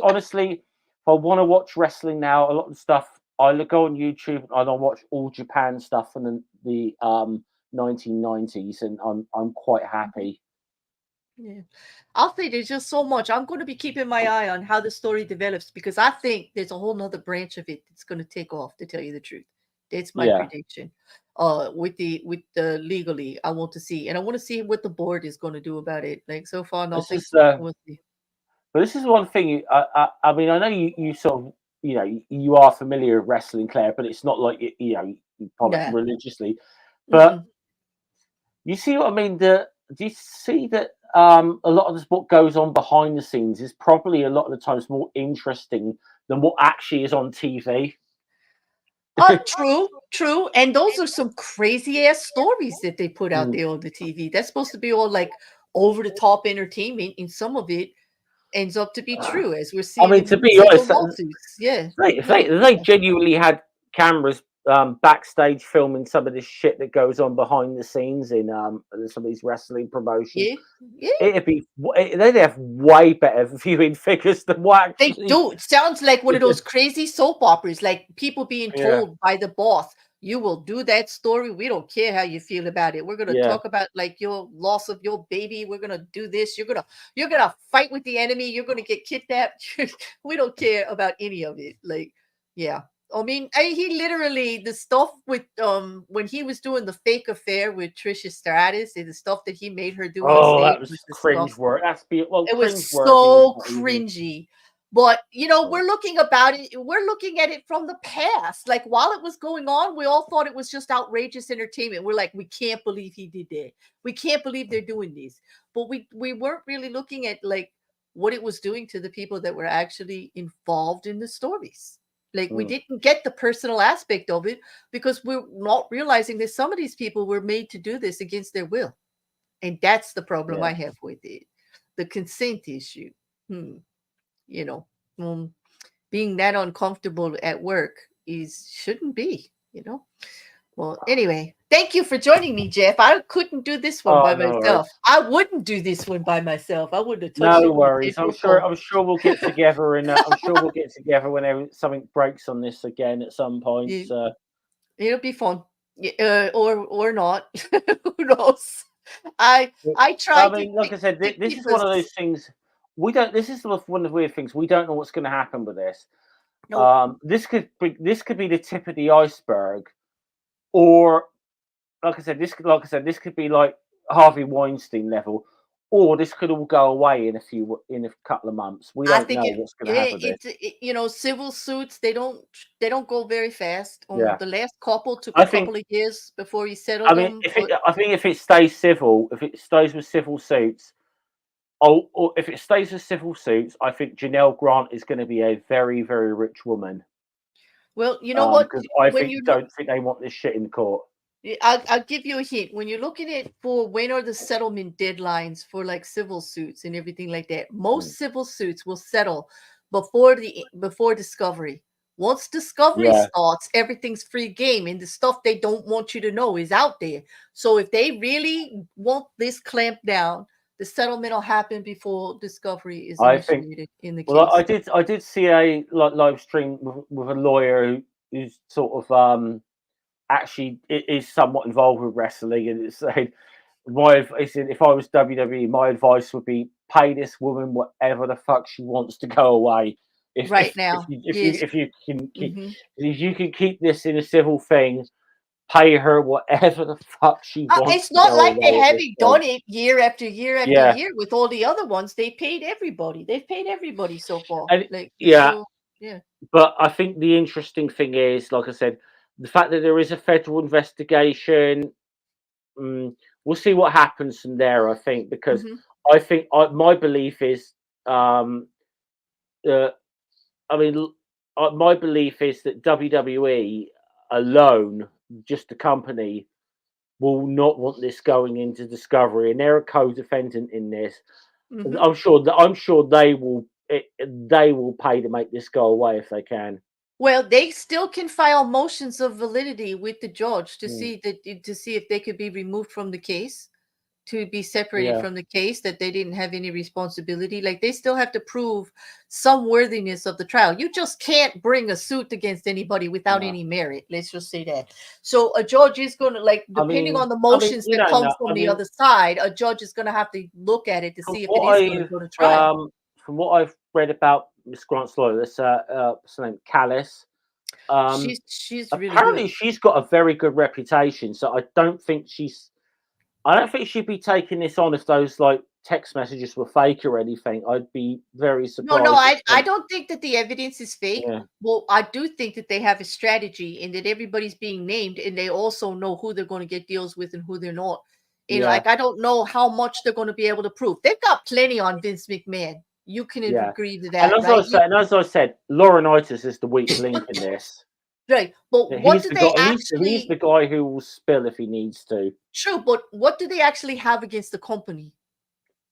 honestly, if I want to watch wrestling now, a lot of the stuff I go on YouTube and I watch all Japan stuff from the 1990s, and I'm quite happy. Yeah. I'll say there's just so much. I'm going to be keeping my eye on how the story develops because I think there's a whole nother branch of it that's going to take off, to tell you the truth. That's my Yeah, prediction. With the legally, I want to see, and I want to see what the board is going to do about it. Like so far, this nothing. is We'll see. but this is one thing. I mean, I know you sort of, you are familiar with wrestling, Claire, but it's not like you follow it Nah. religiously. But Mm-mm. you see what I mean? Do you see that? a lot of what goes on behind the scenes is probably a lot of the times more interesting than what actually is on TV. True. And those are some crazy ass stories that they put out Mm. there on the TV. That's supposed to be all like over the top entertainment, and some of it ends up to be true, as we're I seeing mean, to in be several honest, lawsuits. Yeah. they genuinely had cameras backstage filming some of this shit that goes on behind the scenes in some of these wrestling promotions. Yeah. Yeah. They'd have way better viewing figures than what They actually. do. It sounds like one of those crazy soap operas, like people being Yeah, told by the boss, you will do that story. We don't care how you feel about it. We're gonna yeah. talk about like your loss of your baby. We're gonna do this. You're gonna fight with the enemy. You're gonna get kidnapped. We don't care about any of it. Like, yeah. I mean, he literally the stuff with when he was doing the fake affair with Trisha Stratus and the stuff that he made her do on Oh, stage that was was the stuff. cringe work. It was Cringe worthy is so not even. cringy. But we're looking at it from the past. Like while it was going on, we all thought it was just outrageous entertainment. We're like, we can't believe he did that. We can't believe they're doing this. But we weren't really looking at like what it was doing to the people that were actually involved in the stories. Like we Mm, didn't get the personal aspect of it because we're not realizing that some of these people were made to do this against their will. And that's the problem I yeah. have with it. The consent issue. Hmm. You know, um, being that uncomfortable at work is shouldn't be. Well, anyway, thank you for joining me, Jeff. I couldn't do this one Oh, by no myself. worries. I wouldn't do this one by myself. I wouldn't have touched No it with a worries. 10-foot pole. I'm sure we'll get together, and I'm sure we'll get together whenever something breaks on this again at some point. You, it'll be fun. Or not. Who knows? I I tried to, mean, like I said, to this keep is one of us. those things we don't. This is one of the weird things. We don't know what's going to happen with this. Nope. This could be the tip of the iceberg, or like I said, this could be like Harvey Weinstein level, or this could all go away in a couple of months. We I don't think know it what's going to yeah, happen with this. civil suits, they don't go very fast. Yeah, The last couple took a I think. couple of years before he I settled mean, them, but I think if it stays civil, if it stays with civil suits, oh, or if it stays with civil suits, I think Janelle Grant is going to be a very, very rich woman. well, you know what? Because I When you look, don't think they want this shit in court. I'll give you a hint. When you're looking at for when are the settlement deadlines for like civil suits and everything like that, Mm. most civil suits will settle before discovery. Once discovery Yeah, starts, everything's free game, and the stuff they don't want you to know is out there. So if they really want this clamped down, the settlement will happen before discovery is I think. initiated in the Well, case. I did see a live stream with a lawyer who's sort of actually is somewhat involved with wrestling, and it said he said if I was WWE, my advice would be pay this woman whatever the fuck she wants to go away. Right now, yes. Mhm. If you can keep this in a civil thing, pay her whatever the fuck she wants It's to not go like they away at this haven't point. done it year after year after Yeah, year with all the other ones. They paid everybody. They've paid everybody so far. and Like yeah, so, yeah. but I think the interesting thing is, like I said, the fact that there is a federal investigation. Mm, we'll see what happens from there. I think because Hmm. my belief is, um, uh, I mean, my belief is that WWE alone, just the company, will not want this going into Discovery, and they're a co-defendant in this. Hmm. I'm sure they will pay to make this go away if they can. Well, they still can file motions of validity with the judge Mm, to see if they could be removed from the case, to be separated yeah, from the case, that they didn't have any responsibility. Like they still have to prove some worthiness of the trial. You just can't bring a suit against anybody without no. any merit. Let's just say that. So a judge is going to, like, depending on the motions You that don't come know. from the other side, a judge is going to have to look at it to From see if it what is going to I've go to trial. from what I've read about Miss Grant's lawyer, this what's her name, Callis. Um, She's really good. apparently she's got a very good reputation, so I don't think she'd be taking this on if those like text messages were fake or anything. I'd be very No, surprised if I don't think that the evidence is fake. yeah. Well, I do think that they have a strategy and that everybody's being named and they also know who they're going to get deals with and who they're not. Yeah. Like, I don't know how much they're going to be able to prove. They've got plenty on Vince McMahon. You can Yeah. agree to And that, right? as I said, Laurinaitis is the weak link in this. Right. But what He's do the they guy. He's actually? the guy who will spill if he needs to. True, but what do they actually have against the company?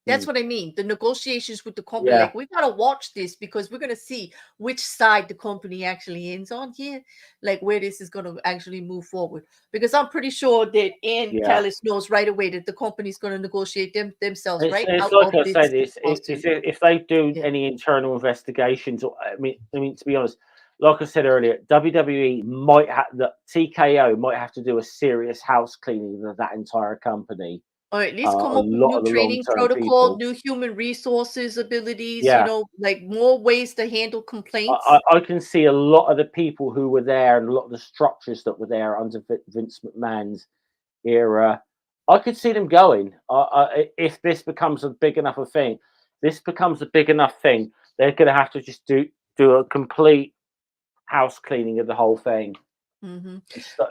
That's Mm. what I mean. The negotiations with the company, Yeah. like, we gotta watch this because we're gonna see which side the company actually ends on here, like where this is gonna actually move forward. Because I'm pretty sure that Ann Yeah. Callis knows right away that the company's gonna negotiate themselves right It's out like of I this said. It's lawsuit. if they do Yeah. any internal investigations. Or, I mean, to be honest, like I said earlier, WWE might have the TKO might have to do a serious house cleaning of that entire company. Or at least A come up with lot new of the long training term protocol, people. new human resources abilities, Yeah. like more ways to handle I, complaints. I can see a lot of the people who were there and a lot of the structures that were there under Vince McMahon's era. I could see them going. If this becomes a big enough a thing, this becomes a big enough thing. They're going to have to just do a complete house cleaning of the whole thing Mhm.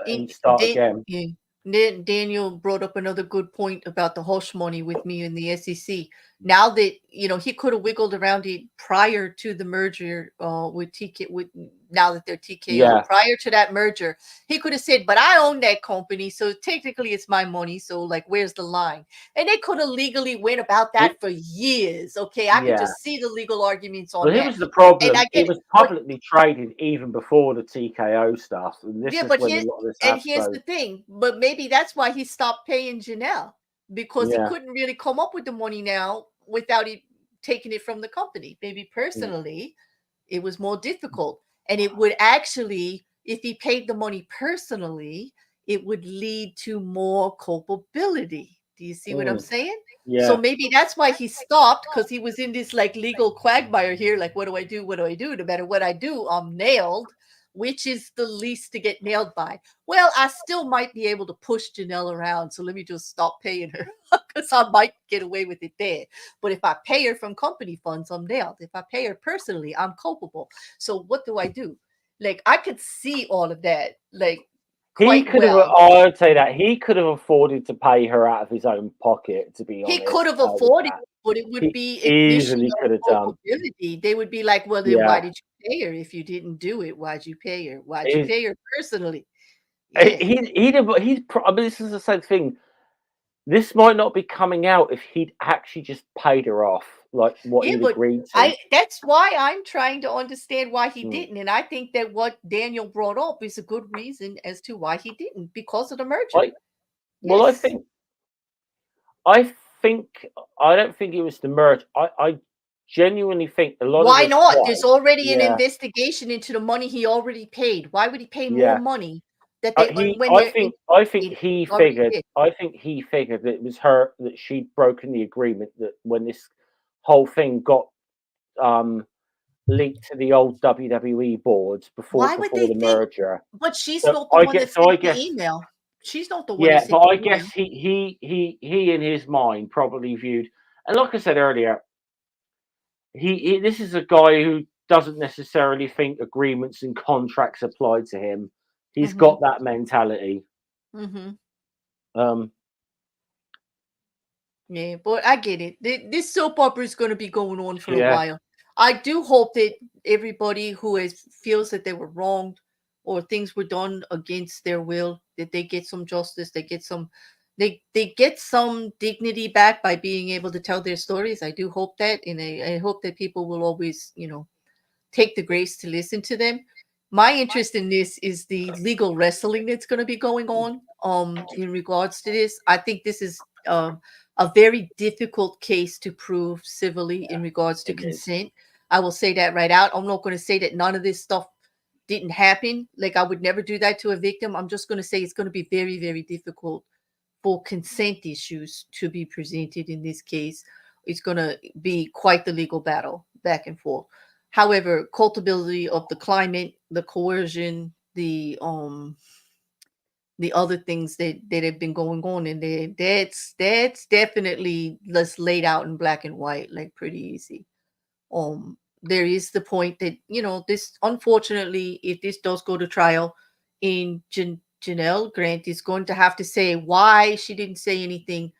and start again. Yeah. Then Daniel brought up another good point about the hush money with me in the SEC. Now that he could have wiggled around it prior to the merger with TK. With now that they're TKO, Yeah, prior to that merger, he could have said, "But I own that company, so technically it's my money. So, like, where's the line?" And they could have legally went about it, that for years. Okay, I could yeah. just see the legal arguments on Well, here that, was the and problem. I get It it. was But publicly traded even before the TKO stuff, and this yeah, is but when a lot of this here's happened. the thing. But maybe that's why he stopped paying Janelle, because he Yeah, couldn't really come up with the money now without it taking it from the company. Maybe mm, personally, it was more difficult, and it would actually, if he paid the money personally, it would lead to more culpability. Do you see what I'm mm, saying? So yeah. maybe that's why he stopped, because he was in this like legal quagmire here. Like, what do I do? What do I do? No matter what I do, I'm nailed. Which is the least to get nailed by? Well, I still might be able to push Janelle around. So let me just stop paying her because I might get away with it there. But if I pay her from company funds, I'm nailed. If I pay her personally, I'm culpable. So what do I do? Like, I could see all of that, like, He quite could have. well. I'd say that he could have afforded to pay her out of his own pocket. To be He could honest, have with afforded that, it, but it would he be ignition easily could have of done. culpability. They would be like, well, then why Yeah, did you pay her if you didn't do it? Why'd you pay her? Why'd you he's pay her personally? Yeah. I mean, this is the same thing. This might not be coming out if he'd actually just paid her off, like what Yeah, he'd but agreed to. I that's why I'm trying to understand why he Mm. didn't. And I think that what Daniel brought up is a good reason as to why he didn't, because of the merger. I well, Yes. I think I don't think it was the merge. I genuinely think a lot of Why this not? was. There's already an Yeah, investigation into the money he already paid. Why would he pay more yeah. money that they He, when they're I think investigating? he Already figured. did. I think he figured that it was her that she'd broken the agreement that when this whole thing got um, linked to the old WWE boards Why would before they the think? merger. But she's So not the one that I sent the guess, email. She's not the one that yeah. But sent the I email. guess he in his mind probably viewed, and like I said earlier, he this is a guy who doesn't necessarily think agreements and contracts apply to him. He's Mm-hmm. got that mentality. Mm-hmm. Um, Yeah, but I get it. This soap opera is going to be going on for a yeah, while. I do hope that everybody who feels that they were wronged or things were done against their will, that they get some justice, they get some dignity back by being able to tell their stories. I do hope that, and I hope that people will always, take the grace to listen to them. My interest in this is the legal wrestling that's going to be going on in regards to this. I think this is a very difficult case to prove civilly in regards to it is. consent. I will say that right out. I'm not going to say that none of this stuff didn't happen. Like, I would never do that to a victim. I'm just going to say it's going to be very, very difficult for consent issues to be presented in this case. It's going to be quite the legal battle back and forth. However, culpability of the climate, the coercion, the other things that have been going on in there, that's definitely just laid out in black and white, like, pretty easy. There is the point that, this, unfortunately, if this does go to trial in Janelle Grant is going to have to say why she didn't say anything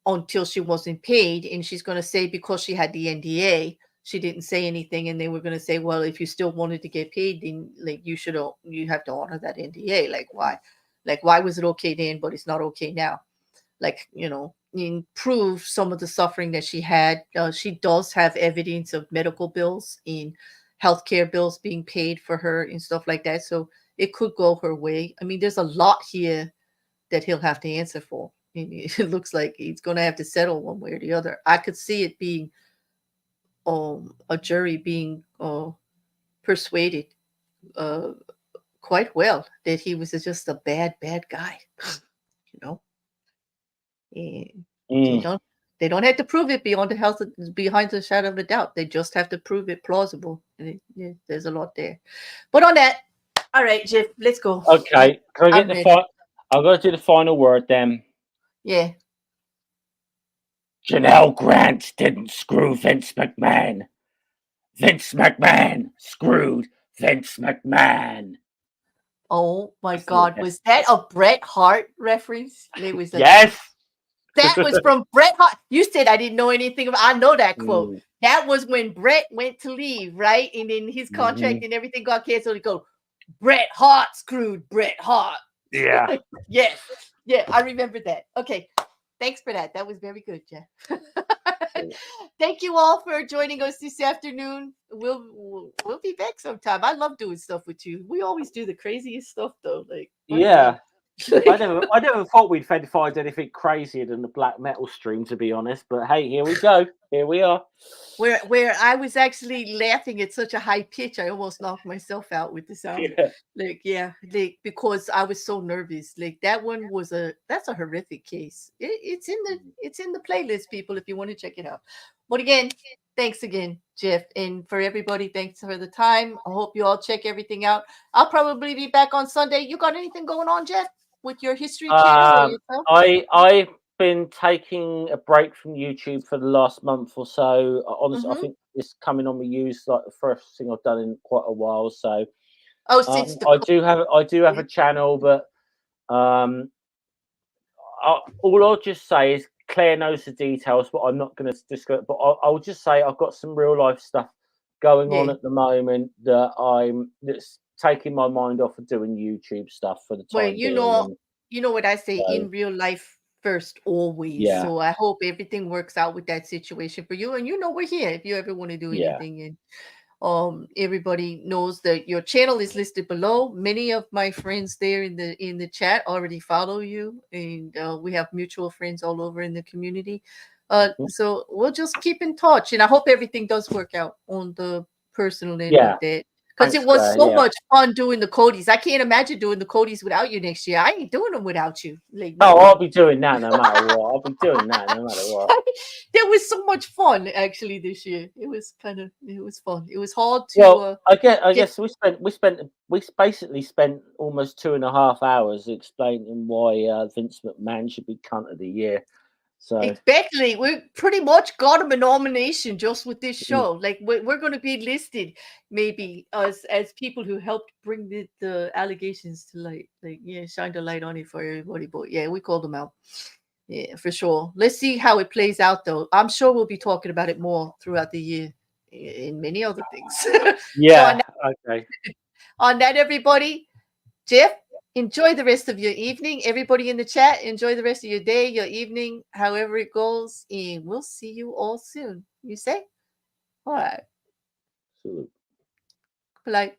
until she wasn't paid, and she's going to say because she had the NDA, she didn't say anything, and they were going to say, well, if you still wanted to get paid, then like you have to honor that NDA. Like why was it okay then, but it's not okay now? Like, improve some of the suffering that she had. She does have evidence of medical bills and healthcare bills being paid for her and stuff like that. So it could go her way. I mean, there's a lot here that he'll have to answer for. And it looks like he's going to have to settle one way or the other. I could see it being a jury being persuaded uh, quite well that he was just a bad guy, you know. And they don't have to prove it behind the shadow of a doubt. They just have to prove it plausible. And there's a lot there. But on that, all right, Jeff, let's go. Okay, can I get I've got to do the final word then. Yeah. Janelle Grant didn't screw Vince McMahon. Vince McMahon screwed Vince McMahon. Oh my God, was that a Bret Hart reference? It was yes. That was from Bret Hart. You said I didn't know anything about. I know that quote. That was when Bret went to leave, right? And then his contract and everything got canceled. He go, Bret Hart screwed Bret Hart. Yeah. Yes. Yeah, I remember that. Okay. Thanks for that. That was very good, Jeff. Thank you all for joining us this afternoon. We'll be back sometime. I love doing stuff with you. We always do the craziest stuff though. Like yeah. I never thought we'd find anything crazier than the black metal stream, to be honest. But hey, here we go. Here we are. Where I was actually laughing at such a high pitch, I almost knocked myself out with the sound. Yeah. Because I was so nervous. Like that one that's a horrific case. It's in the playlist, people, if you want to check it out. But again, thanks again, Jeff, and for everybody, thanks for the time. I hope you all check everything out. I'll probably be back on Sunday. You got anything going on, Jeff, with your history channel? I've been taking a break from YouTube for the last month or so. Honestly, I think it's coming on my use like the first thing I've done in quite a while. So since I do have a channel, but all I'll just say is Claire knows the details, but I'm not going to discuss. But I'll just say I've got some real life stuff going on at the moment that's taking my mind off of doing YouTube stuff for the time being. You know what I say, in real life first, always. Yeah. So I hope everything works out with that situation for you. And we're here if you ever want to do anything. And everybody knows that your channel is listed below. Many of my friends there in the chat already follow you, and we have mutual friends all over in the community. So we'll just keep in touch, and I hope everything does work out on the personal end of that. Because it was so much fun doing the Codys. I can't imagine doing the Codys without you next year. I ain't doing them without you. I'll be doing that no matter what. I'll be doing that no matter what. There was so much fun actually this year. It was fun. It was hard to. Well, I guess we basically spent almost 2.5 hours explaining why Vince McMahon should be cunt of the year. So exactly, we pretty much got him a nomination just with this show. Like we're going to be listed maybe as people who helped bring the allegations to light. Like shine the light on it for everybody. But we called them out. Yeah, for sure. Let's see how it plays out, though. I'm sure we'll be talking about it more throughout the year in many other things. Yeah. Okay. On that, everybody, Jeff, enjoy the rest of your evening. Everybody in the chat, enjoy the rest of your day, your evening, however it goes. And we'll see you all soon. You say? All right. Salute. Polite.